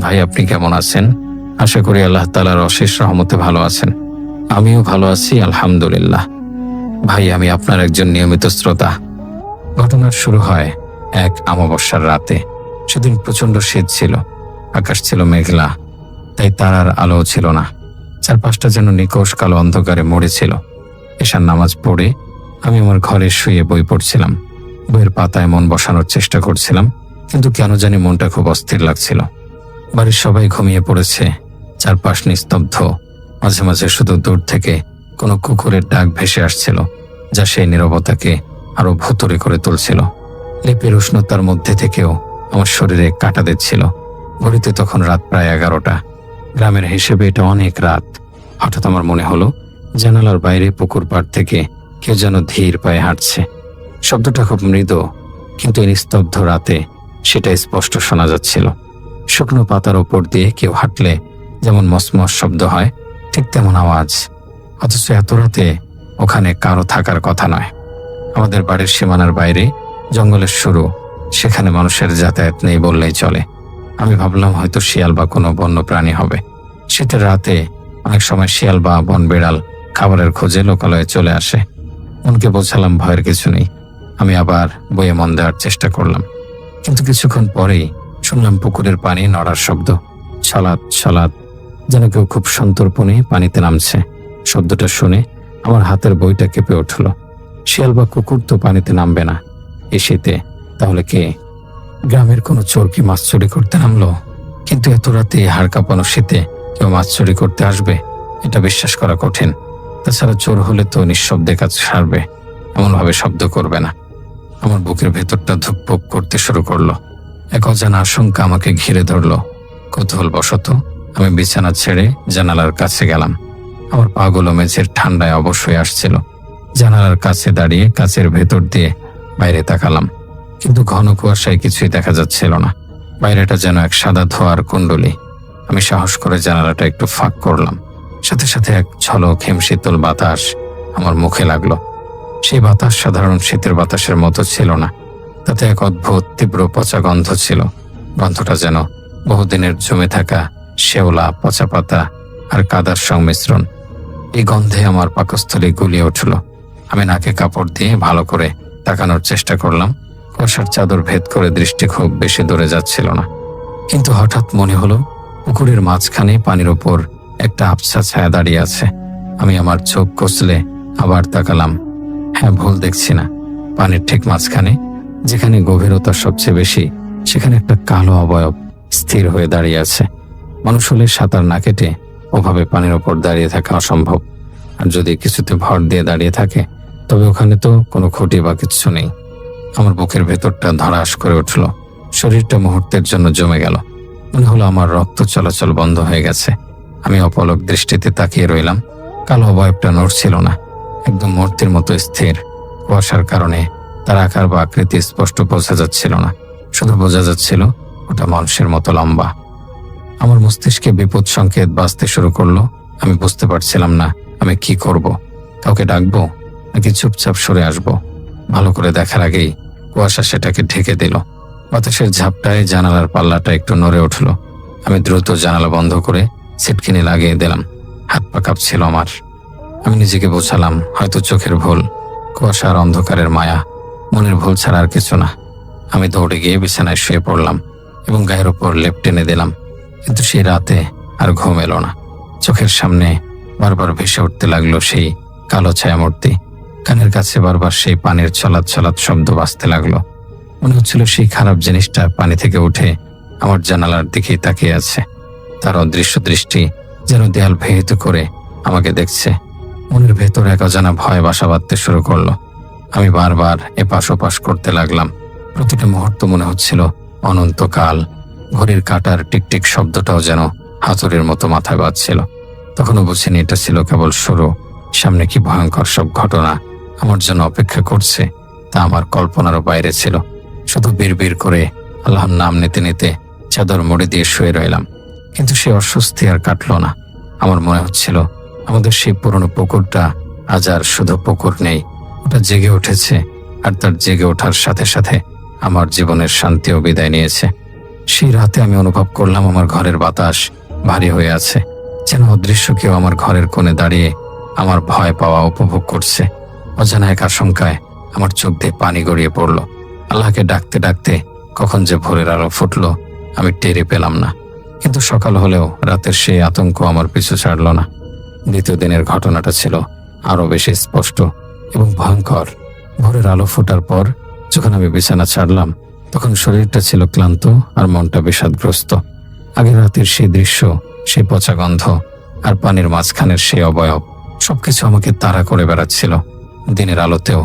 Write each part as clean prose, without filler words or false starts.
ভাই, আপনি কেমন আছেন? আশা করি আল্লাহ তাআলার অশেষ রহমতে ভালো আছেন। আমিও ভালো আছি, আলহামদুলিল্লাহ। ভাই, আমি আপনার একজন নিয়মিত শ্রোতা। ঘটনার শুরু হয় এক অমাবস্যার রাতে। সেদিন প্রচন্ড শীত ছিল, আকাশ ছিল মেঘলা, তাই তারার আলো ছিল না। চারপাশটা যেন নিকষ কালো অন্ধকারে মরেছিল। এশার নামাজ পড়ে আমি আমার ঘরে শুয়ে বই পড়ছিলাম। বইয়ের পাতায় মন বসানোর চেষ্টা করছিলাম, কিন্তু কেন জানি মনটা খুব অস্থির লাগছিল। বাড়ির সবাই ঘুমিয়ে পড়েছে, চারপাশ নিস্তব্ধ। মাঝে মাঝে শুধু দূর থেকে কোনো কুকুরের ডাক ভেসে আসছিল, যা সেই নীরবতাকে আরো ভুতুড়ে করে তুলছিল। লেপের উষ্ণতার মধ্যে থেকেও আমার শরীরে কাঁটা দিচ্ছিল। ঘড়িতে তখন রাত প্রায় 11টা। গ্রামের হিসেবে এটা অনেক রাত। হঠাৎ আমার মনে হলো জানালার বাইরে পুকুর পাড় থেকে কেউ যেন ধীর পায়ে হাঁটছে। শব্দটা খুব মৃদু, কিন্তু এই নিস্তব্ধ রাতে সেটা স্পষ্ট শোনা যাচ্ছিল। শুকনো পাতার ওপর দিয়ে কেউ হাঁটলে যেমন মসমস শব্দ হয়, ঠিক তেমন আওয়াজ। অথচ এত রাতে ওখানে কারো থাকার কথা নয়। আমাদের বাড়ির সীমানার বাইরে জঙ্গলের শুরু, সেখানে মানুষের যাতায়াত নেই বললেই চলে। আমি ভাবলাম হয়তো শিয়াল বা কোনো বন্য প্রাণী হবে। শীতের রাতে অনেক সময় শিয়াল বা বন বিড়াল খাবারের খোঁজে লোকালয়ে চলে আসে। মনকে বোঝালাম ভয়ের কিছু নেই। আমি আবার বইয়ে মন দেওয়ার চেষ্টা করলাম, কিন্তু কিছুক্ষণ পরেই শুনলাম পুকুরের পানি নড়ার শব্দ। ছলাৎ ছলাৎ, যেন কেউ খুব সন্তর্পণে পানিতে নামছে। শব্দটা শুনে আমার হাতের বইটা কেঁপে উঠল। শিয়াল বা কুকুর তো পানিতে নামবে না এই শীতে, তাহলে কে? গ্রামের কোনো চোর কি মাছ চুরি করতে নামলো? কিন্তু এত রাতে হাড় কাঁপানো শীতে কেউ মাছ চুরি করতে আসবে, এটা বিশ্বাস করা কঠিন। তাছাড়া চোর হলে তো নিঃশব্দে কাজ সারবে, এমনভাবে শব্দ করবে না। আমার বুকের ভেতরটা ধুকপুক করতে শুরু করলো। এক অজানা আশঙ্কা আমাকে ঘিরে ধরলো। কৌতূহলবশত আমি বিছানা ছেড়ে জানালার কাছে গেলাম। আমার পাগুলো মেঝের ঠান্ডায় অবশ্যই আসছিল। জানালার কাছে দাঁড়িয়ে কাচের ভেতর দিয়ে বাইরে তাকালাম, কিন্তু ঘন কুয়াশায় কিছুই দেখা যাচ্ছিল না। বাইরেটা যেন এক সাদা ধোঁয়ার কুণ্ডলী। আমি সাহস করে জানালাটা একটু ফাঁক করলাম। সাথে সাথে এক ঝলক হিমশীতল বাতাস আমার মুখে লাগলো। সেই বাতাস সাধারণ শীতের বাতাসের মতো ছিল না, তাতে এক অদ্ভুত তীব্র পচা গন্ধ ছিল। গন্ধটা যেন বহুদিনের জমে থাকা শেওলা, পচা পাতা আর কাদার সংমিশ্রণ। এই গন্ধে আমার পাকস্থলী গুলিয়ে উঠল। আমি নাকে কাপড় দিয়ে ভালো করে তাকানোর চেষ্টা করলাম। কুয়াশার চাদর ভেদ করে দৃষ্টি খুব বেশি দূরে যাচ্ছিল না। কিন্তু হঠাৎ মনে হলো পুকুরের মাঝখানে পানির ওপর একটা আবছা ছায়া দাঁড়িয়ে আছে। আমি আমার চোখ কষলে আবার তাকালাম। হ্যাঁ, ভুল দেখছি না। পানির ঠিক মাঝখানে, যেখানে গভীরতা সবচেয়ে বেশি, সেখানে একটা কালো অবয়ব স্থির হয়ে দাঁড়িয়ে আছে। মানুষ হলে সাঁতার না কেটে ওভাবে পানির ওপর দাঁড়িয়ে থাকা অসম্ভব। আর যদি কিছুতে ভর দিয়ে দাঁড়িয়ে থাকে, তবে ওখানে তো কোনো খুঁটি বা কিচ্ছু নেই। আমার বুকের ভেতরটা ধড়াস করে উঠল। শরীরটা মুহূর্তের জন্য জমে গেল। মনে হলো আমার রক্ত চলাচল বন্ধ হয়ে গেছে। আমি অপলক দৃষ্টিতে তাকিয়ে রইলাম। কালো অবয়বটা নড়ছিল না, একদম মূর্তির মতো স্থির। কুয়াশার কারণে তার আকার বা আকৃতি স্পষ্ট বোঝা যাচ্ছিল না, শুধু বোঝা যাচ্ছিল ওটা মানুষের মতো লম্বা। আমার মস্তিষ্কে বিপদ সংকেত বাজতে শুরু করলো। আমি বুঝতে পারছিলাম না আমি কি করব। কাউকে ডাকবো নাকি চুপচাপ সরে আসবো? ভালো করে দেখার আগেই কুয়াশা সেটাকে ঢেকে দিল। বাতাসের ঝাপটায় জানালার পাল্লাটা একটু নড়ে উঠল। আমি দ্রুত জানালা বন্ধ করে সিটকিনি লাগিয়ে দিলাম। হাত পা কাঁপছিল আমার। আমি নিজেকে বোঝালাম হয়তো চোখের ভুল, কুয়াশা আর অন্ধকারের মায়া, মনের ভুল ছাড়া আর কিছু না। আমি দৌড়ে গিয়ে বিছানায় শুয়ে পড়লাম এবং গায়ের ওপর লেপ টেনে দিলাম। কিন্তু সেই রাতে আর ঘুম এলো না। চোখের সামনে বারবার ভেসে উঠতে লাগলো সেই কালো ছায়া মূর্তি। কানের কাছে বারবার সেই পানির ছলাৎ ছলাৎ শব্দ বাজতে লাগলো। মনে হচ্ছিল সেই খারাপ জিনিসটা পানি থেকে উঠে আমার জানালার দিকেই তাকিয়ে আছে। তার অদৃশ্য দৃষ্টি যেন দেয়াল ভেদ করে আমাকে দেখছে। মনের ভেতর এক অজানা ভয় বাসা বাঁধতে শুরু করলো। আমি বারবার এপাশ ওপাশ করতে লাগলাম। প্রতিটা মুহূর্ত মনে হচ্ছিল অনন্তকাল। ঘড়ির কাঁটার টিকটিক শব্দটাও যেন হাতুড়ির মতো মাথায় বাজছিল। তখনও বুঝিনি এটা ছিল কেবল শুরু। সামনে কি ভয়ঙ্কর সব ঘটনা আমার জন্য অপেক্ষা করছে তা আমার কল্পনারও বাইরে ছিল। শুধু বিড়বিড় করে আল্লাহর নাম নিতে নিতে চাদর মুড়ি দিয়ে শুয়ে রইলাম। কিন্তু সে অস্বস্তি আর কাটল না। আমার মনে হচ্ছিল আমাদের সেই পুরনো পুকুরটা আজ আর শুধু পুকুর নেই, ওটা জেগে উঠেছে। আর তার জেগে ওঠার সাথে সাথে আমার জীবনের শান্তিও বিদায় নিয়েছে। সেই রাতে আমি অনুভব করলাম আমার ঘরের বাতাস ভারী হয়ে আছে, যেন অদৃশ্য কেউ আমার ঘরের কোণে দাঁড়িয়ে আমার ভয় পাওয়া উপভোগ করছে। অজানা এক আশঙ্কায় আমার চোখ দিয়ে পানি গড়িয়ে পড়ল। আল্লাহকে ডাকতে ডাকতে কখন যে ভোরের আলো ফুটলো আমি টেরে পেলাম না। কিন্তু সকাল হলেও রাতের সেই আতঙ্ক আমার পিছু ছাড়ল না। দ্বিতীয় দিনের ঘটনাটা ছিল আরো বেশি স্পষ্ট এবং ভয়ঙ্কর। ভোরের আলো ফোটার পর যখন আমি বিছানা ছাড়লাম, তখন শরীরটা ছিল ক্লান্ত আর মনটা বিষাদগ্রস্ত। আগের রাতের সেই দৃশ্য, সেই পচা গন্ধ আর পানির মাঝখানের সেই অবয়ব, সবকিছু আমাকে তাড়া করে বেড়াচ্ছিল। দিনের আলোতেও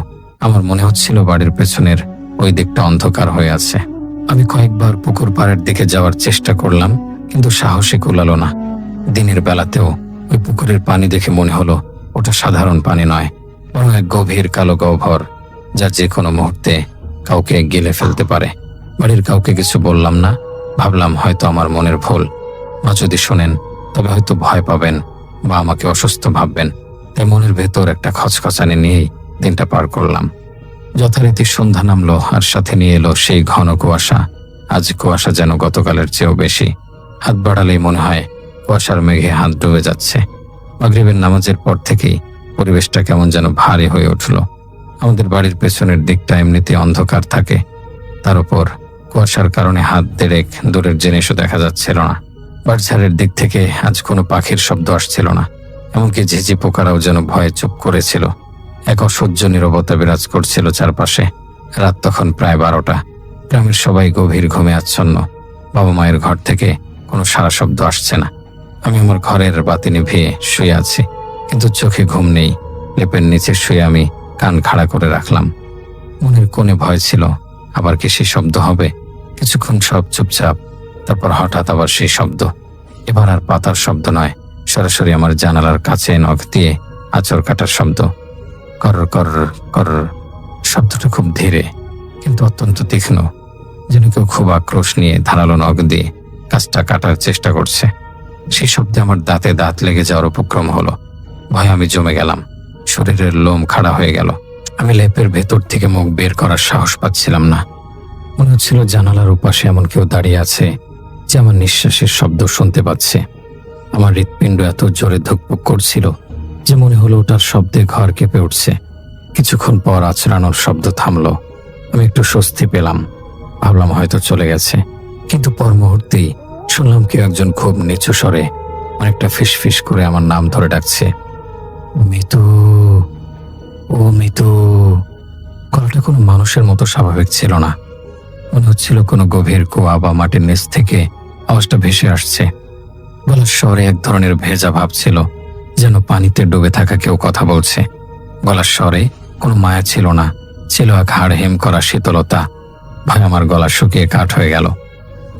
আমার মনে হচ্ছিল বাড়ির পেছনের ওই দিকটা অন্ধকার হয়ে আছে। আমি কয়েকবার পুকুর পাড়ের দিকে যাওয়ার চেষ্টা করলাম, কিন্তু সাহসে কুলালো না। দিনের বেলাতেও ওই পুকুরের পানি দেখে মনে হলো ওটা সাধারণ পানি নয়, বরং এক গভীর কালো গহ্বর, যা যে কোনো মুহূর্তে কাউকে গিলে ফেলতে পারে। বাড়ির কাউকে কিছু বললাম না, ভাবলাম হয়তো আমার মনের ভুল। মা যদি শোনেন তবে হয়তো ভয় পাবেন বা আমাকে অসুস্থ ভাববেন। তাই মনের ভেতর একটা খচখচানি নিয়েই দিনটা পার করলাম। যথারীতি সন্ধ্যা নামলো আর সাথে নিয়ে এলো সেই ঘন কুয়াশা। আজ কুয়াশা যেন গতকালের চেয়েও বেশি। হাত বাড়ালেই মনে হয় কুয়াশার মেঘে হাত ডুবে যাচ্ছে। মাগরিবের নামাজের পর থেকেই পরিবেশটা কেমন যেন ভারী হয়ে উঠল। আমাদের বাড়ির পেছনের দিকটা এমনিতে অন্ধকার থাকে, তার উপর কুয়াশার কারণে হাত দেড়েক দূরের জিনিসও দেখা যাচ্ছিল না। বাড়িঝাড়ের দিক থেকে আজ কোনো পাখির শব্দ আসছিল না, এমনকি ঝিঝি পোকারাও যেন ভয়ে চুপ করেছিল। এক অসহ্য নীরবতা বিরাজ করছিল চারপাশে। রাত তখন প্রায় 12টা। গ্রামের সবাই গভীর ঘুমে আচ্ছন্ন। বাবা মায়ের ঘর থেকে কোনো সারা শব্দ আসছে না। আমি আমার ঘরের বাতি নিভিয়ে শুয়ে আছি, কিন্তু চোখে ঘুম নেই। লেপের নিচে শুয়ে আমি কান খাড়া করে রাখলাম। মনের কোণে ভয় ছিল, আবার কি সেই শব্দ হবে? কিছুক্ষণ সব চুপচাপ, তারপর হঠাৎ আবার সেই শব্দ। এবার আর পাতার শব্দ নয়, সরাসরি আমার জানালার কাছে নখ দিয়ে আঁচড় কাটার শব্দ। কর কর কর। শব্দটা খুব ধীরে কিন্তু অত্যন্ত তীক্ষ্ণ, যেন কেউ খুব আক্রোশ নিয়ে ধারালো নখ দিয়ে কাজটা কাটার চেষ্টা করছে। সেই শব্দে আমার দাঁতে দাঁত লেগে যাওয়ার উপক্রম হলো। ভয়ে আমি জমে গেলাম, শরীরের লোম খাড়া হয়ে গেল। আমি লেপের ভেতর থেকে মুখ বের করার সাহস পাচ্ছিলাম না। মনে হচ্ছিল জানালার উপাশে এমন কেউ দাঁড়িয়ে আছে যে আমার নিঃশ্বাসের শব্দ শুনতে পাচ্ছে। আমার হৃৎপিণ্ড এত জোরে ধুকপুক করছিল যে মনে হলো ওটার শব্দে ঘর কেঁপে উঠছে। কিছুক্ষণ পর আছড়ানোর শব্দ থামলো। আমি একটু স্বস্তি পেলাম, ভাবলাম হয়তো চলে গেছে। কিন্তু পর মুহূর্তেই শুনলাম কেউ একজন খুব নিচু স্বরে অনেকটা ফিসফিস করে আমার নাম ধরে ডাকছে, মিতু, ও মিতু। গলাটা কোনো মানুষের মতো স্বাভাবিক ছিল না। মনে হচ্ছিল কোনো গভীর কুয়া বা মাটির নিচ থেকে আওয়াজটা ভেসে আসছে। গলার স্বরে এক ধরনের ভেজা ভাব ছিল, যেন পানিতে ডুবে থাকা কেউ কথা বলছে। গলার স্বরে কোনো মায়া ছিল না, ছিল এক হাড় হেম করা শীতলতা। ভয় আমার গলা শুকিয়ে কাঠ হয়ে গেল,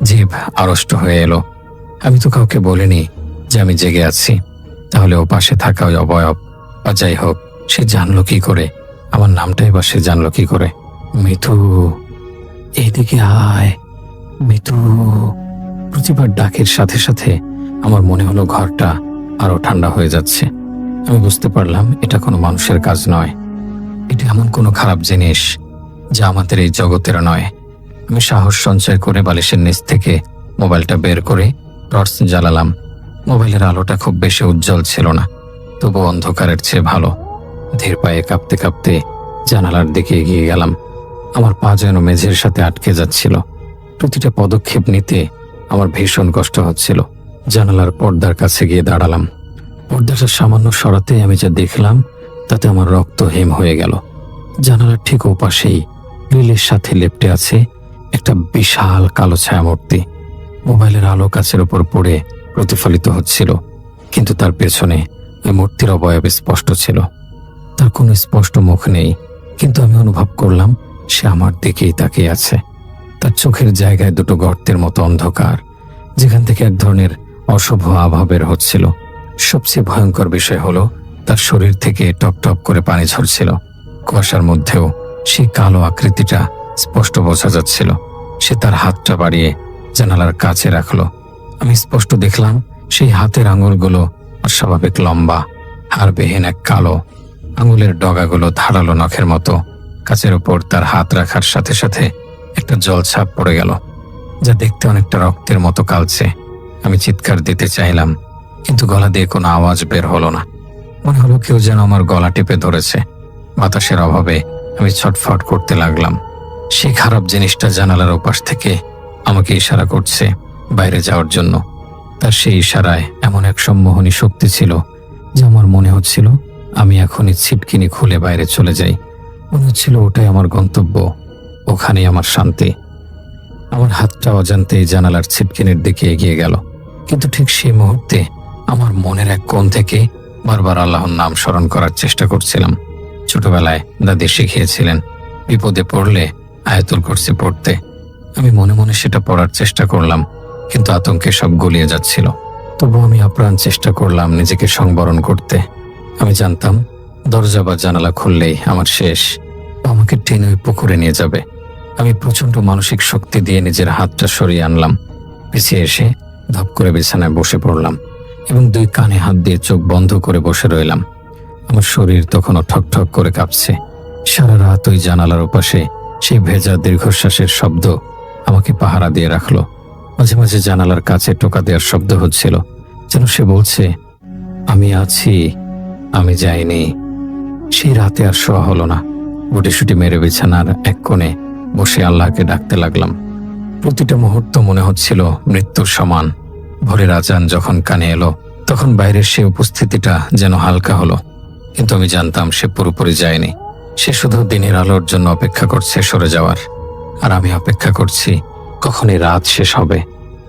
জিভ আড়ষ্ট হয়ে এলো। আমি তো কাউকে বলিনি যে আমি জেগে আছি, তাহলে ও পাশে থাকা ওই অবয়ব বা যাই হোক, সে জানলো কি করে? আমার নামটাই বা সে জানলো কি করে? মিথু, এইদিকে আয় মিথু। প্রতিবার ডাকের সাথে সাথে আমার মনে হলো ঘরটা আরো ঠান্ডা হয়ে যাচ্ছে। আমি বুঝতে পারলাম এটা কোনো মানুষের কাজ নয়, এটা এমন কোনো খারাপ জিনিস যা আমাদের এই জগতের নয়। আমি সাহস সঞ্চয় করে বালিশের নিচ থেকে মোবাইলটা বের করে টর্চ জ্বালালাম। মোবাইলের আলোটা খুব বেশি উজ্জ্বল ছিল না, তবু অন্ধকারের চেয়ে ভালো। ধীর পায়ে কাঁপতে কাঁপতে জানালার দিকে এগিয়ে গেলাম। আমার পা যেন মেঝের সাথে আটকে যাচ্ছিল। প্রতিটা পদক্ষেপ নিতে আমার ভীষণ কষ্ট হচ্ছিল। জানালার পর্দার কাছে গিয়ে দাঁড়ালাম। পর্দাটা সামান্য সরাতে আমি যা দেখলাম তাতে আমার রক্ত হিম হয়ে গেল। জানালার ঠিক ওপাশেই গ্রিলের সাথে লেপ্টে আছে একটা বিশাল কালো ছায়ামূর্তি। মোবাইলের আলো কাছের উপর পড়ে প্রতিফলিত হচ্ছিল, কিন্তু তার পেছনে ওই মূর্তির অবয়ব স্পষ্ট ছিল। তার কোনো স্পষ্ট মুখ নেই, কিন্তু আমি অনুভব করলাম সে আমার দিকেই তাকিয়ে আছে। তার চোখের জায়গায় দুটো গর্তের মতো অন্ধকার, যেখান থেকে এক ধরনের অশুভ আভা বের হচ্ছিল। সবচেয়ে ভয়ঙ্কর বিষয় হলো তার শরীর থেকে টপ টপ করে পানি ঝরছিল। কুয়াশার মধ্যেও সেই কালো আকৃতিটা স্পষ্ট বোঝা যাচ্ছিল। সে তার হাতটা বাড়িয়ে জানালার কাছে রাখলো। আমি স্পষ্ট দেখলাম সেই হাতের আঙুলগুলো অস্বাভাবিক লম্বা, হাড়বিহীন এক কালো। আঙুলের ডগাগুলো ধারালো নখের মতো। কাচের উপর তার হাত রাখার সাথে সাথে একটা জলছাপ পড়ে গেল। যা দেখতে অনেকটা রক্তের মতো কালছে। আমি চিৎকার দিতে চাইলাম, কিন্তু গলা দিয়ে কোনো আওয়াজ বের হলো না। মনে হলো কেউ যেন আমার গলা টিপে ধরেছে। বাতাসের অভাবে আমি ছটফট করতে লাগলাম। সেই খারাপ জিনিসটা জানালার ওপাশ থেকে আমাকে ইশারা করছে বাইরে যাওয়ার জন্য। তার সেই ইশারায় এমন এক সম্মোহনী শক্তি ছিল যে আমার মনে হচ্ছিল আমি এখনই ছিটকিনি খুলে বাইরে চলে যাই। মনে হচ্ছিল ওটাই আমার গন্তব্য, ওখানেই আমার শান্তি। আমার হাতটা অজান্তেই জানালার ছিটকিনির দিকে এগিয়ে গেল, কিন্তু ঠিক সেই মুহূর্তে আমার মনের এক কোণ থেকে বারবার আল্লাহর নাম স্মরণ করার চেষ্টা করছিলাম। ছোটবেলায় দাদি শিখিয়েছিলেন বিপদে পড়লে আয়াতুল কুরসি পড়তে। আমি মনে মনে সেটা পড়ার চেষ্টা করলাম, কিন্তু আতঙ্কে সব গলিয়ে যাচ্ছিল। তবু আমি আপ্রাণ চেষ্টা করলাম নিজেকে সংবরণ করতে। আমি জানতাম দরজা বা জানালা খুললেই আমার শেষ, আমাকে টেনে ওই পুকুরে নিয়ে যাবে। আমি প্রচন্ড মানসিক শক্তি দিয়ে নিজের হাতটা সরিয়ে আনলাম, পিছিয়ে এসে ধপ করে বিছানায় বসে পড়লাম এবং দুই কানে হাত দিয়ে চোখ বন্ধ করে বসে রইলাম। আমার শরীর তখনও ঠকঠক করে কাঁপছে। সারা রাত ওই জানালার ওপাশে সেই ভেজা দীর্ঘশ্বাসের শব্দ আমাকে পাহারা দিয়ে রাখলো। মাঝে মাঝে জানালার কাছে টোকা দেওয়ার শব্দ হচ্ছিল, যেন সে বলছে, আমি আছি, আমি যাইনি। সেই রাতে আর শোয়া হলো না। গুটিসুটি মেরে বিছানার এক কোণে বসে আল্লাহকে ডাকতে লাগলাম। প্রতিটা মুহূর্ত মনে হচ্ছিল মৃত্যুর সমান। ভোরের আজান যখন কানে এলো, তখন বাইরের সে উপস্থিতিটা যেন হালকা হলো, কিন্তু আমি জানতাম সে পুরোপুরি যায়নি। সে শুধু দিনের আলোর জন্য অপেক্ষা করছে সরে যাওয়ার। আর আমি অপেক্ষা করছি কখন এই রাত শেষ হবে।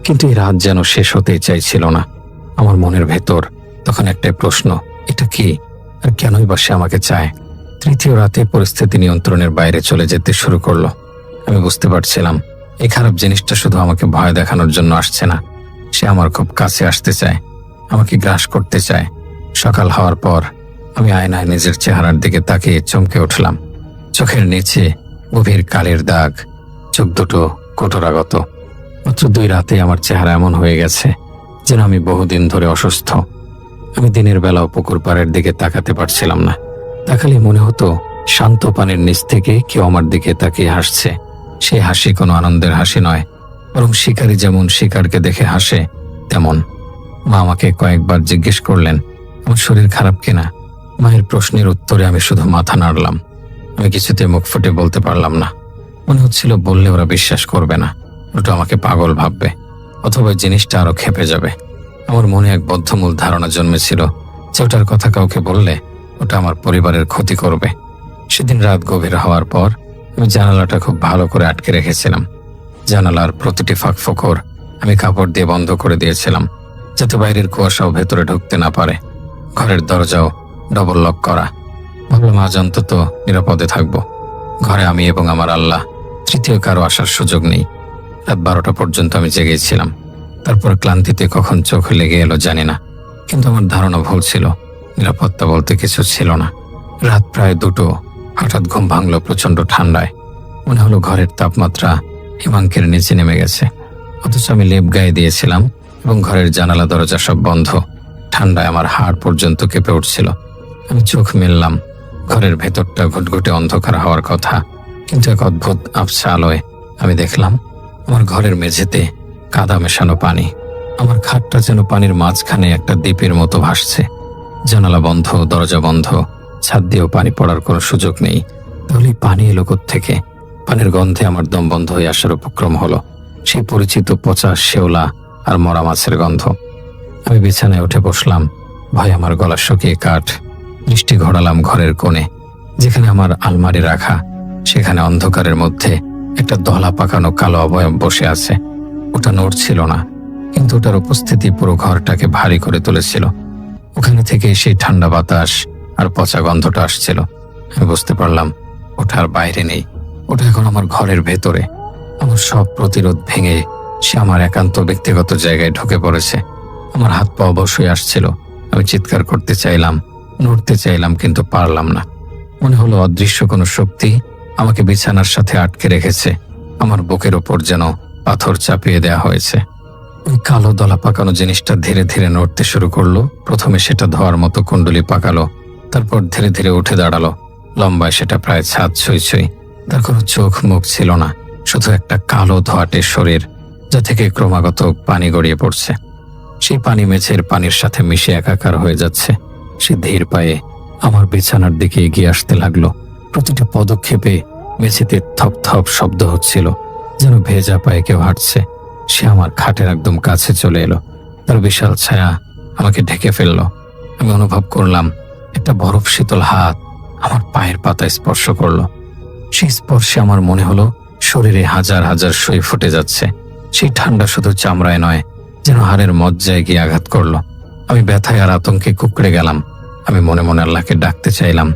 কিন্তু এই রাত যেন শেষ হতেই চাইছিল না। আমার মনের ভেতর তখন একটাই প্রশ্ন, এটা কি, আর কেনই বা সে আমাকে চায়? তৃতীয় রাতে পরিস্থিতি নিয়ন্ত্রণের বাইরে চলে যেতে শুরু করলো। আমি বুঝতে পারছিলাম এই খারাপ জিনিসটা শুধু আমাকে ভয় দেখানোর জন্য আসছে না, সে আমার খুব কাছে আসতে চায়, আমাকে গ্রাস করতে চায়। সকাল হওয়ার পর আমি আয়নায় নিজের চেহারার দিকে তাকিয়ে চমকে উঠলাম। চোখের নিচে গভীর কালের দাগ, চোখ দুটো কটোরাগত। মাত্র 2 রাতে আমার চেহারা এমন হয়ে গেছে যেন আমি বহুদিন ধরে অসুস্থ। আমি দিনের বেলাও পুকুর পাড়ের দিকে তাকাতে পারছিলাম না। তাকালে মনে হতো শান্ত পানির নিচ থেকে কেউ আমার দিকে তাকিয়ে হাসছে। সেই হাসি কোনো আনন্দের হাসি নয়, বরং শিকারী যেমন শিকারকে দেখে হাসে তেমন। মা আমাকে কয়েকবার জিজ্ঞেস করলেন আমার শরীর খারাপ কিনা। মায়ের প্রশ্নের উত্তরে আমি শুধু মাথা নাড়লাম। আমি কিছুতে মুখ ফুটে বলতে পারলাম না। মনে হচ্ছিল বললে ওরা বিশ্বাস করবে না, ওটা আমাকে পাগল ভাববে, অথবা জিনিসটা আরো খেপে যাবে। আমার মনে এক বদ্ধমূল ধারণা জন্মেছিল যে ওটার কথা কাউকে বললে ওটা আমার পরিবারের ক্ষতি করবে। সেদিন রাত গভীর হওয়ার পর আমি জানালাটা খুব ভালো করে আটকে রেখেছিলাম। জানালার প্রতিটি ফাঁক ফোকর আমি কাপড় দিয়ে বন্ধ করে দিয়েছিলাম, যাতে বাইরের কুয়াশাও ভেতরে ঢুকতে না পারে। ঘরের দরজাও ডবল লক করা। ভাবলাম আজ অন্তত নিরাপদে থাকবো। ঘরে আমি এবং আমার আল্লাহ, তৃতীয় কারো আসার সুযোগ নেই। রাত 12টা পর্যন্ত আমি জেগেছিলাম। তারপর ক্লান্তিতে কখন চোখ লেগে এলো জানি না, কিন্তু আমার ধারণা ভুল ছিল। নিরাপত্তা বলতে কিছু ছিল না। রাত প্রায় 2টো। হঠাৎ ঘুম ভাঙলো প্রচন্ড ঠান্ডায়। মনে হলো ঘরের তাপমাত্রা হিমাঙ্কের নিচে নেমে গেছে, অথচ আমি লেপ গায়ে দিয়েছিলাম এবং ঘরের জানালা দরজা সব বন্ধ। ঠান্ডায় আমার হাড় পর্যন্ত কেঁপে উঠছিল। আমি চোখ মেললাম। ঘরের ভেতরটা ঘুটঘুটে অন্ধকার হওয়ার কথা, কিন্তু এক অদ্ভুত আবছা আলোয় আমি দেখলাম আমার ঘরের মেঝেতে কাদা মেশানো পানি। আমার খাটটা যেন পানির মাঝখানে একটা দ্বীপের মতো ভাসছে। জানালা বন্ধ, দরজা বন্ধ, ছাদ দিয়েও পানি পড়ার কোনো সুযোগ নেই। তাহলে পানি এলো থেকে? পানির গন্ধে আমার দম বন্ধ হয়ে আসার উপক্রম হলো। সেই পরিচিত পচা শেওলা আর মরা মাছের গন্ধ। আমি বিছানায় উঠে বসলাম। ভয় আমার গলা শুকিয়ে কাঠ। দৃষ্টি ঘোরালাম ঘরের কোণে, যেখানে আমার আলমারি রাখা। সেখানে অন্ধকারের মধ্যে একটা দলা পাকানো কালো অবয়ব বসে আছে। ওটা নড়ছিল না, কিন্তু ওটার উপস্থিতি পুরো ঘরটাকে ভারী করে তুলেছিল। ওখানে থেকে সেই ঠান্ডা বাতাস আর পচা গন্ধটা আসছিল। আমি বুঝতে পারলাম ওটা আর বাইরে নেই, ওটা এখন আমার ঘরের ভেতরে। আমার সব প্রতিরোধ ভেঙে সে আমার একান্ত ব্যক্তিগত জায়গায় ঢুকে পড়েছে। আমার হাত পা অবশ্যই আসছিল। আমি চিৎকার করতে চাইলাম, নড়তে চাইলাম, কিন্তু পারলাম না। মনে হলো অদৃশ্য কোনো শক্তি আমাকে বিছানার সাথে আটকে রেখেছে। আমার বুকের ওপর যেন পাথর চাপিয়ে দেয়া হয়েছে। ওই কালো দলা পাকানো জিনিসটা ধীরে ধীরে নড়তে শুরু করলো। প্রথমে সেটা ধোয়ার মতো কুণ্ডলি পাকালো, তারপর ধীরে ধীরে উঠে দাঁড়ালো। লম্বায় সেটা প্রায় ছাদ ছুঁই। তার কোনো চোখ মুখ ছিল না, শুধু একটা কালো ধোয়াটে শরীর যা থেকে ক্রমাগত পানি গড়িয়ে পড়ছে। সেই পানি মেঝের পানির সাথে মিশে একাকার হয়ে যাচ্ছে। সে ধীর পায়ে আমার বিছানার দিকে এগিয়ে আসতে লাগলো। প্রতিটা পদক্ষেপে মেঝেতে থপ থপ শব্দ হচ্ছিল, যেন ভেজা পায়ে কেউ হাঁটছে। সে আমার খাটের একদম কাছে চলে এলো। তার বিশাল ছায়া আমাকে ঢেকে ফেললো। আমি অনুভব করলাম একটা বরফ শীতল হাত আমার পায়ের পাতায় স্পর্শ করলো। সেই স্পর্শে আমার মনে হলো শরীরে হাজার হাজার সুই ফুটে যাচ্ছে। সেই ঠান্ডা শুধু চামড়ায় নয়, যেন হাড়ের মজ্জায় গিয়ে আঘাত করলো। আমি ব্যথায় আর আতঙ্কে কুঁকড়ে গেলাম। আমি মনে মনে আল্লাহকে ডাকতে চাইলাম,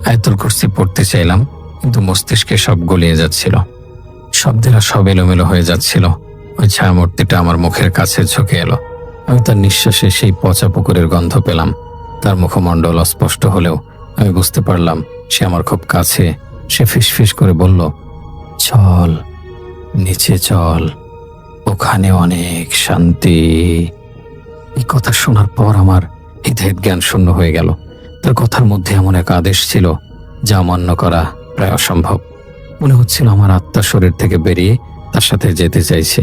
আয়াতুল কুরসি পড়তে চাইলাম, কিন্তু মস্তিষ্কে সব গলিয়ে যাচ্ছিল। শব্দেরা সব এলোমেলো হয়ে যাচ্ছিল। ওই ছায়ামূর্তিটা আমার মুখের কাছে ঝুঁকে এলো। আমি তার নিঃশ্বাসে সেই পচা পুকুরের গন্ধ পেলাম। তার মুখমণ্ডল অস্পষ্ট হলেও আমি বুঝতে পারলাম সে আমার খুব কাছে। সে ফিসফিস করে বলল, চল, নিচে চল, ওখানে অনেক শান্তি। এই কথা শোনার পর আমার হৃদয়ের জ্ঞান শূন্য হয়ে গেল। তার কথার মধ্যে এমন এক আদেশ ছিল যা অমান্য করা প্রায় অসম্ভব। মনে হচ্ছিল আমার আত্মা শরীর থেকে বেরিয়ে তার সাথে যেতে চাইছে।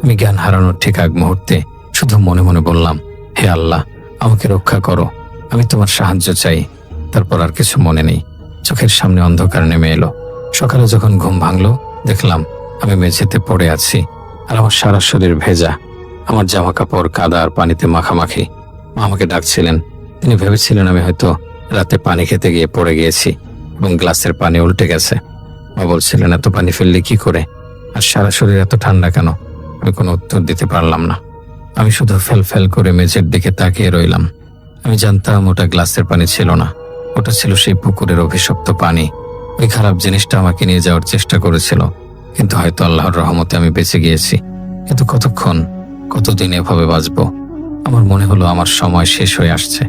আমি জ্ঞান হারানোর ঠিক আগ মুহূর্তে শুধু মনে মনে বললাম, হে আল্লাহ, আমাকে রক্ষা করো, আমি তোমার সাহায্য চাই। তারপর আর কিছু মনে নেই। চোখের সামনে অন্ধকার নেমে এলো। সকালে যখন ঘুম ভাঙলো, দেখলাম আমি মেঝেতে পড়ে আছি আর আমার সারা শরীর ভেজা। আমার জামা কাপড় কাদা আর পানিতে মাখামাখি। মা আমাকে ডাকছিলেন। তিনি ভেবেছিলেন আমি হয়তো রাতে পানি খেতে গিয়ে পড়ে গিয়েছি এবং গ্লাসের পানি উল্টে গেছে। মা বলছিলেন, এত পানি ফেললে কি করে, আর সারা শরীর এত ঠান্ডা কেন? আমি কোনো উত্তর দিতে পারলাম না। আমি শুধু ফেল ফেল করে মেঝের দিকে তাকিয়ে রইলাম। আমি জানতাম ওটা গ্লাসের পানি ছিল না, ওটা ছিল সেই পুকুরের অভিশপ্ত পানি। ওই খারাপ জিনিসটা আমাকে নিয়ে যাওয়ার চেষ্টা করেছিল, কিন্তু হয়তো আল্লাহর রহমতে আমি বেঁচে গিয়েছি। কিন্তু কতক্ষণ, কতদিন এভাবে বাঁচবো? আমার মনে হলো আমার সময় শেষ হয়ে আসছে।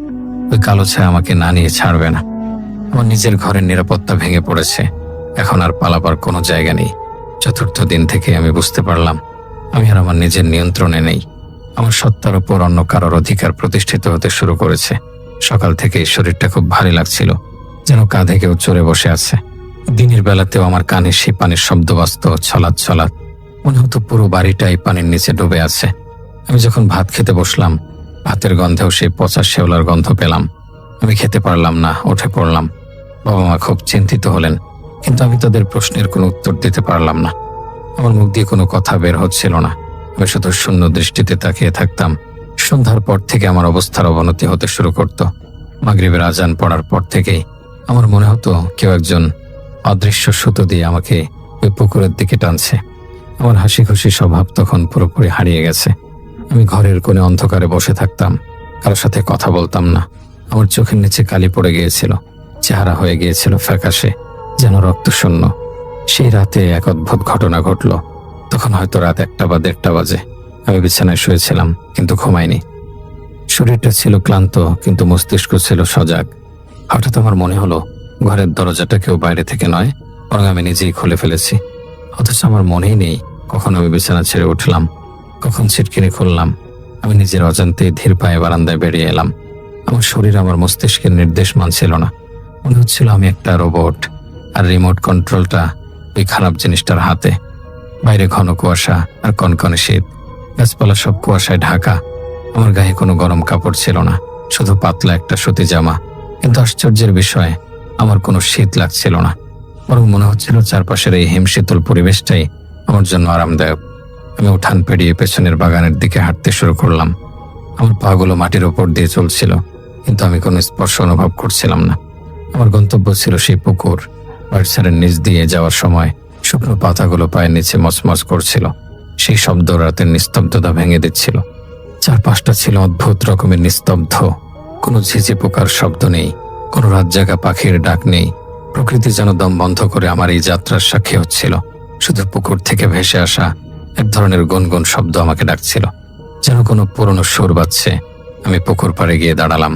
ওই কালো ছায়া আমাকে না নিয়ে ছাড়বে না। আমার নিজের ঘরের নিরাপত্তা ভেঙে পড়েছে। এখন আর পালাবার কোনো জায়গা নেই। চতুর্থ দিন থেকে আমি বুঝতে পারলাম আমি আর আমার নিজের নিয়ন্ত্রণে নেই। আমার সত্তার উপর অন্য কারোর অধিকার প্রতিষ্ঠিত হতে শুরু করেছে। সকাল থেকে শরীরটা খুব ভারী লাগছিল, যেন কাঁধে কেউ চড়ে বসে আছে। দিনের বেলাতেও আমার কানে সেই পানির শব্দ বাজত, ছলাৎ ছলাৎ। মনে হতো পুরো বাড়িটাই পানির নিচে ডুবে আছে। আমি যখন ভাত খেতে বসলাম, ভাতের গন্ধেও সেই পচা শেওলার গন্ধ পেলাম। আমি খেতে পারলাম না, উঠে পড়লাম। বাবা মা খুব চিন্তিত হলেন, কিন্তু আমি তাদের প্রশ্নের কোনো উত্তর দিতে পারলাম না। আমার মুখ দিয়ে কোনো কথা বের হচ্ছিল না। আমি শুধু শূন্য দৃষ্টিতে তাকিয়ে থাকতাম। সন্ধ্যার পর থেকে আমার অবস্থার অবনতি হতে শুরু করত। মাগরিবের আজান পড়ার পর থেকেই আমার মনে হতো কেউ একজন অদৃশ্য সুতো দিয়ে আমাকে ওই পুকুরের দিকে টানছে। আমার হাসি খুশি স্বভাব তখন পুরোপুরি হারিয়ে গেছে। আমি ঘরের কোণে অন্ধকারে বসে থাকতাম, কারোর সাথে কথা বলতাম না। আমার চোখের নিচে কালি পড়ে গিয়েছিল, চেহারা হয়ে গিয়েছিল ফ্যাকাশে, যেন রক্তশূন্য। সেই রাতে এক অদ্ভুত ঘটনা ঘটল। তখন হয়তো রাত 1টা বা 1:30 বাজে। আমি বিছানায় শুয়েছিলাম, কিন্তু ঘুমাইনি। শরীরটা ছিল ক্লান্ত, কিন্তু মস্তিষ্ক ছিল সজাগ। হঠাৎ আমার মনে হলো ঘরের দরজাটা কেউ বাইরে থেকে নয়, বরং আমি নিজেই খুলে ফেলেছি। অথচ আমার মনেই নেই কখন আমি বিছানা ছেড়ে উঠলাম, কখন ছিটকিনি খুললাম। আমি নিজের অজান্তেই ধীর পায়ে বারান্দায় বেরিয়ে এলাম। আমার শরীর আমার মস্তিষ্কের নির্দেশ মানছিল না। মনে হচ্ছিল আমি একটা রোবট, আর রিমোট কন্ট্রোলটা ওই খারাপ জিনিসটার হাতে। বাইরে ঘন কুয়াশা আর কনকনে শীত, গাছপালা সব কুয়াশায় ঢাকা। আমার গায়ে কোনো গরম কাপড় ছিল না, শুধু পাতলা একটা সুতি জামা। কিন্তু আশ্চর্যের বিষয়, আমার কোনো শীত লাগছিল না, বরং মনে হচ্ছিল চারপাশের এই হিমশীতল পরিবেশটাই আমার জন্য আরামদায়ক। আমি উঠান পেরিয়ে পেছনের বাগানের দিকে হাঁটতে শুরু করলাম। আমার পাগুলো মাটির ওপর দিয়ে চলছিল, কিন্তু আমি কোনো স্পর্শ অনুভব করছিলাম না। আমার গন্তব্য ছিল সেই পুকুর। বাড়ির নিচ দিয়ে যাওয়ার সময় শুকনো পাতাগুলো পায়ের নিচে মচমচ করছিল। সেই শব্দ রাতের নিস্তব্ধতা ভেঙে দিচ্ছিল। চারপাশটা ছিল অদ্ভুত রকমের নিস্তব্ধ। কোনো ঝিঝি পোকার শব্দ নেই, কোনো রাত জাগা পাখির ডাক নেই। প্রকৃতি যেন দম বন্ধ করে আমার এই যাত্রার সাক্ষী হচ্ছিল। শুধু পুকুর থেকে ভেসে আসা এক ধরনের গুনগুন শব্দ আমাকে ডাকছিল, যেন কোনো পুরনো সুর বাজছে। আমি পুকুর পাড়ে গিয়ে দাঁড়ালাম।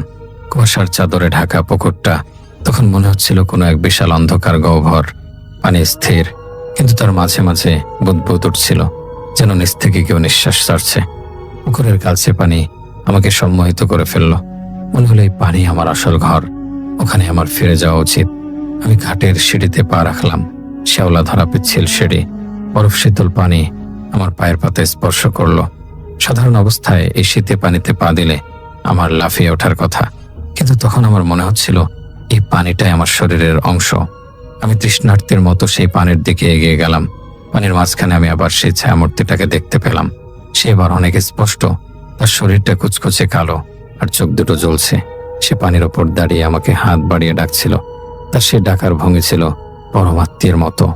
কুয়াশার চাদরে ঢাকা পুকুরটা তখন মনে হচ্ছিল কোনো এক বিশাল অন্ধকার গহ্বর। পানি স্থির, কিন্তু তার মাঝে মাঝে বুদবুদ উঠছিল, যেন নিচ থেকে কেউ নিঃশ্বাস ছাড়ছে। পুকুরের কাছে পানি আমাকে সম্মোহিত করে ফেলল। মনে হলো এই পানি আমার আসল ঘর, ওখানে আমার ফিরে যাওয়া উচিত। আমি ঘাটের সিঁড়িতে পা রাখলাম। শ্যাওলা ধরা পিচ্ছিল সিঁড়ি, বরফ শীতল পানি আমার পায়ের পাতায় স্পর্শ করলো। সাধারণ অবস্থায় এই শীতে পানিতে পা দিলে আমার লাফিয়ে ওঠার কথা, কিন্তু তখন আমার মনে হচ্ছিল এই পানিটাই আমার শরীরের অংশ। আমি তৃষ্ণার্তের মতো সেই পানির দিকে এগিয়ে গেলাম। পানির মাঝখানে আমি আবার সেই ছায়ামূর্তিটাকে দেখতে পেলাম। সে এবার অনেক স্পষ্ট। তার শরীরটা কুচকুচে কালো আর চোখ দুটো জ্বলছে। সে পানির ওপর দাঁড়িয়ে আমাকে হাত বাড়িয়ে ডাকছিল। তার সে ডাকার ভঙ্গি ছিল পরমাত্মীর মতো।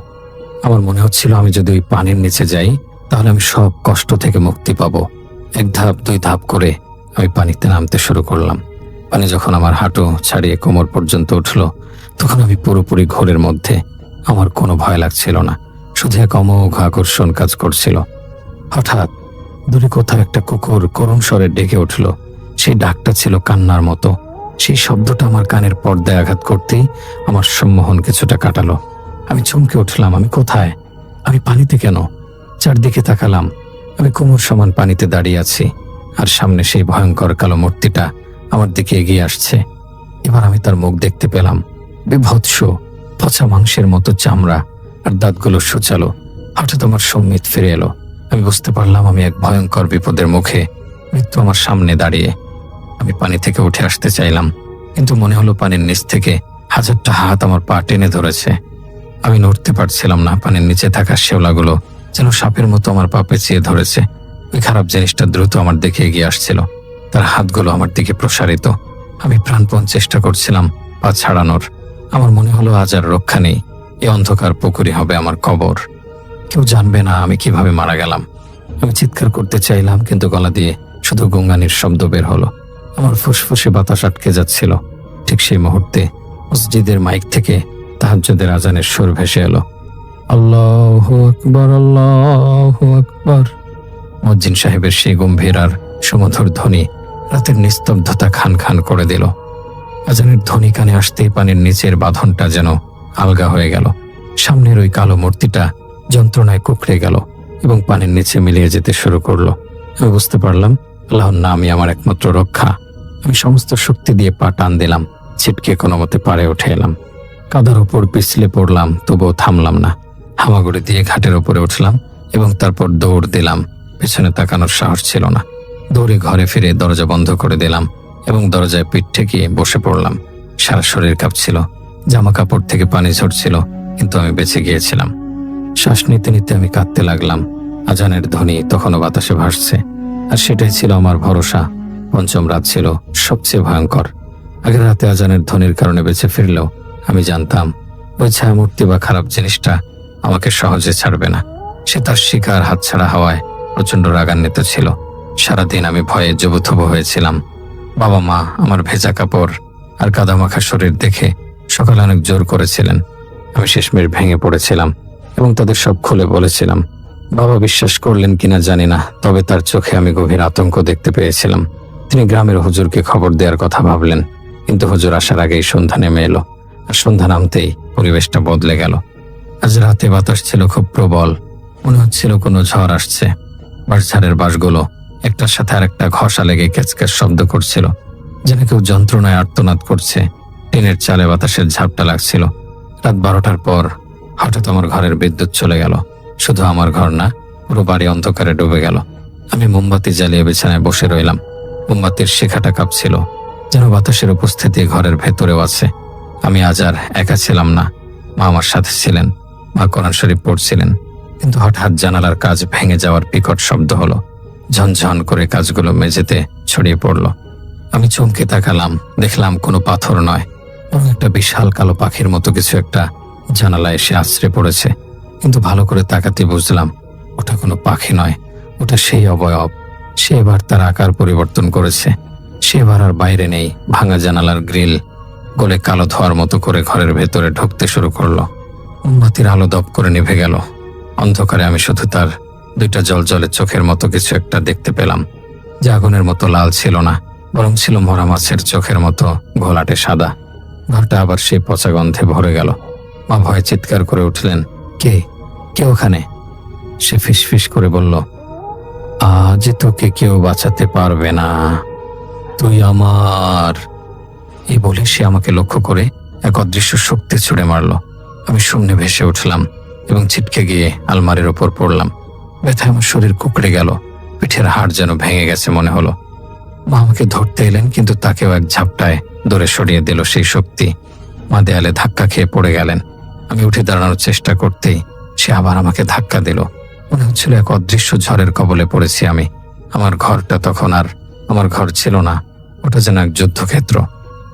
আমার মনে হচ্ছিল আমি যদি ওই পানির নিচে যাই তাহলে আমি সব কষ্ট থেকে মুক্তি পাবো। এক ধাপ দুই ধাপ করে আমি পানিতে নামতে শুরু করলাম। পানি যখন আমার হাঁটু ছাড়িয়ে কোমর পর্যন্ত উঠল, তখন আমি পুরোপুরি ঘোরের মধ্যে। আমার কোনো ভয় লাগছিল না, শুধু এক অমোঘ আকর্ষণ কাজ করছিল। হঠাৎ দূরে কোথাও একটা কুকুর করুণ স্বরে ডেকে উঠল। সেই ডাকটা ছিল কান্নার মতো। সেই শব্দটা আমার কানের পর্দায় আঘাত করতেই আমার সম্মোহন কিছুটা কাটালো। আমি চমকে উঠলাম। আমি কোথায়? আমি পানিতে কেন? চারদিকে তাকালাম। আমি কোমর সমান পানিতে দাঁড়িয়ে আছি, আর সামনে সেই ভয়ঙ্কর কালো মূর্তিটা আমার দিকে এগিয়ে আসছে। এবার আমি তার মুখ দেখতে পেলাম। বিভৎস, পচা মাংসের মতো চামড়া আর দাঁতগুলো সুচালো। হঠাৎ আমার সম্মিত ফিরে এলো। আমি বুঝতে পারলাম আমি এক ভয়ঙ্কর বিপদের মুখে। মৃত্যু আমার সামনে দাঁড়িয়ে। আমি পানি থেকে উঠে আসতে চাইলাম, কিন্তু মনে হলো পানির নিচ থেকে হাজারটা হাত আমার পা টেনে ধরেছে। আমি নড়তে পারছিলাম না। পানির নিচে থাকা শেওলাগুলো যেন সাপের মতো আমার পা পেঁচিয়ে ধরেছে। ওই খারাপ জিনিসটা দ্রুত আমার দিকে এগিয়ে আসছিল। তার হাতগুলো আমার দিকে প্রসারিত। আমি প্রাণপণ চেষ্টা করছিলাম পা ছাড়ানোর। আমার মনে হলো আজ আর রক্ষা নেই। এই অন্ধকার পুকুরই হবে আমার কবর। কেউ জানবে না আমি কিভাবে মারা গেলাম। আমি চিৎকার করতে চাইলাম, কিন্তু গলা দিয়ে শুধু গঙ্গানির শব্দ বের হলো। আমার ফুসফুসে বাতাস আটকে যাচ্ছিল। ঠিক সেই মুহূর্তে মসজিদের মাইক থেকে তাহাজ্জুদের আজানের সুর ভেসে এলো। আল্লাহু আকবার, আল্লাহু আকবার। মুয়াজ্জিন সাহেবের সেই গম্ভীর আর সুমধুর ধ্বনি রাতের নিস্তব্ধতা খান খান করে দিল। আজানের ধ্বনি কানে আসতেই পানির নিচের বাঁধনটা যেন আলগা হয়ে গেল। সামনের ওই কালো মূর্তিটা যন্ত্রণায় কুঁকড়ে গেল এবং পানির নিচে মিলিয়ে যেতে শুরু করলো। আমি বুঝতে পারলাম আল্লাহর নামই আমার একমাত্র রক্ষা। আমি সমস্ত শক্তি দিয়ে পা টান দিলাম। ছিটকে কোনো মতে পাড়ে উঠে এলাম। কাদার উপর পিছলে পড়লাম, তবুও থামলাম না। হামাগুড়ি দিয়ে ঘাটের উপরে উঠলাম এবং তারপর দৌড় দিলাম। পেছনে তাকানোর সাহস ছিল না। দৌড়ে ঘরে ফিরে দরজা বন্ধ করে দিলাম এবং দরজায় পিঠ ঠেকিয়ে বসে পড়লাম। সারা শরীর কাঁপছিল, জামা কাপড় থেকে পানি ঝরছিল, কিন্তু আমি বেঁচে গিয়েছিলাম। শ্বাস নিতে নিতে আমি কাঁদতে লাগলাম। আজানের ধ্বনি তখনও বাতাসে ভাসছে, আর সেটাই ছিল আমার ভরসা। পঞ্চম রাত ছিল সবচেয়ে ভয়ঙ্কর। আগের রাতে আজানের ধ্বনির কারণে বেঁচে ফিরলেও আমি জানতাম ওই ছায়ামূর্তি বা খারাপ জিনিসটা আমাকে সহজে ছাড়বে না। সে তার শিকার হাতছাড়া হওয়ায় প্রচণ্ড রাগান্বিত ছিল। সারাদিন আমি ভয়ে জবুথবু হয়েছিলাম। বাবা মা আমার ভেজা কাপড় আর কাদামাখা শরীর দেখে সকালে অনেক জোর করেছিলেন। আমি শেষমেশ ভেঙে পড়েছিলাম এবং তাদের সব খুলে বলেছিলাম। বাবা বিশ্বাস করলেন কিনা জানি না, তবে তার চোখে আমি গভীর আতঙ্ক দেখতে পেয়েছিলাম। তিনি গ্রামের হুজুরকে খবর দেওয়ার কথা ভাবলেন, কিন্তু হুজুর আসার আগেই সন্ধ্যা নেমে এলো, আর সন্ধ্যা নামতেই পরিবেশটা বদলে গেল। আজ রাতে বাতাস ছিল খুব প্রবল। মনে হচ্ছিল কোনো ঝড় আসছে। বাঁশঝাড়ের বাঁশগুলো একটার সাথে আরেকটা ঘষা লেগে ক্যাচক্যাচ শব্দ করছিল, যেন কেউ যন্ত্রণায় আর্তনাদ করছে। টিনের চালে বাতাসের ঝাপটা লাগছিল। রাত 12টার পর হঠাৎ আমার ঘরের বিদ্যুৎ চলে গেল। শুধু আমার ঘর না, পুরো বাড়ি অন্ধকারে ডুবে গেল। আমি মোমবাতি জ্বালিয়ে বিছানায় বসে রইলাম। মোমবাতির শিখাটা কাঁপছিল, যেন বাতাসের উপস্থিতি ঘরের ভেতরেও আছে। আমি আজ আর একা ছিলাম না। মা আমার সাথে ছিলেন। মা কোরআন শরীফ পড়ছিলেন। কিন্তু হঠাৎ জানালার কাঁচ ভেঙে যাওয়ার বিকট শব্দ হলো। ঝনঝন করে কাঁচগুলো মেঝেতে ছড়িয়ে পড়ল। আমি চমকে তাকালাম। দেখলাম কোনো পাথর নয়, বরং একটা বিশাল কালো পাখির মতো কিছু একটা জানালায় এসে আছড়ে পড়েছে। কিন্তু ভালো করে তাকাতে বুঝলাম ওটা কোনো পাখি নয়, ওটা সেই অবয়ব। সে এবার তার আকার পরিবর্তন করেছে। সে এবার আর বাইরে নেই। ভাঙা জানালার গ্রিল গলে কালো ধোয়ার মতো করে ঘরের ভেতরে ঢুকতে শুরু করলো। মোমবাতির আলো দপ করে নিভে গেল। অন্ধকারে আমি শুধু তার দুইটা জলজলে চোখের মতো কিছু একটা দেখতে পেলাম, যা আগুনের মতো লাল ছিল না, বরং ছিল মরা মাছের চোখের মতো ঘোলাটে সাদা। ঘরটা আবার সেই পচা গন্ধে ভরে গেল। মা ভয়ে চিৎকার করে উঠলেন, কে কে ওখানে? সে ফিসফিস করে বলল, আজ তোকে কেউ বাঁচাতে পারবে না, তুই আমার। এই বলে সে আমাকে লক্ষ্য করে এক অদৃশ্য শক্তি ছুড়ে মারল। আমি শূন্যে ভেসে উঠলাম এবং ছিটকে গিয়ে আলমারির ওপর পড়লাম। ব্যথায় আমার শরীর কুঁকড়ে গেল, পিঠের হাড় যেন ভেঙে গেছে মনে হলো। মা আমাকে ধরতে এলেন, কিন্তু তাকেও এক ঝাপটায় দূরে সরিয়ে দিল সেই শক্তি। মা দেয়ালে ধাক্কা খেয়ে পড়ে গেলেন। আমি উঠে দাঁড়ানোর চেষ্টা করতেই সে আবার আমাকে ধাক্কা দিল। মনে হচ্ছিল এক অদৃশ্য ঝড়ের কবলে পড়েছি আমি। আমার ঘরটা তখন আর আমার ঘর ছিল না, ওটা যেন এক যুদ্ধক্ষেত্র।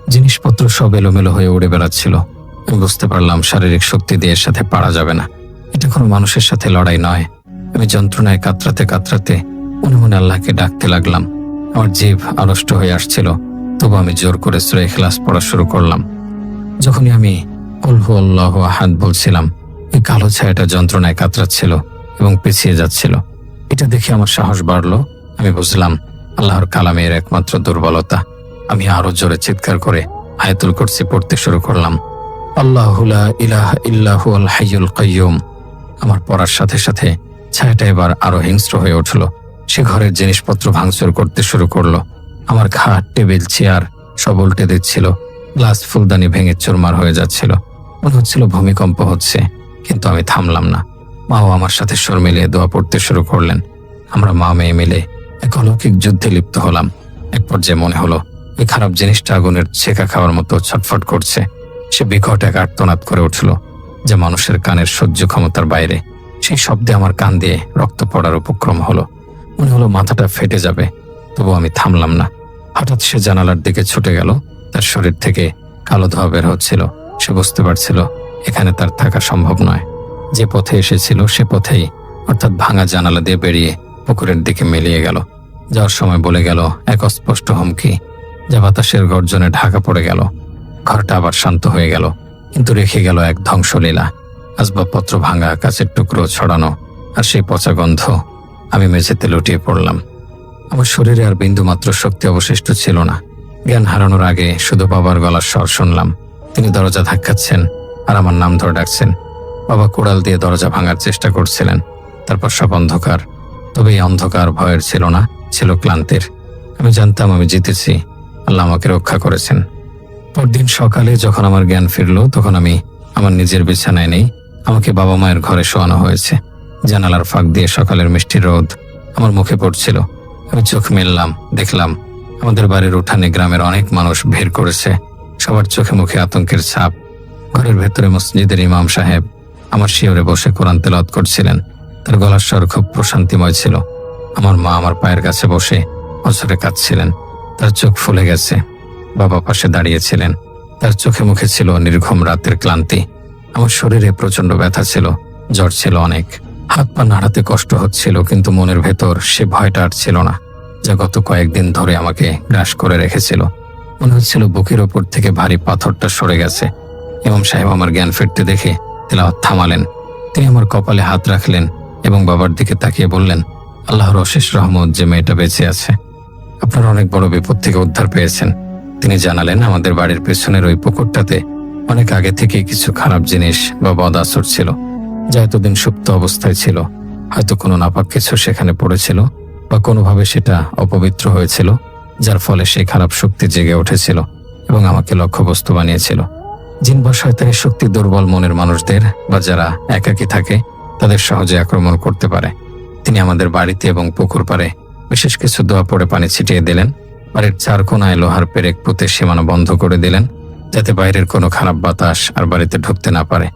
জিনিসপত্র সব এলোমেলো হয়ে উড়ে বেড়াচ্ছিল। আমি বুঝতে পারলাম শারীরিক শক্তি দিয়ে এর সাথে পারা যাবে না। এটা কোনো মানুষের সাথে লড়াই নয়। আমি যন্ত্রণায় কাতরাতে কাতরাতে মনে মনে আল্লাহকে ডাকতে লাগলাম। আমার জিভ আড়ষ্ট হয়ে আসছিল, তবু আমি জোর করে সূরা ইখলাস পড়া শুরু করলাম। যখনই আমি কুল হু আল্লাহু আহাদ বলছিলাম, ওই কালো ছায়াটা যন্ত্রণায় কাতরাচ্ছিল এবং পিছিয়ে যাচ্ছিল। এটা দেখে আমার সাহস বাড়ল। আমি বুঝলাম আল্লাহর কালামের একমাত্র দুর্বলতা। আমি আরো জোরে চিৎকার করে আয়াতুল কুরসি পড়তে শুরু করলাম। আল্লাহু লা ইলাহা ইল্লা হুয়াল হাইয়ুল কাইয়্যুম। আমার পড়ার সাথে সাথে ছায়াটা এবার আরো হিংস্র হয়ে উঠল। সে ঘরের জিনিসপত্র ভাঙচুর করতে শুরু করলো। আমার খাট, টেবিল, চেয়ার সব উল্টে দিচ্ছিল। গ্লাস, ফুলদানি ভেঙে চুরমার হয়ে যাচ্ছিল। মনে হচ্ছিল ভূমিকম্প হচ্ছে, কিন্তু আমি থামলাম না। মাও আমার সাথে সুর মিলিয়ে দোয়া পড়তে শুরু করলেন। আমরা মা মেয়ে মিলে এক অলৌকিক যুদ্ধে লিপ্ত হলাম। এক পর্যায়ে মনে হলো এই খারাপ জিনিসটা আগুনের ছেঁকা খাওয়ার মতো ছটফট করছে। সে বিকট এক আর্তনাদ করে উঠল, যা মানুষের কানের সহ্য ক্ষমতার বাইরে। সেই শব্দে আমার কান দিয়ে রক্ত পড়ার উপক্রম হলো। মনে হলো মাথাটা ফেটে যাবে, তবু আমি থামলাম না। হঠাৎ সে জানালার দিকে ছুটে গেল। তার শরীর থেকে কালো ধোঁয়া বের হচ্ছিল। সে বুঝতে পারছিল এখানে তার থাকা সম্ভব নয়। যে পথে এসেছিল সে পথেই, অর্থাৎ ভাঙা জানালা দিয়ে বেরিয়ে পুকুরের দিকে মিলিয়ে গেল। যাওয়ার সময় বলে গেল এক অস্পষ্ট হুমকি, যা বাতাসের গর্জনে ঢাকা পড়ে গেল। ঘরটা আবার শান্ত হয়ে গেল, কিন্তু রেখে গেল এক ধ্বংসলীলা। আসবাবপত্র ভাঙা, কাচের টুকরো ছড়ানো, আর সেই পচা গন্ধ। আমি মেঝেতে লুটিয়ে পড়লাম। আমার শরীরে আর বিন্দুমাত্র শক্তি অবশিষ্ট ছিল না। জ্ঞান হারানোর আগে শুধু বাবার গলার স্বর শুনলাম। তিনি দরজা ধাক্কাচ্ছেন আর আমার নাম ধরে ডাকছেন। বাবা কুড়াল দিয়ে দরজা ভাঙার চেষ্টা করছিলেন। তারপর সব অন্ধকার। তবে এই অন্ধকার ভয়ের ছিল না, ছিল ক্লান্তির। আমি জানতাম আমি জিতেছি, আল্লাহ আমাকে রক্ষা করেছেন। পরদিন সকালে যখন আমার জ্ঞান ফিরল, তখন আমি আমার নিজের বিছানায় নেই। আমাকে বাবা মায়ের ঘরে শোয়ানো হয়েছে। জানালার ফাঁক দিয়ে সকালের মিষ্টি রোদ আমার মুখে পড়ছিল। আমি চোখ মেললাম, দেখলাম আমাদের বাড়ির উঠানে গ্রামের অনেক মানুষ ভিড় করেছে। সবার চোখে মুখে আতঙ্কের ছাপ। ঘরের ভেতরে মসজিদের ইমাম সাহেব আমার শিয়রে বসে কোরআন তেলাওয়াত করছিলেন। তার গলার স্বর খুব প্রশান্তিময় ছিল। আমার মা আমার পায়ের কাছে বসে অঝরে কাঁদছিলেন। তার চোখ ফুলে গেছে। বাবা পাশে দাঁড়িয়েছিলেন। তার চোখে মুখে ছিল নির্ঘুম রাতের ক্লান্তি। আমার শরীরে প্রচন্ড ব্যথা ছিল, জ্বর ছিল অনেক। হাত পা নাড়াতে কষ্ট হচ্ছিল, কিন্তু মনের ভেতর সে ভয়টা আর ছিল না, যা গত কয়েকদিন ধরে আমাকে গ্রাস করে রেখেছিল। মনে হচ্ছিল বুকের ওপর থেকে ভারী পাথরটা সরে গেছে। ইমাম সাহেব আমার জ্ঞান ফিরতে দেখে তেলাওয়াত থামালেন। তিনি আমার কপালে হাত রাখলেন এবং বাবার দিকে তাকিয়ে বললেন, আল্লাহর অশেষ রহমত যে মেয়েটা বেঁচে আছে। আপনারা অনেক বড় বিপদ থেকে উদ্ধার পেয়েছেন। তিনি জানালেন, আমাদের বাড়ির পেছনের ওই পুকুরটাতে অনেক আগে থেকে কিছু খারাপ জিনিস বা বদ আসর ছিল, যা এতদিন সুপ্ত অবস্থায় ছিল। হয়তো কোনো নাপাক কিছু সেখানে পড়েছিল বা কোনোভাবে সেটা অপবিত্র হয়েছিল, যার ফলে সেই খারাপ শক্তি জেগে উঠেছিল এবং আমাকে লক্ষ্যবস্তু বানিয়েছিল। জিন বা শয়তানের শক্তি দুর্বল মনের মানুষদের বা যারা একাকী থাকে তাদের সহজে আক্রমণ করতে পারে। তিনি আমাদের বাড়িতে এবং পুকুর পাড়ে বিশেষ কিছু দোয়া পড়ে পানি ছিটিয়ে দিলেন। বাড়ির চার কোনায় লোহার পেরেক পুঁতে সীমানা বন্ধ করে দিলেন, যাতে বাইরের কোনো খারাপ বাতাস আর বাড়িতে ঢুকতে না পারে।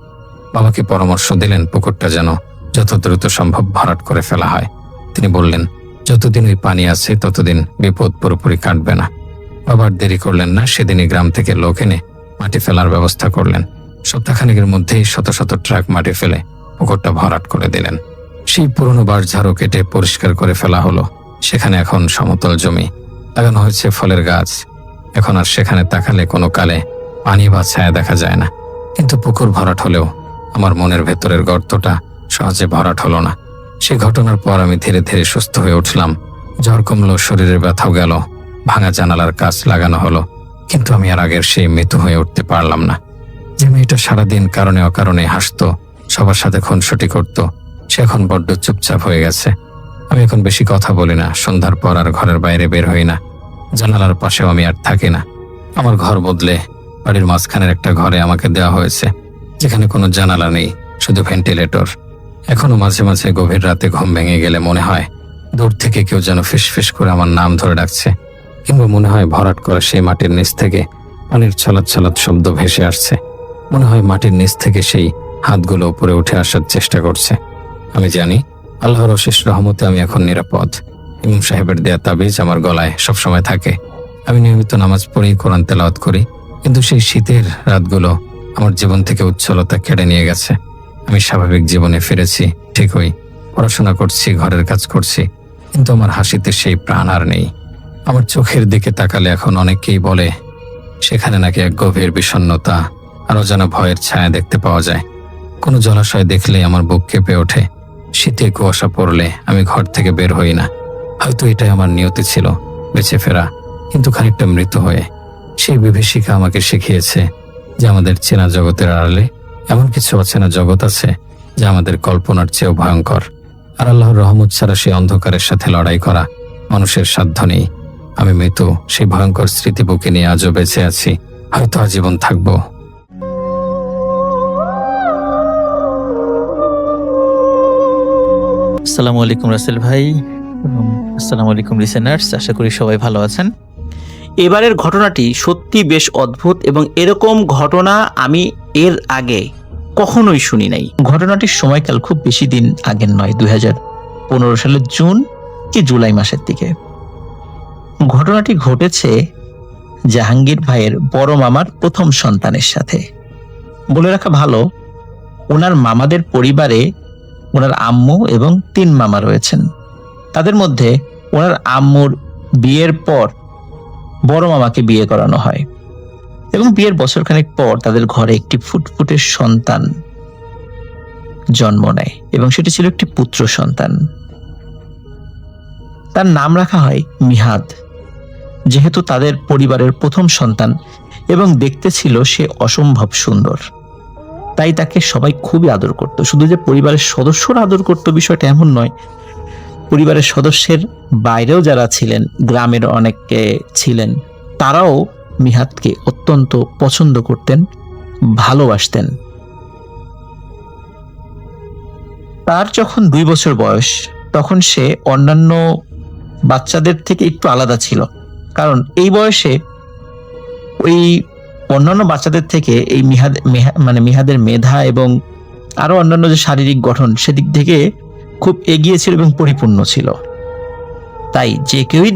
বাবাকে পরামর্শ দিলেন পুকুরটা যেন যত দ্রুত সম্ভব ভরাট করে ফেলা হয়। তিনি বললেন, যতদিন ওই পানি আছে ততদিন বিপদ পুরোপুরি কাটবে না। বাবার দেরি করলেন না। সেদিনই গ্রাম থেকে লোক এনে মাটি ফেলার ব্যবস্থা করলেন। সপ্তাহখানেকের মধ্যেই শত শত ট্রাক মাটি ফেলে পুকুরটা ভরাট করে দিলেন। সেই পুরনো বাঁশঝাড়ও কেটে পরিষ্কার করে ফেলা হলো। সেখানে এখন সমতল জমি, লাগানো হয়েছে ফলের গাছ। এখন আর সেখানে তাকালে কোনো কালে পানি বা ছায়া দেখা যায় না। কিন্তু পুকুর ভরাট হলেও আমার মনের ভেতরের গর্তটা সহজে ভরাট হলো না। সে ঘটনার পর আমি ধীরে ধীরে সুস্থ হয়ে উঠলাম। জ্বর কমলো, শরীরের ব্যথাও গেল, ভাঙা জানালার কাচ লাগানো হলো। কিন্তু আমি আর আগের সেই মৃত্যু হয়ে উঠতে পারলাম না। যে মেয়েটা সারাদিন কারণে অকারণে হাসতো, সবার সাথে খুনসুটি করত, সে এখন বড্ড চুপচাপ হয়ে গেছে। আমি এখন বেশি কথা বলি না। সন্ধ্যার পর আর ঘরের বাইরে বের হই না। জানালার পাশেও আমি আর থাকি না। আমার ঘর বদলে বাড়ির মাঝখানের একটা ঘরে আমাকে দেওয়া হয়েছে, যেখানে কোনো জানালা নেই, শুধু ভেন্টিলেটর। এখনো মাঝে মাঝে গভীর রাতে ঘুম ভেঙে গেলে মনে হয় দূর থেকে কেউ যেন ফিসফিস করে আমার নাম ধরে ডাকছে, কিংবা মনে হয় ভরাট করা সেই মাটির নিচ থেকে পানির ছলাৎ ছলাৎ শব্দ ভেসে আসছে। মনে হয় মাটির নিচ থেকে সেই হাতগুলো উপরে উঠে আসার চেষ্টা করছে। আমি জানি আল্লাহর অশেষ রহমতে আমি এখন নিরাপদ। ইমাম সাহেবের দেয়া তাবিজ আমার গলায় সবসময় থাকে। আমি নিয়মিত নামাজ পড়ি, কোরআন তেলাওয়াত করি, কিন্তু সেই শীতের রাতগুলো আমার জীবন থেকে উচ্ছলতা কেড়ে নিয়ে গেছে। আমি স্বাভাবিক জীবনে ফিরেছি ঠিকই, পড়াশোনা করছি, ঘরের কাজ করছি, কিন্তু আমার হাসিতে সেই প্রাণ আর নেই। আমার চোখের দিকে তাকালে এখন অনেকেই বলে সেখানে নাকি এক গভীর বিষণ্ণতা আর অজানা ভয়ের ছায়া দেখতে পাওয়া যায়। কোনো জলাশয় দেখলেই আমার বুক কেঁপে ওঠে। শীতে কুয়াশা পড়লে আমি ঘর থেকে বের হই না। হয়তো এটাই আমার নিয়তি ছিল, বেঁচে ফেরা, কিন্তু খানিকটা মৃত হয়ে। সেই বিভীষিকা আমাকে শিখিয়েছে যে আমাদের চেনা জগতের আড়ালে এমন কিছু অচেনা জগৎ আছে যা আমাদের কল্পনার চেয়েও ভয়ঙ্কর। আর আল্লাহর রহমত ছাড়া সেই অন্ধকারের সাথে লড়াই করা মানুষের সাধ্য নেই। আমি মৃত সেই ভয়ঙ্কর স্মৃতি বুকে নিয়ে আজও বেঁচে আছি, হয়তো আজীবন থাকবো। আসসালামু আলাইকুম রাসেল ভাই, আসসালামু আলাইকুম লিসেনার্স। আশা করি সবাই ভালো আছেন। এবারের ঘটনাটি সত্যি বেশ অদ্ভুত এবং এরকম ঘটনা আমি এর আগে কখনোই শুনি নাই। ঘটনাটির সময়কাল খুব বেশি দিন আগের নয়, 2015 সালের জুন কি জুলাই মাসের দিকে। ঘটনাটি ঘটেছে জাহাঙ্গীর ভাইয়ের বড় মামার প্রথম সন্তানের সাথে। বলে রাখা ভালো, ওনার মামাদের পরিবারে ওনার আম্মু এবং 3 মামা রয়েছেন। তাদের মধ্যে ওনার আম্মুর বিয়ের পর বড় মামাকে বিয়ে করানো হয় এবং বিয়ের বছরখানেক পর তাদের ঘরে একটি ফুটফুটে সন্তান জন্ম নেয় এবং সেটি ছিল একটি পুত্র সন্তান। তার নাম রাখা হয় মিহাদ। যেহেতু তাদের পরিবারের প্রথম সন্তান এবং দেখতে ছিল সে অসম্ভব সুন্দর, তাই তাকে সবাই খুবই আদর করত। শুধু যে পরিবারের সদস্যরা আদর করত বিষয়টা এমন নয়, পরিবারের সদস্যের বাইরেও যারা ছিলেন, গ্রামের অনেকে ছিলেন, তারাও মিহাদকে অত্যন্ত পছন্দ করতেন, ভালোবাসতেন। তার যখন 2 বছর বয়স, তখন সে অন্যান্য বাচ্চাদের থেকে একটু আলাদা ছিল, কারণ এই বয়সে ওই অন্যান্য বাচ্চাদের থেকে এই মিহাদের মেধা এবং আরো অন্যান্য যে শারীরিক গঠন সেদিক থেকে খুব এগিয়ে ছিল এবং পরিপূর্ণ ছিল। তাই যে কেউই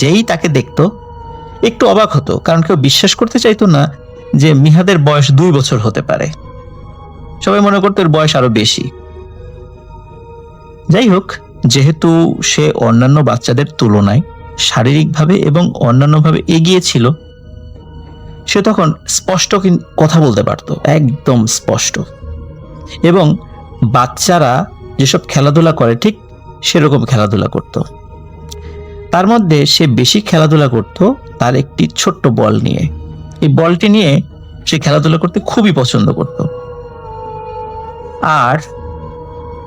যেই তাকে দেখতো একটু অবাক হতো, কারণ কেউ বিশ্বাস করতে চাইতো না যে মিহাদের বয়স 2 বছর হতে পারে। সবাই মনে করতো এর বয়স আরো বেশি। যাই হোক, যেহেতু সে অন্যান্য বাচ্চাদের তুলনায় শারীরিকভাবে এবং অন্যান্যভাবে এগিয়ে ছিল, সে তখন স্পষ্ট কথা বলতে পারত, একদম স্পষ্ট। এবং বাচ্চারা যেসব খেলাধুলা করে ঠিক সেরকম খেলাধুলা করত। তার মধ্যে সে বেশি খেলাধুলা করত তার একটি ছোট্ট বল নিয়ে। এই বলটি নিয়ে সে খেলাধুলা করতে খুবই পছন্দ করত। আর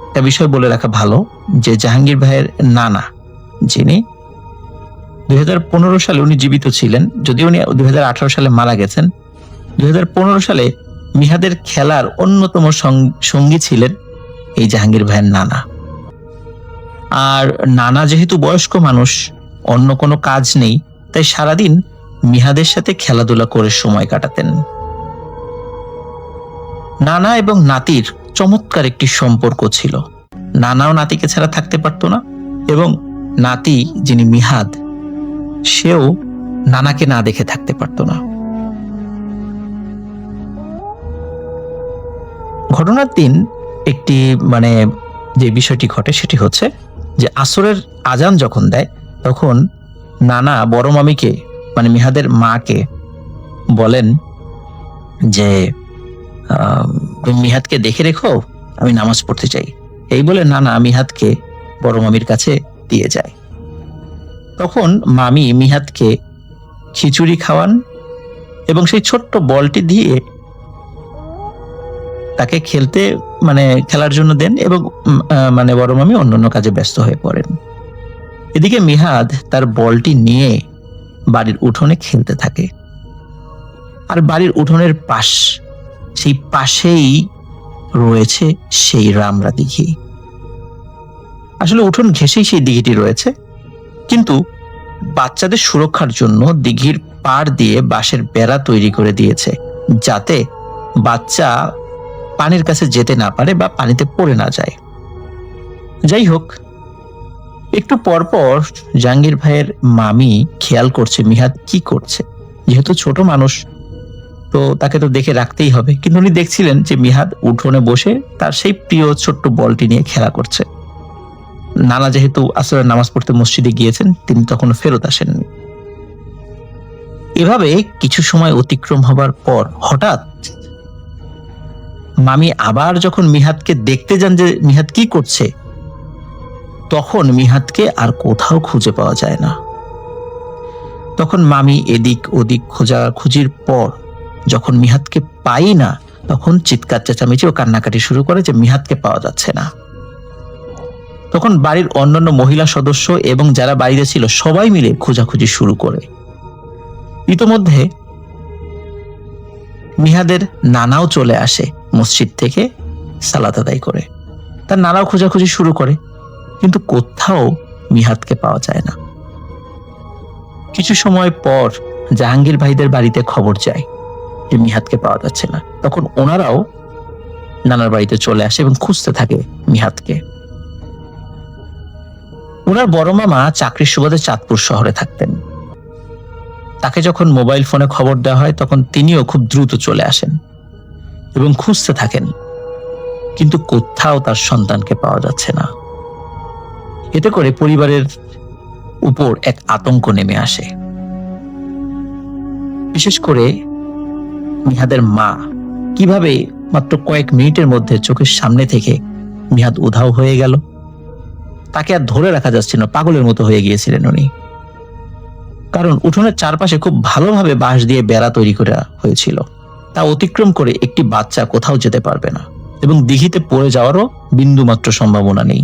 একটা বিষয় বলে রাখা ভালো যে জাহাঙ্গীর ভাইয়ের নানা, যিনি 2015 সালে উনি জীবিত ছিলেন, যদিও উনি 2018 সালে মারা গেছেন। 2015 সালে মিহাদের খেলার অন্যতম সঙ্গী ছিলেন এই জাহাঙ্গীর ভাইয়ের নানা। আর নানা যেহেতু বয়স্ক মানুষ, অন্য কোনো কাজ নেই, তাই সারাদিন মিহাদের সাথে খেলাধুলা করে সময় কাটাতেন। নানা এবং নাতির চমৎকার একটি সম্পর্ক ছিল। নানাও নাতিকে ছাড়া থাকতে পারতো না এবং নাতি যিনি মিহাদ, সেও নানাকে না দেখে থাকতে পারতো না। ঘটনার দিন একটি যে বিষয়টি ঘটে সেটি হচ্ছে যে আসরের আজান যখন দেয়, তখন নানা বড় মামিকে মিহাদের মাকে বলেন যে মিহাদকে দেখে রেখো, আমি নামাজ পড়তে চাই। এই বলে নানা মিহাদকে বড় মামির কাছে দিয়ে যায়। তখন মামি মিহাদকে খিচুড়ি খাওয়ান এবং সেই ছোট্ট বলটি দিয়ে তাকে খেলার জন্য দেন এবং বড় মামি অন্যান্য কাজে ব্যস্ত হয়ে পড়েন। এদিকে মিহাদ তার বলটি নিয়ে বাড়ির উঠোনে খেলতে থাকে। আর বাড়ির উঠোনের সেই পাশেই রয়েছে সেই রামরা দিঘি। আসলে উঠোন ঘেঁষেই সেই দিঘিটি রয়েছে, কিন্তু বাচ্চাদের সুরক্ষার জন্য দিঘির পাড় দিয়ে বাঁশের বেড়া তৈরি করে দিয়েছে, যাতে বাচ্চা পানির কাছে যেতে না পারে বা পানিতে পড়ে না যায়। যাই হোক, একটু পরপর জাহাঙ্গীর ভাইয়ের মামি খেয়াল করছে মিহাদ কি করছে। যেহেতু ছোট মানুষ, তো তাকে তো দেখে রাখতেই হবে, কিন্তু উনি দেখছিলেন যে মিহাদ উঠোনে বসে তার সেই প্রিয় ছোট্ট বলটি নিয়ে খেলা করছে। নানা যেহেতু আসরের নামাজ পড়তে মসজিদে গিয়েছেন, তিনি তখনও ফেরত আসেননি। এভাবে কিছু সময় অতিক্রম হবার পর হঠাৎ মামি আবার যখন মিহাদকে দেখতে যান যে মিহাদ কি করছে, তখন মিহাদকে আর কোথাও খুঁজে পাওয়া যায় না। তখন মামি এদিক ওদিক খোঁজাখুঁজির পর যখন মিহাদকে পাই না, তখন চিৎকার চেঁচামেচি ও কান্নাকাটি শুরু করে যে মিহাদকে পাওয়া যাচ্ছে না। তখন বাড়ির অন্যান্য মহিলা সদস্য এবং যারা বাড়িতে ছিল সবাই মিলে খোঁজাখুঁজি শুরু করে। ইতোমধ্যে মিহাদের নানাও চলে আসে মসজিদ থেকে সালাত আদায় করে। তার নানাও খোঁজাখুঁজি শুরু করে, কিন্তু কোথাও মিহাদকে পাওয়া যায় না। কিছু সময় পর জাহাঙ্গীর ভাইদের বাড়িতে খবর যায় যে মিহাদকে পাওয়া যাচ্ছে না। তখন ওনারাও নানার বাড়িতে চলে আসে এবং খুঁজতে থাকে মিহাদকে। ওনার বড় মামা চাকরির সুবাদে চাঁদপুর শহরে থাকতেন। তাকে যখন মোবাইল ফোনে খবর দেওয়া হয়, তখন তিনিও খুব দ্রুত চলে আসেন এবং খুঁজতে থাকেন, কিন্তু কোথাও তার সন্তানকে পাওয়া যাচ্ছে না। এতে করে পরিবারের উপর এক আতঙ্ক নেমে আসে। বিশেষ করে মিহাদের মা কিভাবে মাত্র কয়েক মিনিটের মধ্যে চোখের সামনে থেকে মিহাদ উধাও হয়ে গেল, তাকে আর ধরে রাখা যাচ্ছিল না। পাগলের মতো হয়ে গিয়েছিলেন উনি। কারণ উঠোনের চারপাশে খুব ভালোভাবে বাঁশ দিয়ে বেড়া তৈরি করা হয়েছিল, তা অতিক্রম করে একটি বাচ্চা কোথাও যেতে পারবে না, এবং দিঘিতে পড়ে যাওয়ারও বিন্দুমাত্র সম্ভাবনা নেই।